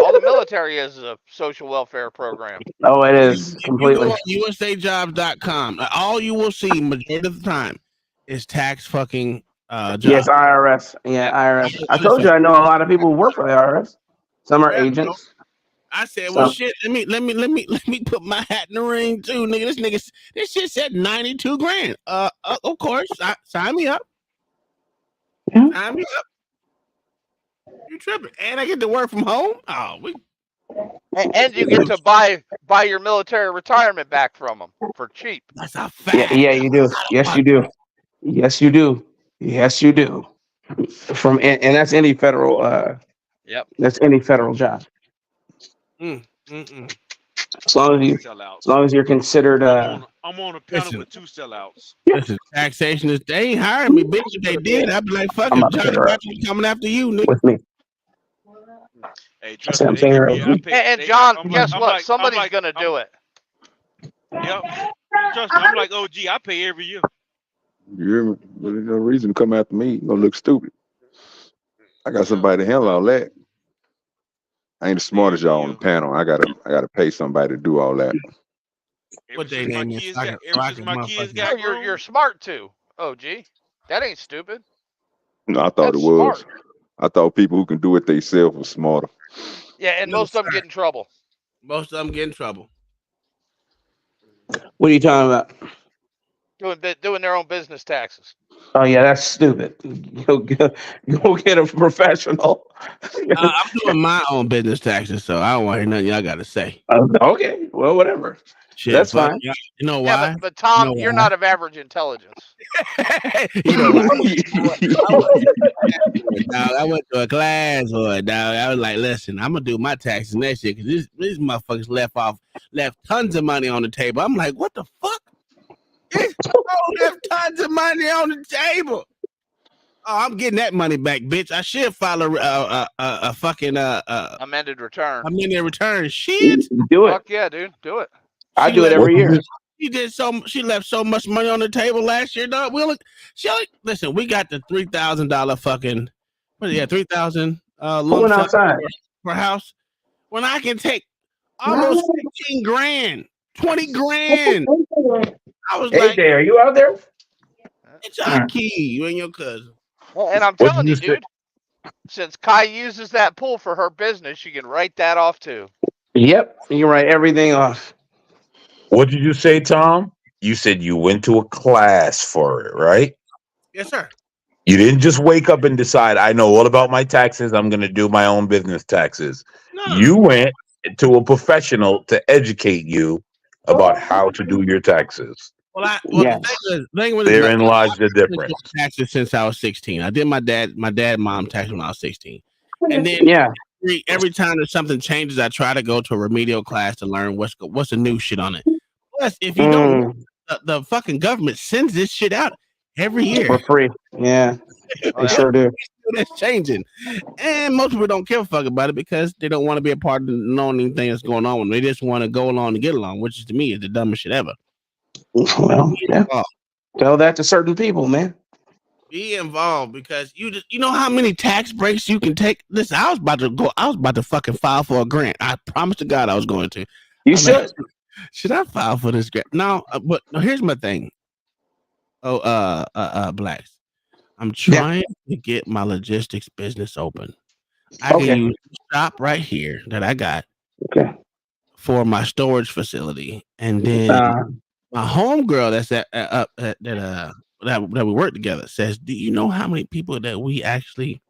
All the military is a social welfare program. Oh, it is If completely. you go on USAjobs.com, all you will see majority of the time is tax fucking jobs. Yes, IRS. Yeah, IRS. I told you I know a lot of people who work for the IRS. Some are agents. I said, well, shit. Let me put my hat in the ring too, nigga. This shit said 92 grand. Of course, sign me up. Yeah. Sign me up. You tripping? And I get to work from home. Oh, And you get to buy your military retirement back from them for cheap. That's a fact. Yeah, you do. Yes, you do. Yes, you do. Yes, you do. And that's any federal. Yep. That's any federal job. As long as you're considered. I'm on a panel with two sellouts. Listen, taxation is they ain't hiring me, bitch. If they did, I'd be like, fuck it, Johnny Baptist coming after you, nigga. With me. Hey, That's trust what me, I'm they give saying. me. I pay. And They, John, I'm like, guess I'm what? like, I'm Somebody's like, gonna I'm. do it. Yep. Trust me, I'm like OG. I pay every year. You hear me? There's no reason to come after me. Gonna look stupid. I got Yep. somebody to handle all that. I ain't as Pay smart as every y'all on the year. panel. I gotta pay somebody to do all that. Ever What they since my name is kids so I got, can ever since my kids motherfucking. Oh, got you're grown. smart too. Oh, gee, that ain't stupid. No, I thought That's it was. smart. I thought people who can do it themselves were smarter. Yeah, and No, most of them sir. get in trouble. Most of them get in trouble. What are you talking about? Doing their own business taxes. Oh yeah, that's stupid. Go get a professional. I'm doing my own business taxes, so I don't want to hear nothing y'all got to say. Okay, well, whatever. Shit, That's fuck. fine. You know Yeah, why? but You Tom, know you're why? not of average intelligence. You know why? I went to a class for it, dog. I was like, listen, I'm gonna do my taxes next year because these motherfuckers left tons of money on the table. I'm like, what the fuck? Left tons of money on the table. Oh, I'm getting that money back, bitch. I should file a fucking Amended return. amended return. Shit. Do it. Fuck yeah, dude. Do it. I She do it left. every year. She left so much money on the table last year, dog. Listen. We got the $3,000 fucking. What is it? 3,000 Who lump went sum outside? per house. When I can take almost 15 grand, 20 grand. I was Hey, like, Jay, are you out there? it's our key. You and your cousin. And I'm What did telling you you, say? dude, since Kai uses that pool for her business, you can write that off too. Yep, you can write everything off. What did you say, Tom? You said you went to a class for it, right? Yes, sir. You didn't just wake up and decide, I know all about my taxes. I'm going to do my own business taxes. No. You went to a professional to educate you about how to do your taxes. The Yes. thing was like, Therein lies the I've been doing difference. taxes since I was 16. I did my dad, mom tax when I was 16. And then Yeah. every time there's something changes, I try to go to a remedial class to learn what's the new shit on it. Plus, if you don't know, the fucking government sends this shit out every year. For free. Yeah, they sure do. That's changing. And most people don't give a fuck about it because they don't want to be a part of knowing anything that's going on. They just want to go along to get along, which is to me is the dumbest shit ever. Well, yeah. Tell that to certain people, man. Be involved because you know how many tax breaks you can take. Listen, I was about to fucking file for a grant. I promised to God I was going to. You should. Should I file for this grant? No, but no, here's my thing. Blacks. I'm trying to get my logistics business open. I can use the shop right here that I got for my storage facility, and then my homegirl that's that we work together says, "Do you know how many people that we actually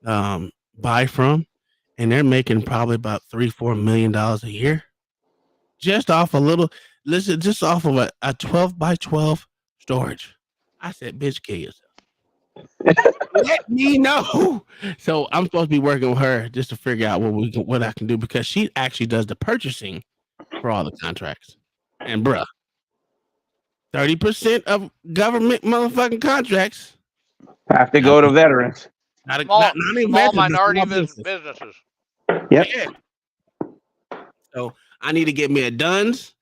buy from, and they're making probably about $3-4 million a year, just off just off of a 12 by 12 storage." I said, "Bitch, kill yourself." Let me know. So I'm supposed to be working with her just to figure out what I can do because she actually does the purchasing for all the contracts. And bruh, 30% of government motherfucking contracts have to go to veterans. not Small even veterans, but minority small businesses. businesses. Yep. Yeah. So I need to get me a Duns.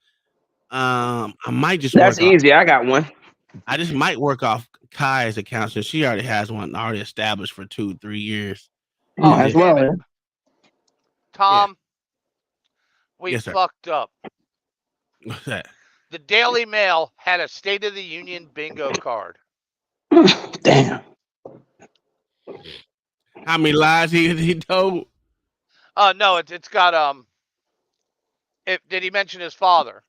I might just That's work off. easy. I got one. I just might work off Kai's account since she already has one already established for 2-3 years. Oh, As damn well. it. Tom, we Yes, sir. fucked up. What's that? The Daily Mail had a State of the Union bingo card. Damn. How many lies he told? No, it's got did he mention his father?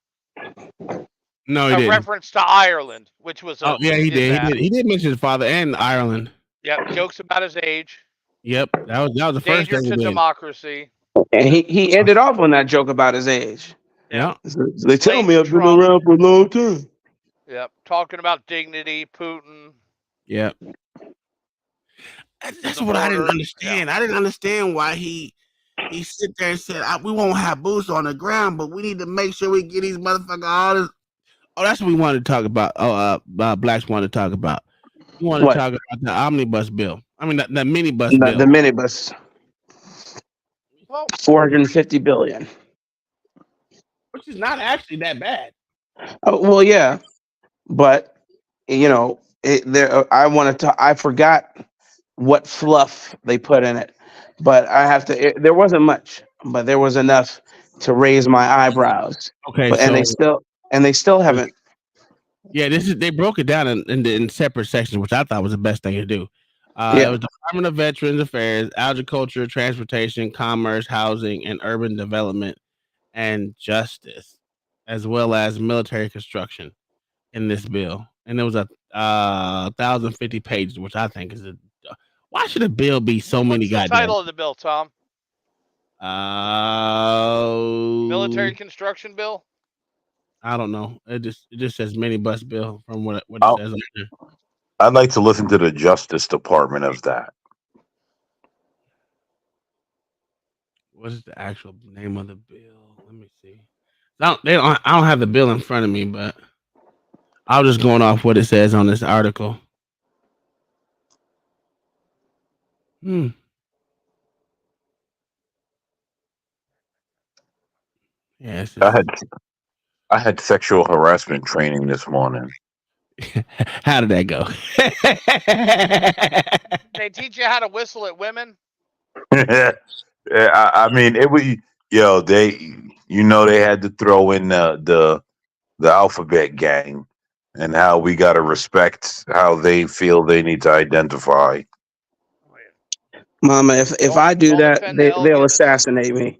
No, he a didn't. reference to Ireland, which was Oh yeah, he did. that. He did mention his father and Ireland. Yep, jokes about his age. Yep, that was the first Danger thing he to did. democracy. And he ended off on that joke about his age. Yeah. They tell me I've been around for a long time. Yep, talking about dignity, Putin. Yep. That's what I didn't understand. Yeah. I didn't understand why he sit there and said we won't have boots on the ground, but we need to make sure we get these motherfuckers all this. Oh, that's what we wanted to talk about. Blacks wanted to talk about. We wanted to talk about the omnibus bill. I mean, the minibus bill. The minibus. Well, 450 billion. which is not actually that bad. Oh, well, yeah, but I wanted to. I forgot what fluff they put in it, but I have to. There wasn't much, but there was enough to raise my eyebrows. Okay, But and so they still haven't. yeah, this is they broke it down in separate sections, which I thought was the best thing to do. It Yeah, was Department of Veterans Affairs, Agriculture, Transportation, Commerce, Housing, and Urban Development, and Justice, as well as military construction in this bill. And there was a 1,050 pages, which I think is a. Why should a bill be so many what's the goddamn? title of the bill, Tom? Military Uh, construction bill. I don't know. It just says mini bus bill from what it I, says on here. I'd like to listen to the Justice Department of that. What is the actual name of the bill? Let me see. I don't have the bill in front of me, but I was just going off what it says on this article. Hmm. Yeah, it's I just had I had sexual harassment training this morning. how did that go? They teach you how to whistle at women. Yeah, I mean, it was they had to throw in the alphabet gang and how we got to respect how they feel they need to identify. Mama. If I do Don't that, offend the they'll LGBT. assassinate me.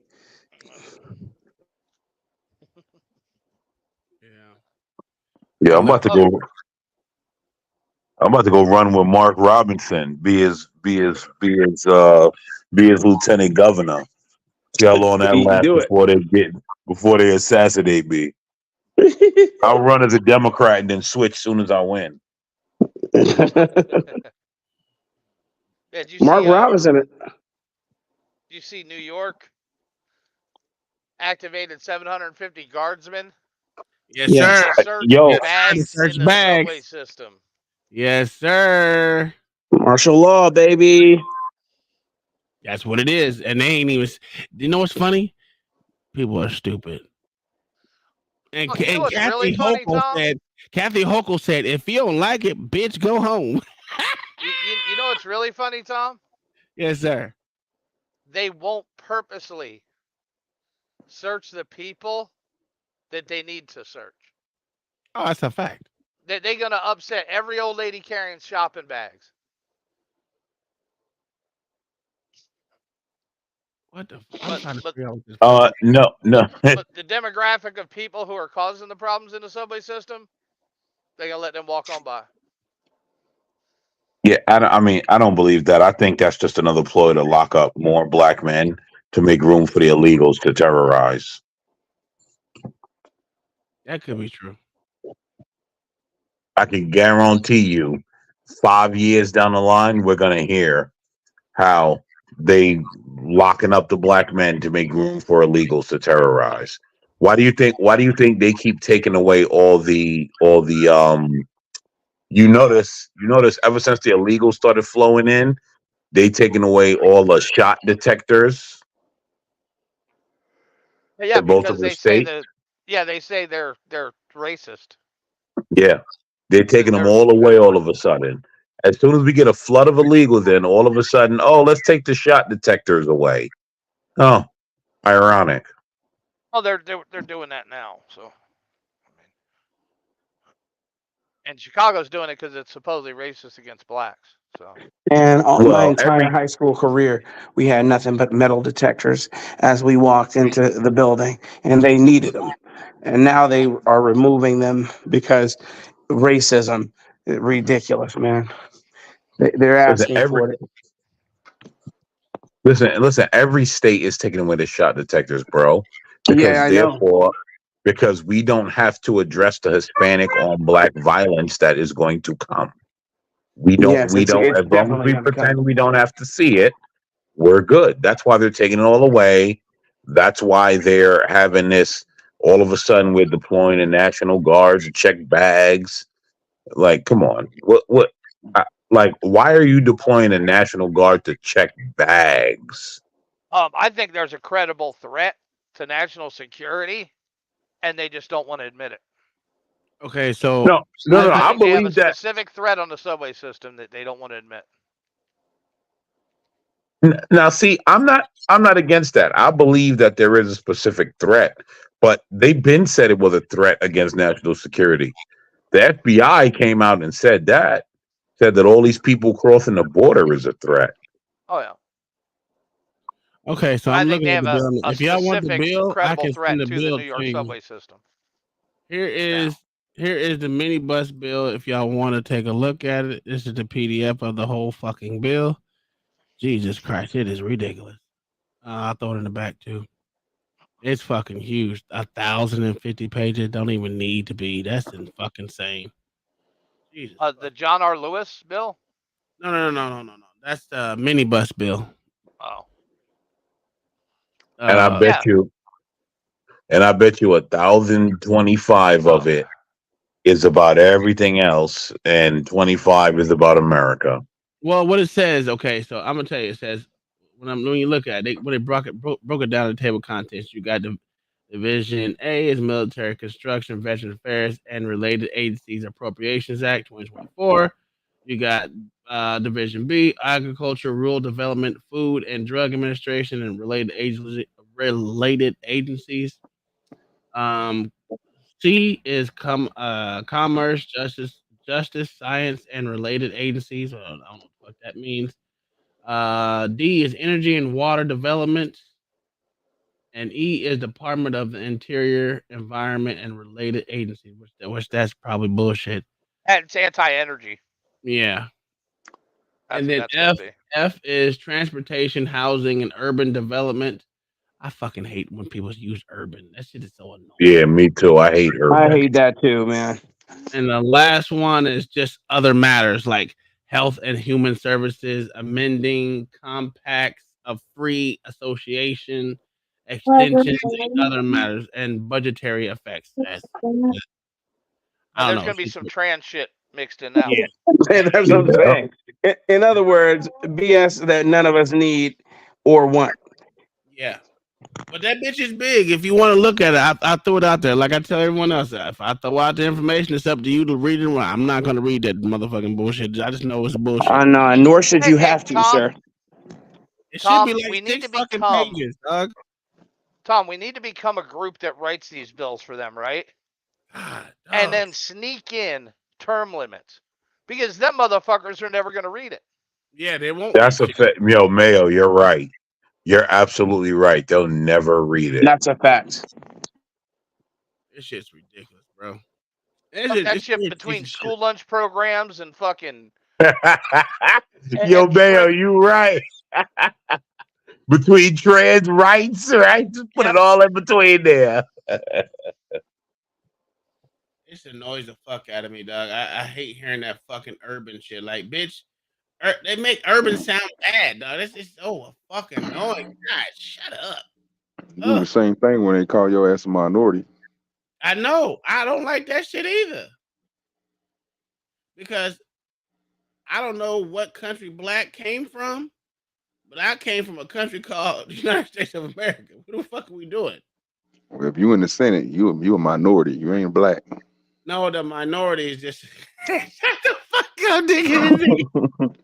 Yeah. Yeah, Well, I'm about to go run with Mark Robinson, be his lieutenant governor. See how long that You lasts do it. before they assassinate me. I'll run as a Democrat and then switch soon as I win. Yeah, did you Mark see? Robinson. Did you see New York activated 750 guardsmen yes, Yeah. sir. to search Yo, Yes, sir. To bags search in the subway bags. system? Yes, sir. Martial law, baby. That's what it is. And they ain't even. You know what's funny? People are stupid. And, Oh, you know and what's really funny, Tom? Kathy Hochul said, if you don't like it, bitch, go home. You know what's really funny, Tom? Yes, sir. They won't purposely search the people that they need to search. Oh, that's a fact. They're gonna upset every old lady carrying shopping bags. What the? I'm But trying to but figure out what this fucking. no, no. but the demographic of people who are causing the problems in the subway system, they're gonna let them walk on by. Yeah, I mean, I don't believe that. I think that's just another ploy to lock up more black men to make room for the illegals to terrorize. That could be true. I can guarantee you, 5 years down the line, we're gonna hear how they locking up the black men to make room for illegals to terrorize. Why do you think they keep taking away all the you notice ever since the illegals started flowing in, they taking away all the shot detectors Yeah, in both of because the they say states. that. Yeah, they say they're racist. Yeah. They're taking them all away all of a sudden. As soon as we get a flood of illegals in, all of a sudden, oh, let's take the shot detectors away. Oh, ironic. Oh, they're doing that now. So, and Chicago's doing it because it's supposedly racist against blacks. So, And all, my Well, entire high school career, we had nothing but metal detectors as we walked into the building, and they needed them. And now they are removing them because racism. Ridiculous, man. They're listen, asking for it. listen, every state is taking away the shot detectors, bro. Yeah, Because I know. because we don't have to address the Hispanic on black violence that is going to come. Yes, We don't, it's as long as definitely we going to come. pretend we don't have to see it, we're good. That's why they're taking it all away. That's why they're having this all of a sudden we're deploying the National Guards to check bags. Like, come on. Like, why are you deploying a National Guard to check bags? I think there's a credible threat to national security, and they just don't want to admit it. Okay, so No, no, no. I I think they have a believe that. specific threat on the subway system that they don't want to admit. Now, see, I'm not against that. I believe that there is a specific threat, but they've been said it was a threat against national security. The FBI came out and said that all these people crossing the border is a threat. Oh yeah. okay, so And I I'm think looking they at have the a, bill. a If y'all want the specific bill, I credible can send threat the to the bill New York to you. subway system. Here is the minibus bill. If y'all want to take a look at it, this is the PDF of the whole fucking bill. Jesus Christ, it is ridiculous. I'll throw it in the back too. It's fucking huge. 1,050 pages don't even need to be. That's fucking insane. Jesus. The John R. Lewis bill. No. That's the minibus bill. Oh. And I bet you, 1,025 of it is about everything else, and 25 is about America. Well, what it says, okay, so I'm gonna tell you, it says when you look at it, when they broke it down to the table of contents, you got the Division A is Military Construction, Veteran Affairs, and Related Agencies Appropriations Act 2024. You got Division B, Agriculture, Rural Development, Food and Drug Administration, and related agencies. C is Commerce, Justice, Science, and Related Agencies. I don't know what that means. D is Energy and Water Development. And E is Department of the Interior, Environment, and Related Agencies, which that's probably bullshit. And it's anti-energy. Yeah. That's and then F is Transportation, Housing, and Urban Development. I fucking hate when people use urban. That shit is so annoying. Yeah, me too. I hate her. I hate that too, man. And the last one is just other matters like Health and Human Services, amending compacts of free association, extensions, and other matters, and budgetary effects. There's going to be some trans shit mixed in that one. That's what I'm saying. In other words, BS that none of us need or want. Yeah. But that bitch is big. If you want to look at it, I threw it out there. Like I tell everyone else, if I throw out the information, it's up to you to read it. I'm not going to read that motherfucking bullshit. I just know it's bullshit. No, nor should you have to, Tom, sir. It Tom, should be like we need 6 to fucking become pages, dog. Tom, we need to become a group that writes these bills for them, right? And then sneak in term limits, because them motherfuckers are never going to read it. Yeah, they won't. That's a fact. Yo, Mayo, you're right. You're absolutely right. They'll never read it. That's a fact. This shit's ridiculous, bro. That shit between school lunch programs and fucking. Yo, Mayo, you right. Between trans rights, right? Just put it all in between there. This annoys the fuck out of me, dog. I hate hearing that fucking urban shit. Like, bitch, they make urban sound bad, dog. This is so fucking annoying. God, shut up. Do the same thing when they call your ass a minority. I know. I don't like that shit either. Because I don't know what country black came from, but I came from a country called the United States of America. What the fuck are we doing? Well, if you in the Senate, you a minority. You ain't black. No, the minority is just shut the fuck up, nigga.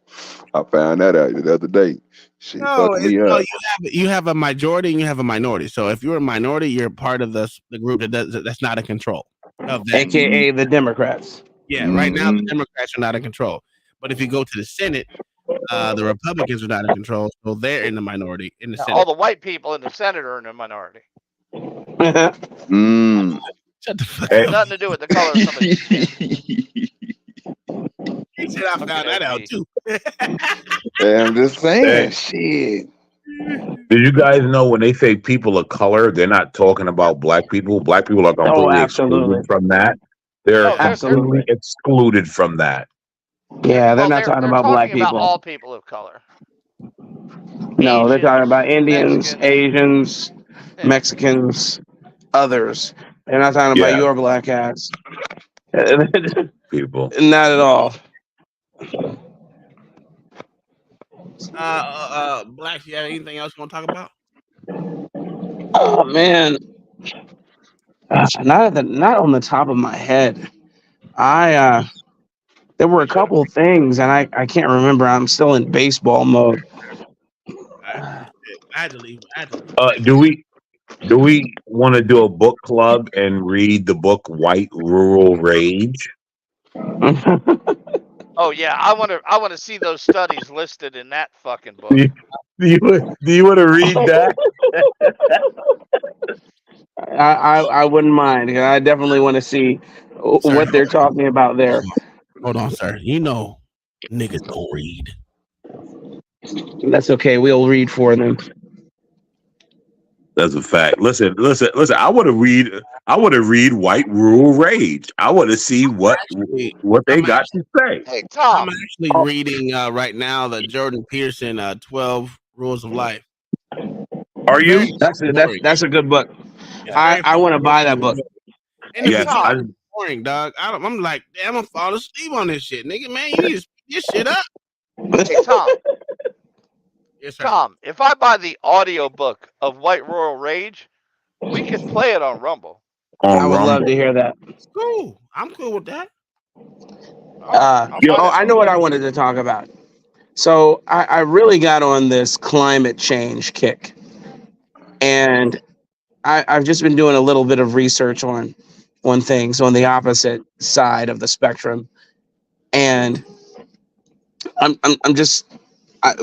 I found that out the other day. Shit, fucked me up. You have a majority and you have a minority. So if you're a minority, you're part of the group that's not in control of that. AKA the Democrats. Yeah, right now the Democrats are not in control. But if you go to the Senate, the Republicans are not in control, so they're in the minority in the Senate. All the white people in the Senate are in the minority. Shut the fuck up. Nothing to do with the color of somebody's skin. He said I found that out too. I'm just saying, shit. Do you guys know when they say people of color, they're not talking about black people? Black people are completely excluded from that. They're completely excluded from that. Yeah, they're not talking about black people. About all people of color. No, Asians, they're talking about Indians, Asians, Mexicans, others. They're not talking about your black ass. People. Not at all. Blacks, you have anything else you want to talk about? Oh man, not on the top of my head. I there were a couple of things, and I can't remember. I'm still in baseball mode. I had to leave. I had to leave. Do we want to do a book club and read the book White Rural Rage? Oh yeah, I want to see those studies listed in that fucking Do book. you, do you want to read that? I wouldn't mind. I definitely want to see Sir, what they're talking about hold there. on. Hold on, sir. You know, niggas don't read. That's okay. We'll read for them. That's a fact. Listen. I want to read. I want to read White Rural Rage. I want to see what Actually, what they I'm got to say. Hey I'm Tom, actually reading right now the Jordan Peterson 12 Rules of Life. Are It's very you? fucking boring. That's a good book. It's I very I want fucking to boring. buy that book. And the hey Yes. beginning Tom, is boring, dog. I'm like, damn, I'm gonna fall asleep on this shit, nigga. Man, you need to speed this shit up. hey Tom, Yes, sir. Tom. If I buy the audio book of White Royal Rage, we could play it on Rumble. I On would love to Rumble. hear that. It's cool. I'm cool with that. All right, I'll Yo, buy Oh, that I book. know what I wanted to talk about. So I really got on this climate change kick, and I've just been doing a little bit of research on things on the opposite side of the spectrum, and I'm just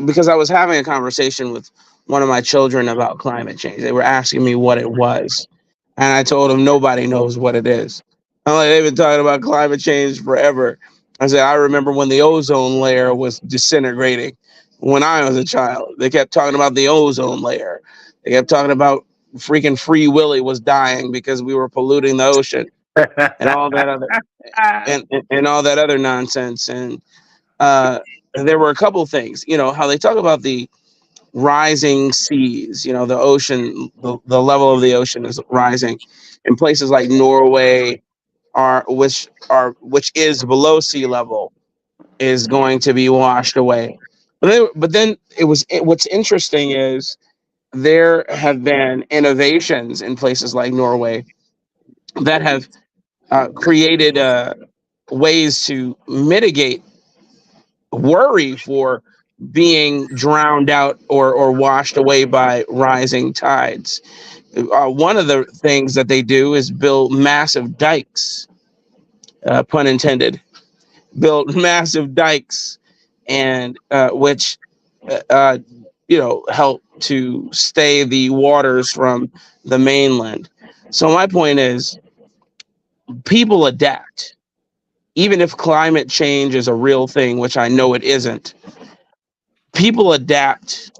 because I was having a conversation with one of my children about climate change. They were asking me what it was, and I told them nobody knows what it is. I'm like, they've been talking about climate change forever. I said, I remember when the ozone layer was disintegrating when I was a child. They kept talking about the ozone layer. They kept talking about freaking Free Willy was dying because we were polluting the ocean and all that other and all that other nonsense. And uh, there were a couple of things, how they talk about the rising seas, the ocean, the level of the ocean is rising in places like Norway which is below sea level is going to be washed away. But then what's interesting is there have been innovations in places like Norway that have created ways to mitigate worry for being drowned out or washed away by rising tides. One of the things that they do is build massive dikes, pun intended, build massive dikes, and which help to stay the waters from the mainland. So my point is, people adapt, even if climate change is a real thing, which I know it isn't. People adapt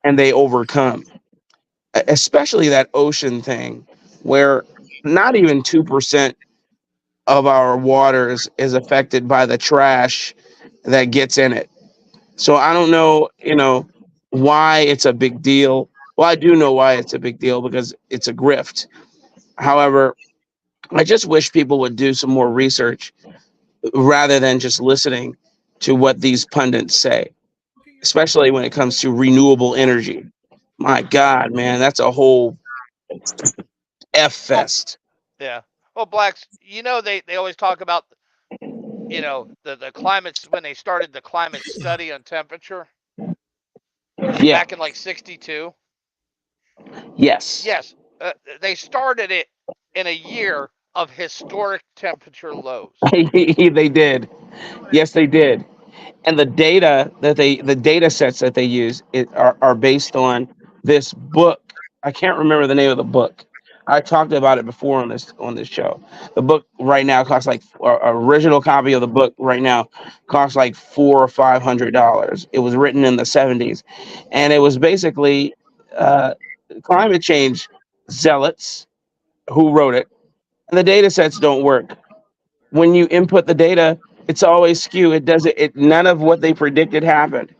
and they overcome, especially that ocean thing, where not even 2% of our waters is affected by the trash that gets in it. So I don't know, why it's a big deal. Well, I do know why it's a big deal, because it's a grift. However, I just wish people would do some more research rather than just listening to what these pundits say, especially when it comes to renewable energy. My God, man, that's a whole F Well, fest. yeah. Well, blacks. They always talk about the climates when they started the climate study on temperature Yeah. back in like '62. Yes. Yes, they started it in a year of historic temperature lows. They did. Yes, they did. And the data sets that they use are based on this book. I can't remember the name of the book. I talked about it before on this show. The book right now costs like original copy of the book right now costs like $400 or $500. It was written in the '70s, and it was basically uh, climate change zealots who wrote it. And the data sets don't work. When you input the data, it's always skewed. It doesn't. It none of what they predicted happened.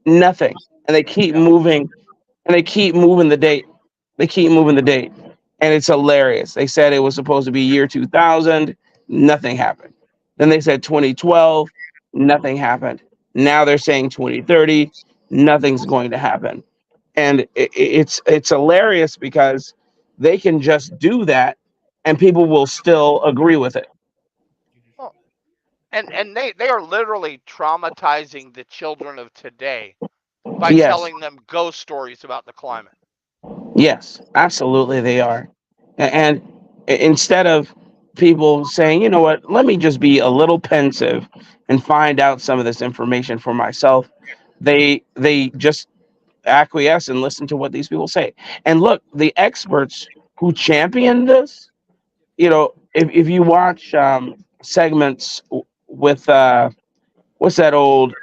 Nothing. And they keep Yeah. moving, and they keep moving the date. They keep moving the date, and it's hilarious. They said it was supposed to be year 2000. Nothing happened. Then they said 2012. Nothing happened. Now they're saying 2030. Nothing's going to happen. And it's hilarious because they can just do that and people will still agree with it. Well, and they are literally traumatizing the children of today by Yes. telling them ghost stories about the climate. Yes, absolutely they are. And instead of people saying, you know what, let me just be a little pensive and find out some of this information for myself, they just acquiesce and listen to what these people say. And look, the experts who champion this, if you watch segments with what's that old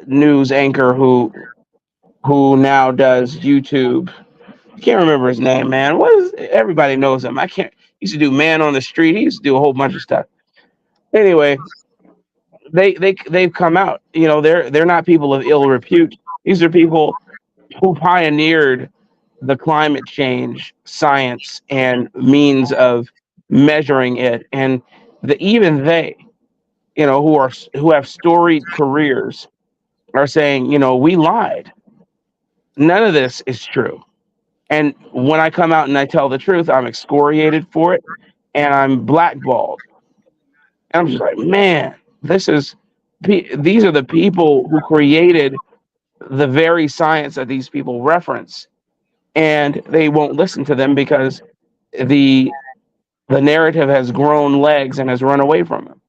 news anchor who now does YouTube. I can't remember his name, man. What is everybody knows him? I can't. He used to do Man on the Street. He used to do a whole bunch of stuff. Anyway, they've come out. They're not people of ill repute. These are people who pioneered the climate change science and means of measuring it, and even they, who have storied careers, are saying, we lied. None of this is true. And when I come out and I tell the truth, I'm excoriated for it and I'm blackballed. And I'm just like, man, these are the people who created the very science that these people reference, and they won't listen to them because the the narrative has grown legs and has run away from them.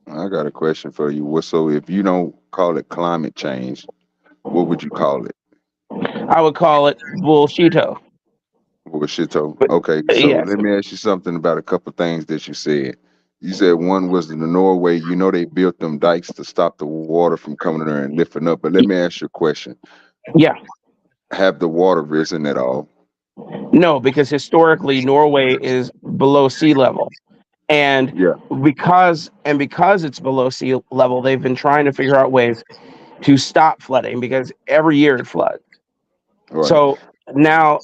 I got a question for you. So if you don't call it climate change, what would you call it? I would call it bullshito. Bullshito. But Okay, so yes, let me ask you something about a couple things that you said. You said one was in the Norway. They built them dikes to stop the water from coming there and lifting up. But let me ask you a question. yeah, Have the water risen at all? no, because historically Norway is below sea level. And Yeah, because it's below sea level, they've been trying to figure out ways to stop flooding because every year it floods. right. So now,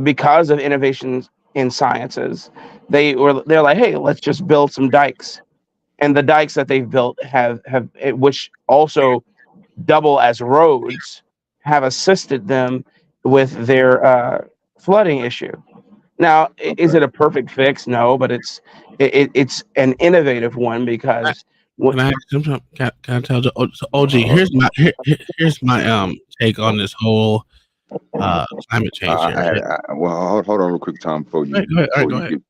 because of innovations in sciences, they're like, hey, let's just build some dikes. And the dikes that they've built which also double as roads, have assisted them with their flooding issue. Now, is Okay. it a perfect fix? No, but it's an innovative one I, because what? can I can I tell so OG? Here's my take on this whole climate change here. Well, hold on real quick, Tom, All right, before go you ahead. get.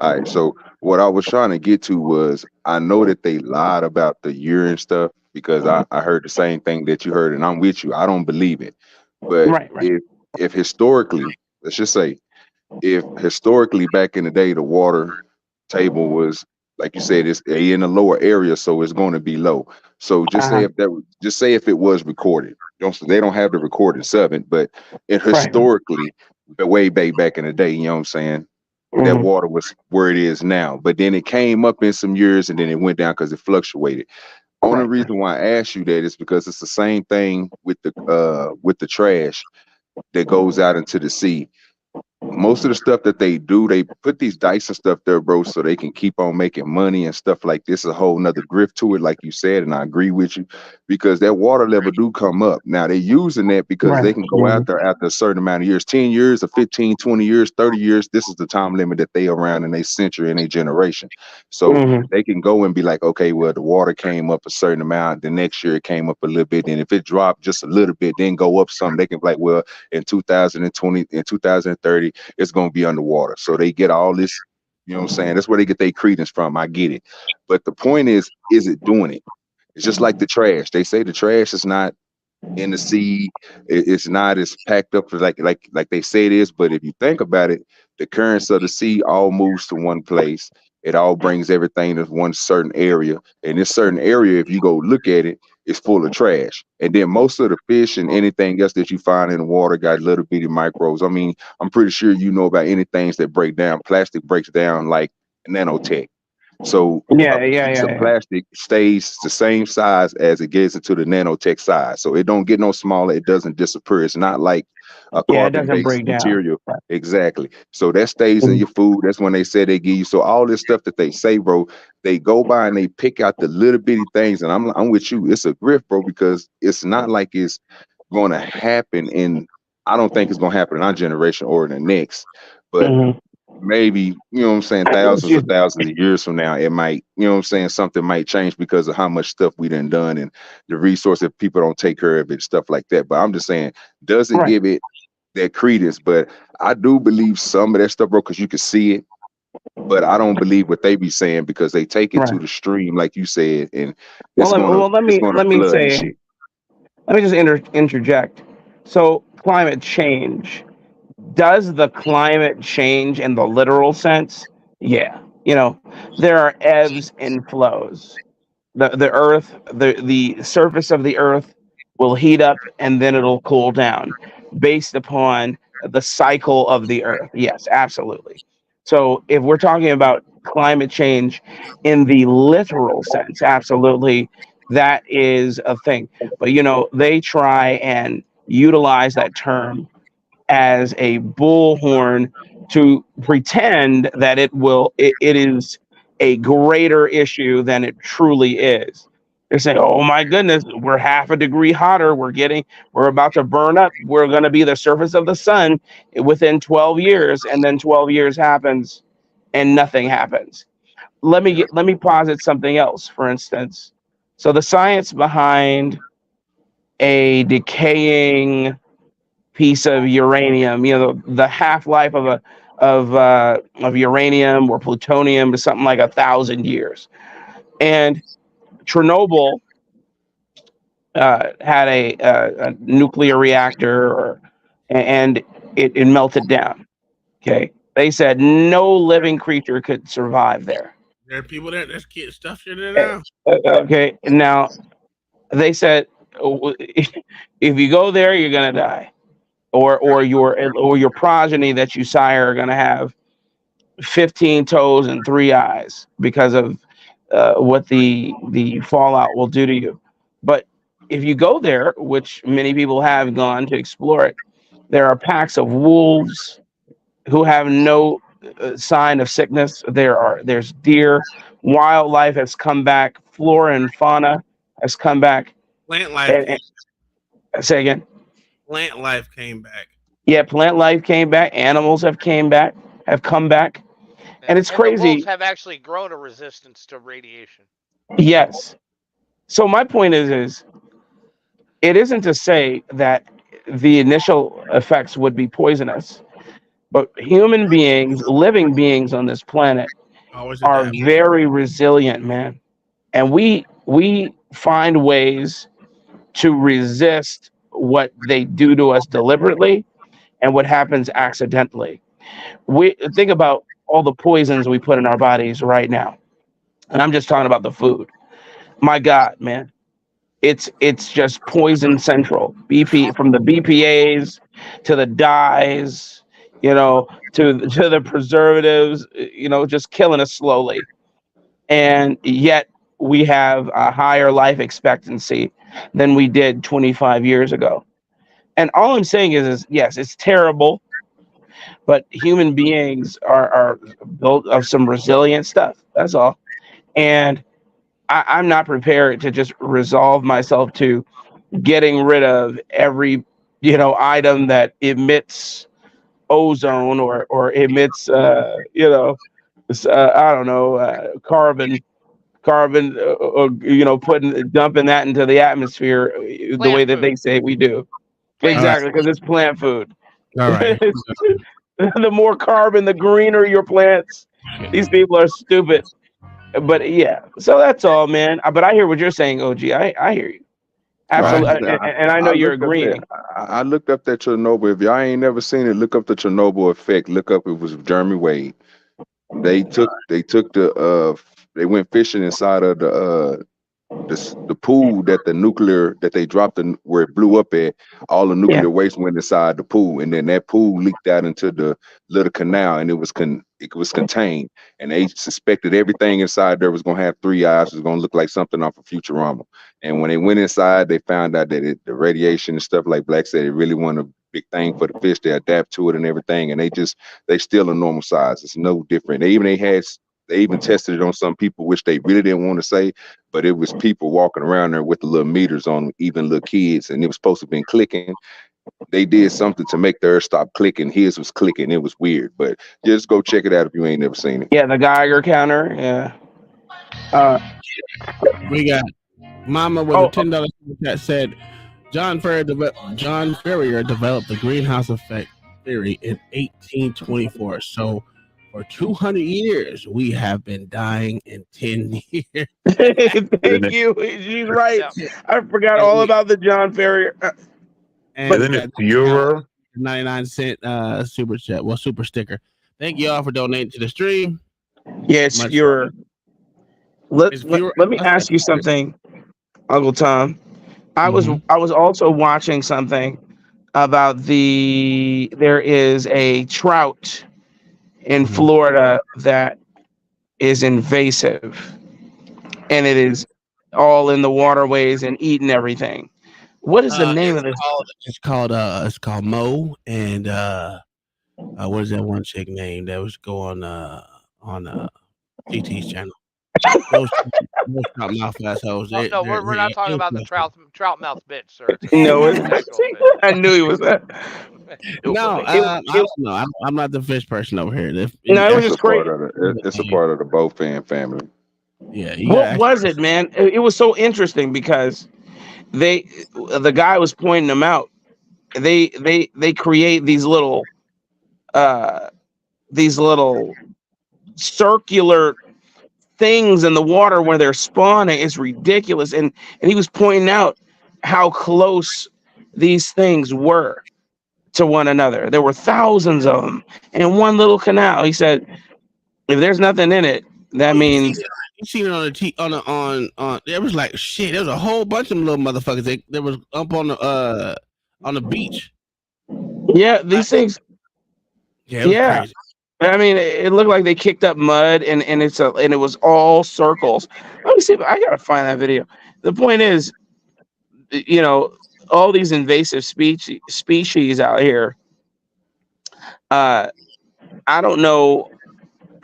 All right. So what I was trying to get to was I know that they lied about the urine stuff because I heard the same thing that you heard, and I'm with you. I don't believe it. But Right, right. if historically, let's just say, if historically back in the day the water table was like you said, it's in a lower area, so it's going to be low. So Uh-huh. just say if it was recorded. They don't have the recordings of it, but Right. historically, way back in the day, you know what I'm saying? That Hmm. water was where it is now. But then it came up in some years and then it went down because it fluctuated. Only Right, right. reason why I asked you that is because it's the same thing with the trash that goes out into the sea. Most of the stuff that they do, they put these dice and stuff there, bro, so they can keep on making money and stuff like this. A whole nother grift to it, like you said, and I agree with you, because that water level do come up. Now they're using that because Right. they can go out there after a certain amount of years, 10 years or 15, 20 years, 30 years. This is the time limit that they around in a century in a generation. So Hmm. they can go and be like, okay, well, the water came up a certain amount. The next year it came up a little bit. And if it dropped just a little bit, then go up some, they can be like, well, in 2020, in 2030, it's going to be underwater. So they get all this, you know what I'm saying? That's where they get their credence from. I get it. But the point is it doing it? It's just like the trash. They say the trash is not in the sea. It's not as packed up as like they say it is. But if you think about it, the currents of the sea all moves to one place. It all brings everything to one certain area. And this certain area, if you go look at it, is full of trash. And then most of the fish and anything else that you find in the water got little bitty microbes. I mean, I'm pretty sure you know about any things that break down. Plastic breaks down like nanotech. So a Yeah, yeah, piece yeah, of yeah. plastic stays the same size as it gets into the nanotech size. So it don't get no smaller. It doesn't disappear. It's not like a Yeah, it doesn't carbon-based break down. material. Right. Exactly. So that stays in Mhm. your food. That's when they say they give you. So all this stuff that they say, bro, they go by and they pick out the little bitty things. And I'm with you. It's a grift, bro, because it's not like it's going to happen in I don't think it's gonna happen in our generation or in the next. But Mhm. maybe, you know what I'm saying, thousands Excuse of me. thousands of years from now, it might, you know what I'm saying, something might change because of how much stuff we done and the resource if people don't take care of it, stuff like that. But I'm just saying, doesn't Right, give it that credence. But I do believe some of that stuff, bro, because you can see it. But I don't believe what they be saying because they take it to right. the stream, like you said, and Well, let it's me gonna let me flood the say, shit. let me just interject. So, climate change. Does the climate change in the literal sense? Yeah. There are ebbs and flows. The earth, the surface of the earth will heat up and then it'll cool down based upon the cycle of the earth. Yes, absolutely. So if we're talking about climate change in the literal sense, absolutely, that is a thing. But they try and utilize that term as a bullhorn to pretend that it is a greater issue than it truly is. They say, "Oh my goodness, we're half a degree hotter. We're about to burn up. We're going to be the surface of the sun within 12 years." And then 12 years happens and nothing happens. Let me posit something else, for instance. So the science behind a decaying piece of uranium. The half life of uranium or plutonium is something like 1,000 years. And Chernobyl had a nuclear reactor, and it melted down. Okay, they said no living creature could survive there. There are people that's getting stuff shit in Eh, now. Okay, now they said, "Oh, if you go there, you're gonna die, or your progeny that you sire are gonna have 15 toes and 3 eyes because of what the fallout will do to you." But if you go there, which many people have gone to explore it, there are packs of wolves who have no sign of sickness. There's deer, wildlife has come back, flora and fauna has come back. Plant life And, came. say again. Plant life came back. Yeah, plant life came back. Animals have come back, and it's And the wolves crazy. have actually grown a resistance to radiation. Yes. So my point is it isn't to say that the initial effects would be poisonous, but human beings, living beings on this planet, Always are adapt. very resilient, man. And we find ways to resist what they do to us deliberately and what happens accidentally. We think about all the poisons we put in our bodies right now. And I'm just talking about the food. My God, man. It's just poison central. BP, from the BPAs to the dyes, to the preservatives, just killing us slowly. And yet we have a higher life expectancy than we did 25 years ago. And all I'm saying is yes, it's terrible, but human beings are built of some resilient stuff. That's all. And I'm not prepared to just resolve myself to getting rid of every item that emits ozone or emits I don't know, carbon, or putting dumping that into the atmosphere the way Plant that they food. say we do. All Plant right. Exactly, food. because it's plant food. All right. The more carbon, the greener your plants. These people are stupid. But yeah, so that's all, man. But I hear what you're saying, OG. I hear you. Right. Absolutely. I, And I know I you're looked up that. agreeing. I looked up that Chernobyl. If y'all ain't never seen it, look up the Chernobyl effect. Look up. It was Jeremy Wade. They took they went fishing inside of the pool that they dropped where it blew up at. All the Yeah. nuclear waste went inside the pool, and then that pool leaked out into the little canal, and it was contained. And they suspected everything inside there was gonna have 3 eyes, was gonna look like something off of Futurama. And when they went inside, they found out that the radiation and stuff, like Black said, it really wasn't a big thing for the fish. They adapt to it and everything, and they still a normal size. It's no different. They even tested it on some people, which they really didn't want to say, but it was people walking around there with the little meters on them, even little kids, and it was supposed to have been clicking. They did something to make theirs stop clicking. His was clicking. It was weird, but just go check it out if you ain't never seen it. Yeah, the Geiger counter. Yeah. Uh, We got Mama with a oh, $10 that said John Ferrier developed the greenhouse effect theory in 1824. So for 200 years, we have been dying in 10 years. thank you. She's right. Yeah. I forgot And all we, about the John Ferry. and we Isn't got it Führer? 99 cent super chat. Well, super sticker. Thank you all for donating to the stream. Yes, Much you're. it's Let fewer. me ask you something, Uncle Tom. I was Mhm. also watching something about there is a trout in Mhm. Florida that is invasive, and it is all in the waterways and eating everything. What is the name of this? It's called Mo, and what is that one chick name that was go on TT's channel? Those top mouth assholes. No, no, we're not talking about the trout mouth bitch, sir. No, It's it's, an actual fish. I knew he was that. No, I It, don't know. I'm not the fish person over here. no, it was It's a just great. part of it's a part of the Bofan family. Yeah, you What got was it, man? It was so interesting because the guy was pointing them out. They create uh these little circular things in the water where they're spawning. It's ridiculous, and he was pointing out how close these things were to one another. There were thousands of them in one little canal. He said, if there's nothing in it, that means you seen it on the on. There was like shit. There was a whole bunch of them little motherfuckers. They was up on the beach. yeah, these things. Yeah, it was Yeah, crazy. I mean, it looked like they kicked up mud, and it was all circles. Let me see. I gotta find that video. The point is, all these invasive species out here. Uh, I don't know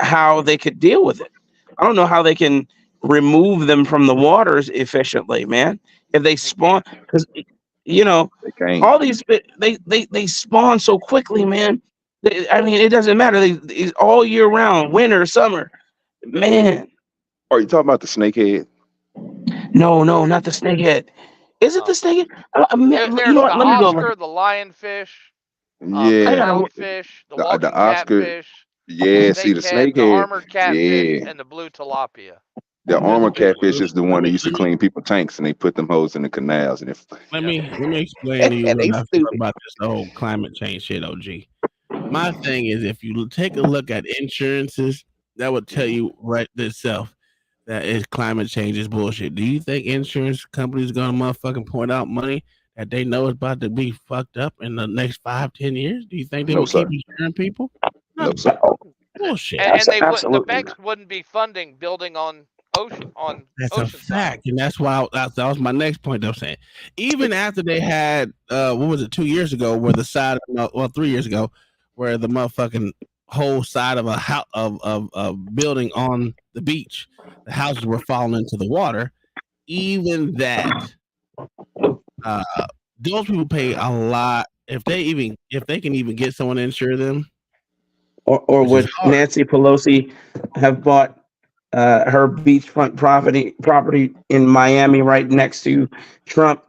how they could deal with it. I don't know how they can remove them from the waters efficiently, man. If they They spawn, can't. because you know, They can't. all these they spawn so quickly, man. I mean, it doesn't matter. They all year round, winter, summer, man. Are you talking about the snakehead? No, no, not the snakehead. Is it the No. snakehead? You There's know the what? Let me go look. Oscar, the lionfish, the I Yeah, gotta. jellyfish, the the walking Oscar. catfish, the Yeah, see the snakehead, the snakehead. armored catfish, Yeah, and the blue tilapia. the They're the armor big ones. catfish is the one that used to clean people tanks, and they put them hoes in the canals, and if Yep. Let me explain to you what they I feel stupid. about this whole climate change shit, OG. My thing is, if you take a look at insurances, that would tell you right itself that is climate change is bullshit. Do you think insurance companies gonna motherfucking point out money that they know is about to be fucked up in the next 5, 10 years? Do you think they no will keep sir, insuring people? no No sir. bullshit. And they would the Absolutely banks not. wouldn't be funding building on That's a oceanside. fact, and that's why that was my next point. I'm saying, even after they had what was it 2 years ago, where the side well 3 years ago, where the motherfucking whole side of a house of building on the beach, the houses were falling into the water. Even that, uh, those people pay a lot if they can even get someone to insure them, Or which is would hard. Nancy Pelosi have bought her beachfront property in Miami right next to Trump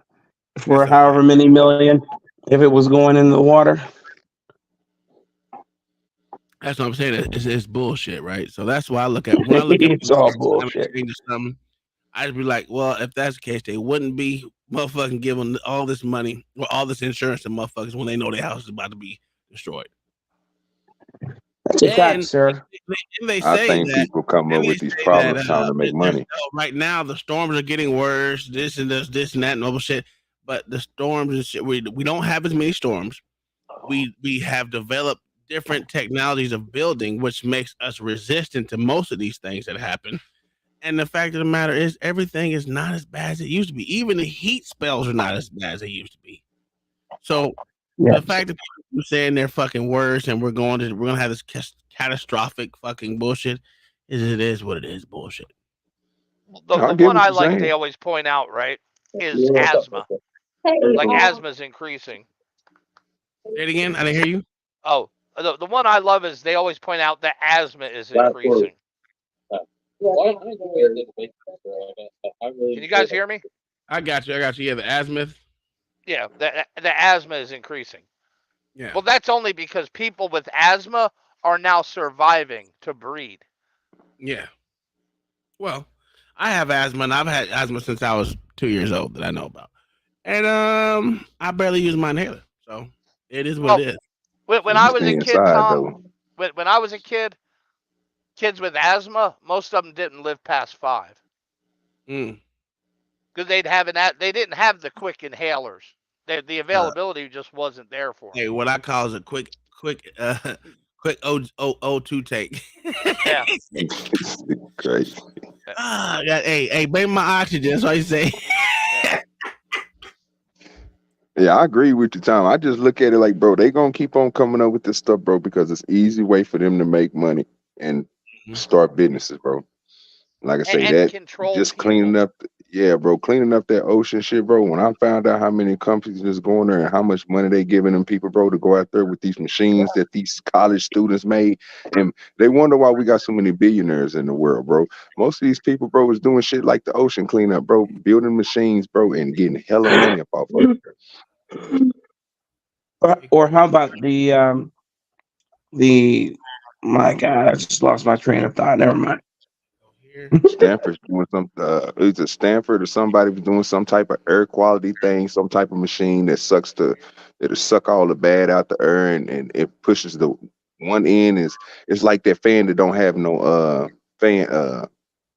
for That's a fact. however many million if it was going in the water? That's what I'm saying. It's bullshit, right? So that's why I look at It's all climate bullshit. change or something. I'd be like, well, if that's the case, they wouldn't be motherfucking giving all this money or all this insurance to motherfuckers when they know their house is about to be destroyed. That's a fact, And sir. they I say think that, people come up and they with these say that problems trying to make money. right now the storms are getting worse. This and this and that and all shit. But the storms and shit, we don't have as many storms. We have developed different technologies of building, which makes us resistant to most of these things that happen. And the fact of the matter is, everything is not as bad as it used to be. Even the heat spells are not as bad as they used to be. So the Yes. fact that people are saying they're fucking worse and we're gonna have this catastrophic fucking bullshit it is what it is bullshit. The I get one what I you're like saying. they always point out, right, is asthma. Like asthma's increasing. Say it again. I didn't hear you. Oh, the one I love is they always point out that asthma is increasing. Can you guys hear me? I got you. Yeah, the azimuth. Yeah, the asthma is increasing. Yeah. Well, that's only because people with asthma are now surviving to breed. Yeah. Well, I have asthma, and I've had asthma since I was 2 years old that I know about, and I barely use my inhaler, so it is what Well, it is. when I was a kid, Tom, when I was a kid, kids with asthma, most of them didn't live past 5. Mm. Because they didn't have the quick inhalers. The availability just wasn't there for them. Hey, what I call is a quick O2 take. Yeah. Great. Hey, bring my oxygen. That's what you say. Yeah, I agree with you, Tom. I just look at it like, bro, they gonna keep on coming up with this stuff, bro, because it's easy way for them to make money and start businesses, bro. Like I say, and that control just people. cleaning up, cleaning up that ocean shit, bro. When I found out how many companies just going there and how much money they giving them people, bro, to go out there with these machines that these college students made, and they wonder why we got so many billionaires in the world, bro. Most of these people, bro, is doing shit like the ocean cleanup, bro, building machines, bro, and getting hella money up off of it. Or how about the my God, I just lost my train of thought. Never mind. Stanford's doing some. Is it Stanford or somebody was doing some type of air quality thing, some type of machine that it'll suck all the bad out the air and it pushes the one end it's like that fan that don't have no fan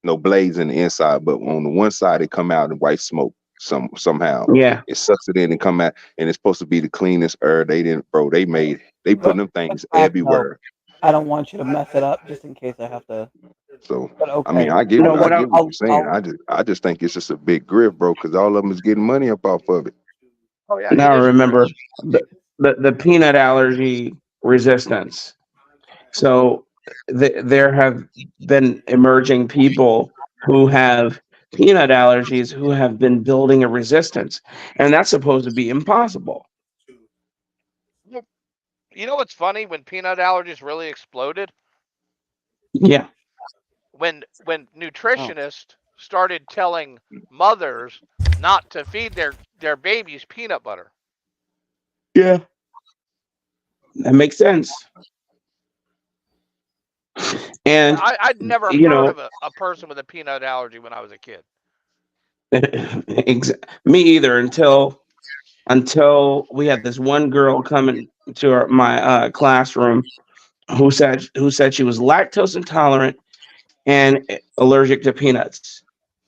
no blades in the inside, but on the one side it come out in white smoke somehow. Yeah. It sucks it in and come out, and it's supposed to be the cleanest air. They didn't, bro. They putting them things everywhere. I don't want you to mess it up, just in case I have to. So But okay. I mean, I get what you're saying. I just think it's just a big grift, bro, because all of them is getting money up off of it. Oh yeah. Now remember the peanut allergy resistance. So there have been emerging people who have peanut allergies who have been building a resistance, and that's supposed to be impossible. You know what's funny? When peanut allergies really exploded, Yeah. when nutritionists started telling mothers not to feed their babies peanut butter. Yeah. That makes sense. And I'd never heard of a person with a peanut allergy when I was a kid. Me either until we had this one girl come into my classroom who said she was lactose intolerant and allergic to peanuts,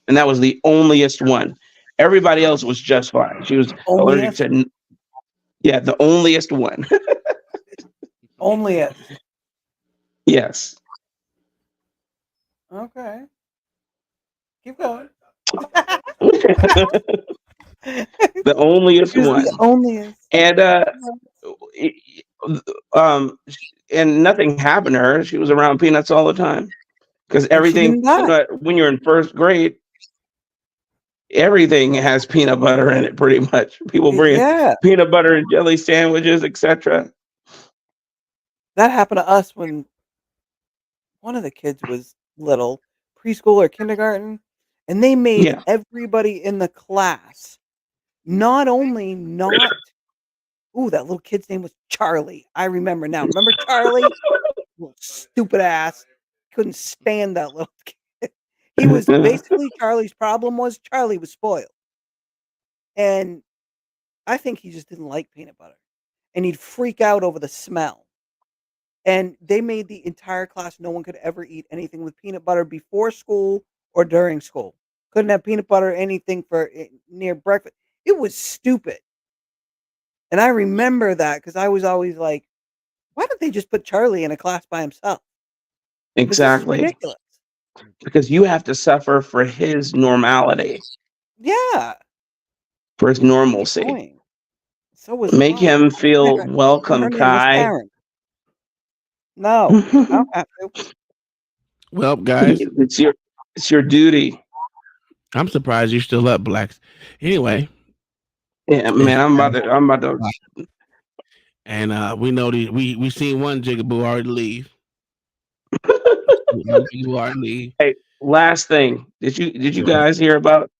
and that was the onlyest one. Everybody else was just fine. She was allergic to the onlyest one. Onlyest. Yes. Okay. Keep going. The onlyest one. The onlyest. And and nothing happened to her. She was around peanuts all the time because everything. When you're in first grade, everything has peanut butter in it. Pretty much, people bring peanut butter and jelly sandwiches, etc. That happened to us when one of the kids was little, preschool or kindergarten, and they made everybody in the class not only not. Ooh, that little kid's name was Charlie. I remember now. Remember Charlie? Little stupid ass. Couldn't stand that little kid. He was basically Charlie's problem was Charlie was spoiled. And I think he just didn't like peanut butter. And he'd freak out over the smell. And they made the entire class, no one could ever eat anything with peanut butter before school or during school. Couldn't have peanut butter or anything for near breakfast. It was stupid. And I remember that because I was always like, why don't they just put Charlie in a class by himself? Exactly. This is ridiculous. Because you have to suffer for his normality. Yeah. For his normalcy. So was Make him feel welcome, Kai. No, I don't have to. Well, guys, it's your duty. I'm surprised you're still up, Blacks. Anyway. Yeah, man, I'm about to. And we know we seen one Jigaboo already leave. One Jigaboo already leave. Hey, last thing. Did you guys hear about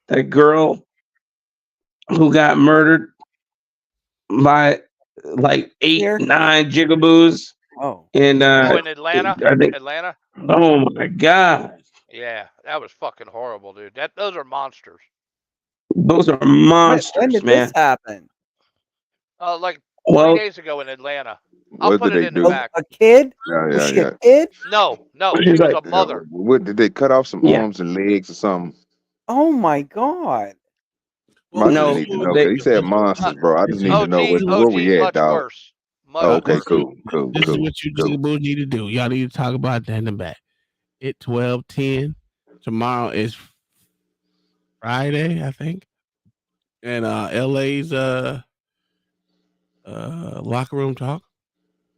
that girl who got murdered by like 8, Here? 9 Jigaboos? Oh. And in Atlanta? I think, Atlanta? oh my God. Yeah, that was fucking horrible, dude. Those are monsters. Those are When monsters, did man. this happen? Like 3 Well, days ago in Atlanta. I'll What put did it they in the do? back. A kid? Yeah, Was yeah, she yeah. a kid? No, she he's was like, a mother. What did they cut off some yeah, arms and legs or something? Oh my god. What I was just the no, need to school? know they because he said Uh, monsters, bro. I just need to know OG, where we at, much dog. worse. Oh, Much okay, worse. cool, cool, This is cool, what you cool. Jigaboos need to do. Y'all need to talk about that in the back. It 12:10. Tomorrow is Friday, I think. And LA's locker room talk.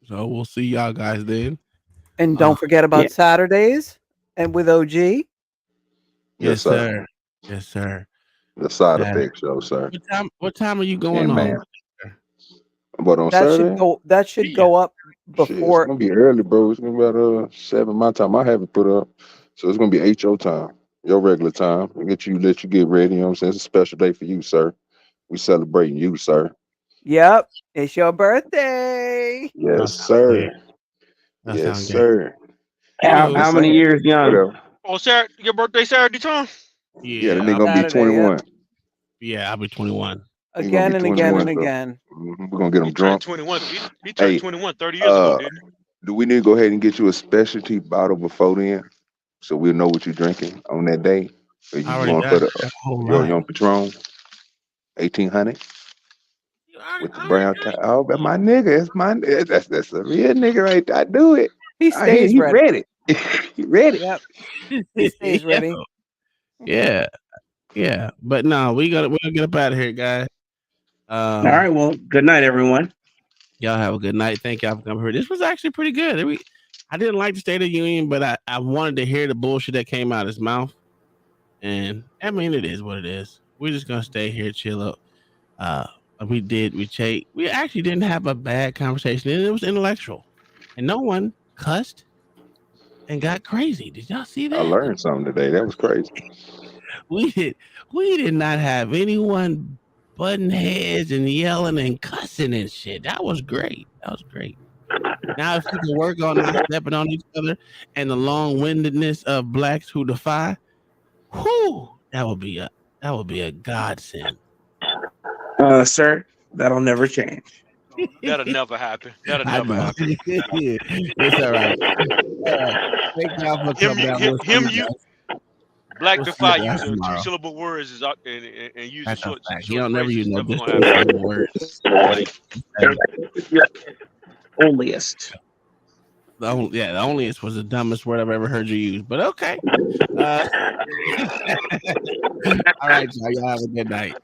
So we'll see y'all guys then. And don't forget about yeah. Saturdays and with OG. Yes, Yes, sir. sir. Yes, sir. The side Saturday. effect show, sir. What time are you Yeah, going on? man. But on That Saturday, should go up shit, it's before. gonna be early, bro. It's gonna be about 7 my time. I have it put up, so it's gonna be 8 your time, your regular time. Let you get ready. You know what I'm saying? It's a special day for you, sir. We celebrating you, sir. Yep, it's your birthday. Yes, That sir. Yes, sounds good. sir. How Yes, many sir. years young? Whatever. Oh, Saturday, your birthday Saturday, Tom? Yeah, that Yeah, nigga gonna be Saturday, 21. I'll be 21. He gonna Again be and again 21. and So again. we're gonna get him He turned drunk. 21. He turned Hey, 21 30 years ago, uh, didn't he? do we need to go ahead and get you a specialty bottle before then, so we'll know what you're drinking on that day? Or I you already going got for the a whole your lot. Patron 1800 with the I already brown tie? Oh, but my nigga, that's a real nigga right there. I do it. He I hear stays he ready. ready. He ready. Yep, he stays ready. Yeah. But no, we're gonna get up out of here, guys. All right. Well, good night, everyone. Y'all have a good night. Thank y'all for coming here. This was actually pretty good. I didn't like the State of the Union, but I wanted to hear the bullshit that came out of his mouth. And I mean, it is what it is. We're just gonna stay here, chill up. We actually didn't have a bad conversation, and it was intellectual, and no one cussed and got crazy. Did y'all see I that? learned something today. That was crazy. We did not have anyone butting heads and yelling and cussing and shit. That was great. Now, if we can work on not stepping on each other and the long-windedness of blacks who defy, that would be a godsend. Sir, that'll never change. That'll never happen. That'll I never know. happen. It's all right. Thank y'all for coming out. We'll see you guys. Black We'll see defy you guys using tomorrow. 2-syllable words and using That's a short fact. He don't never phrases. use no Never gonna happen. disrespectful words. Onlyest. The onlyest was the dumbest word I've ever heard you use. But okay. All right, y'all have a good night.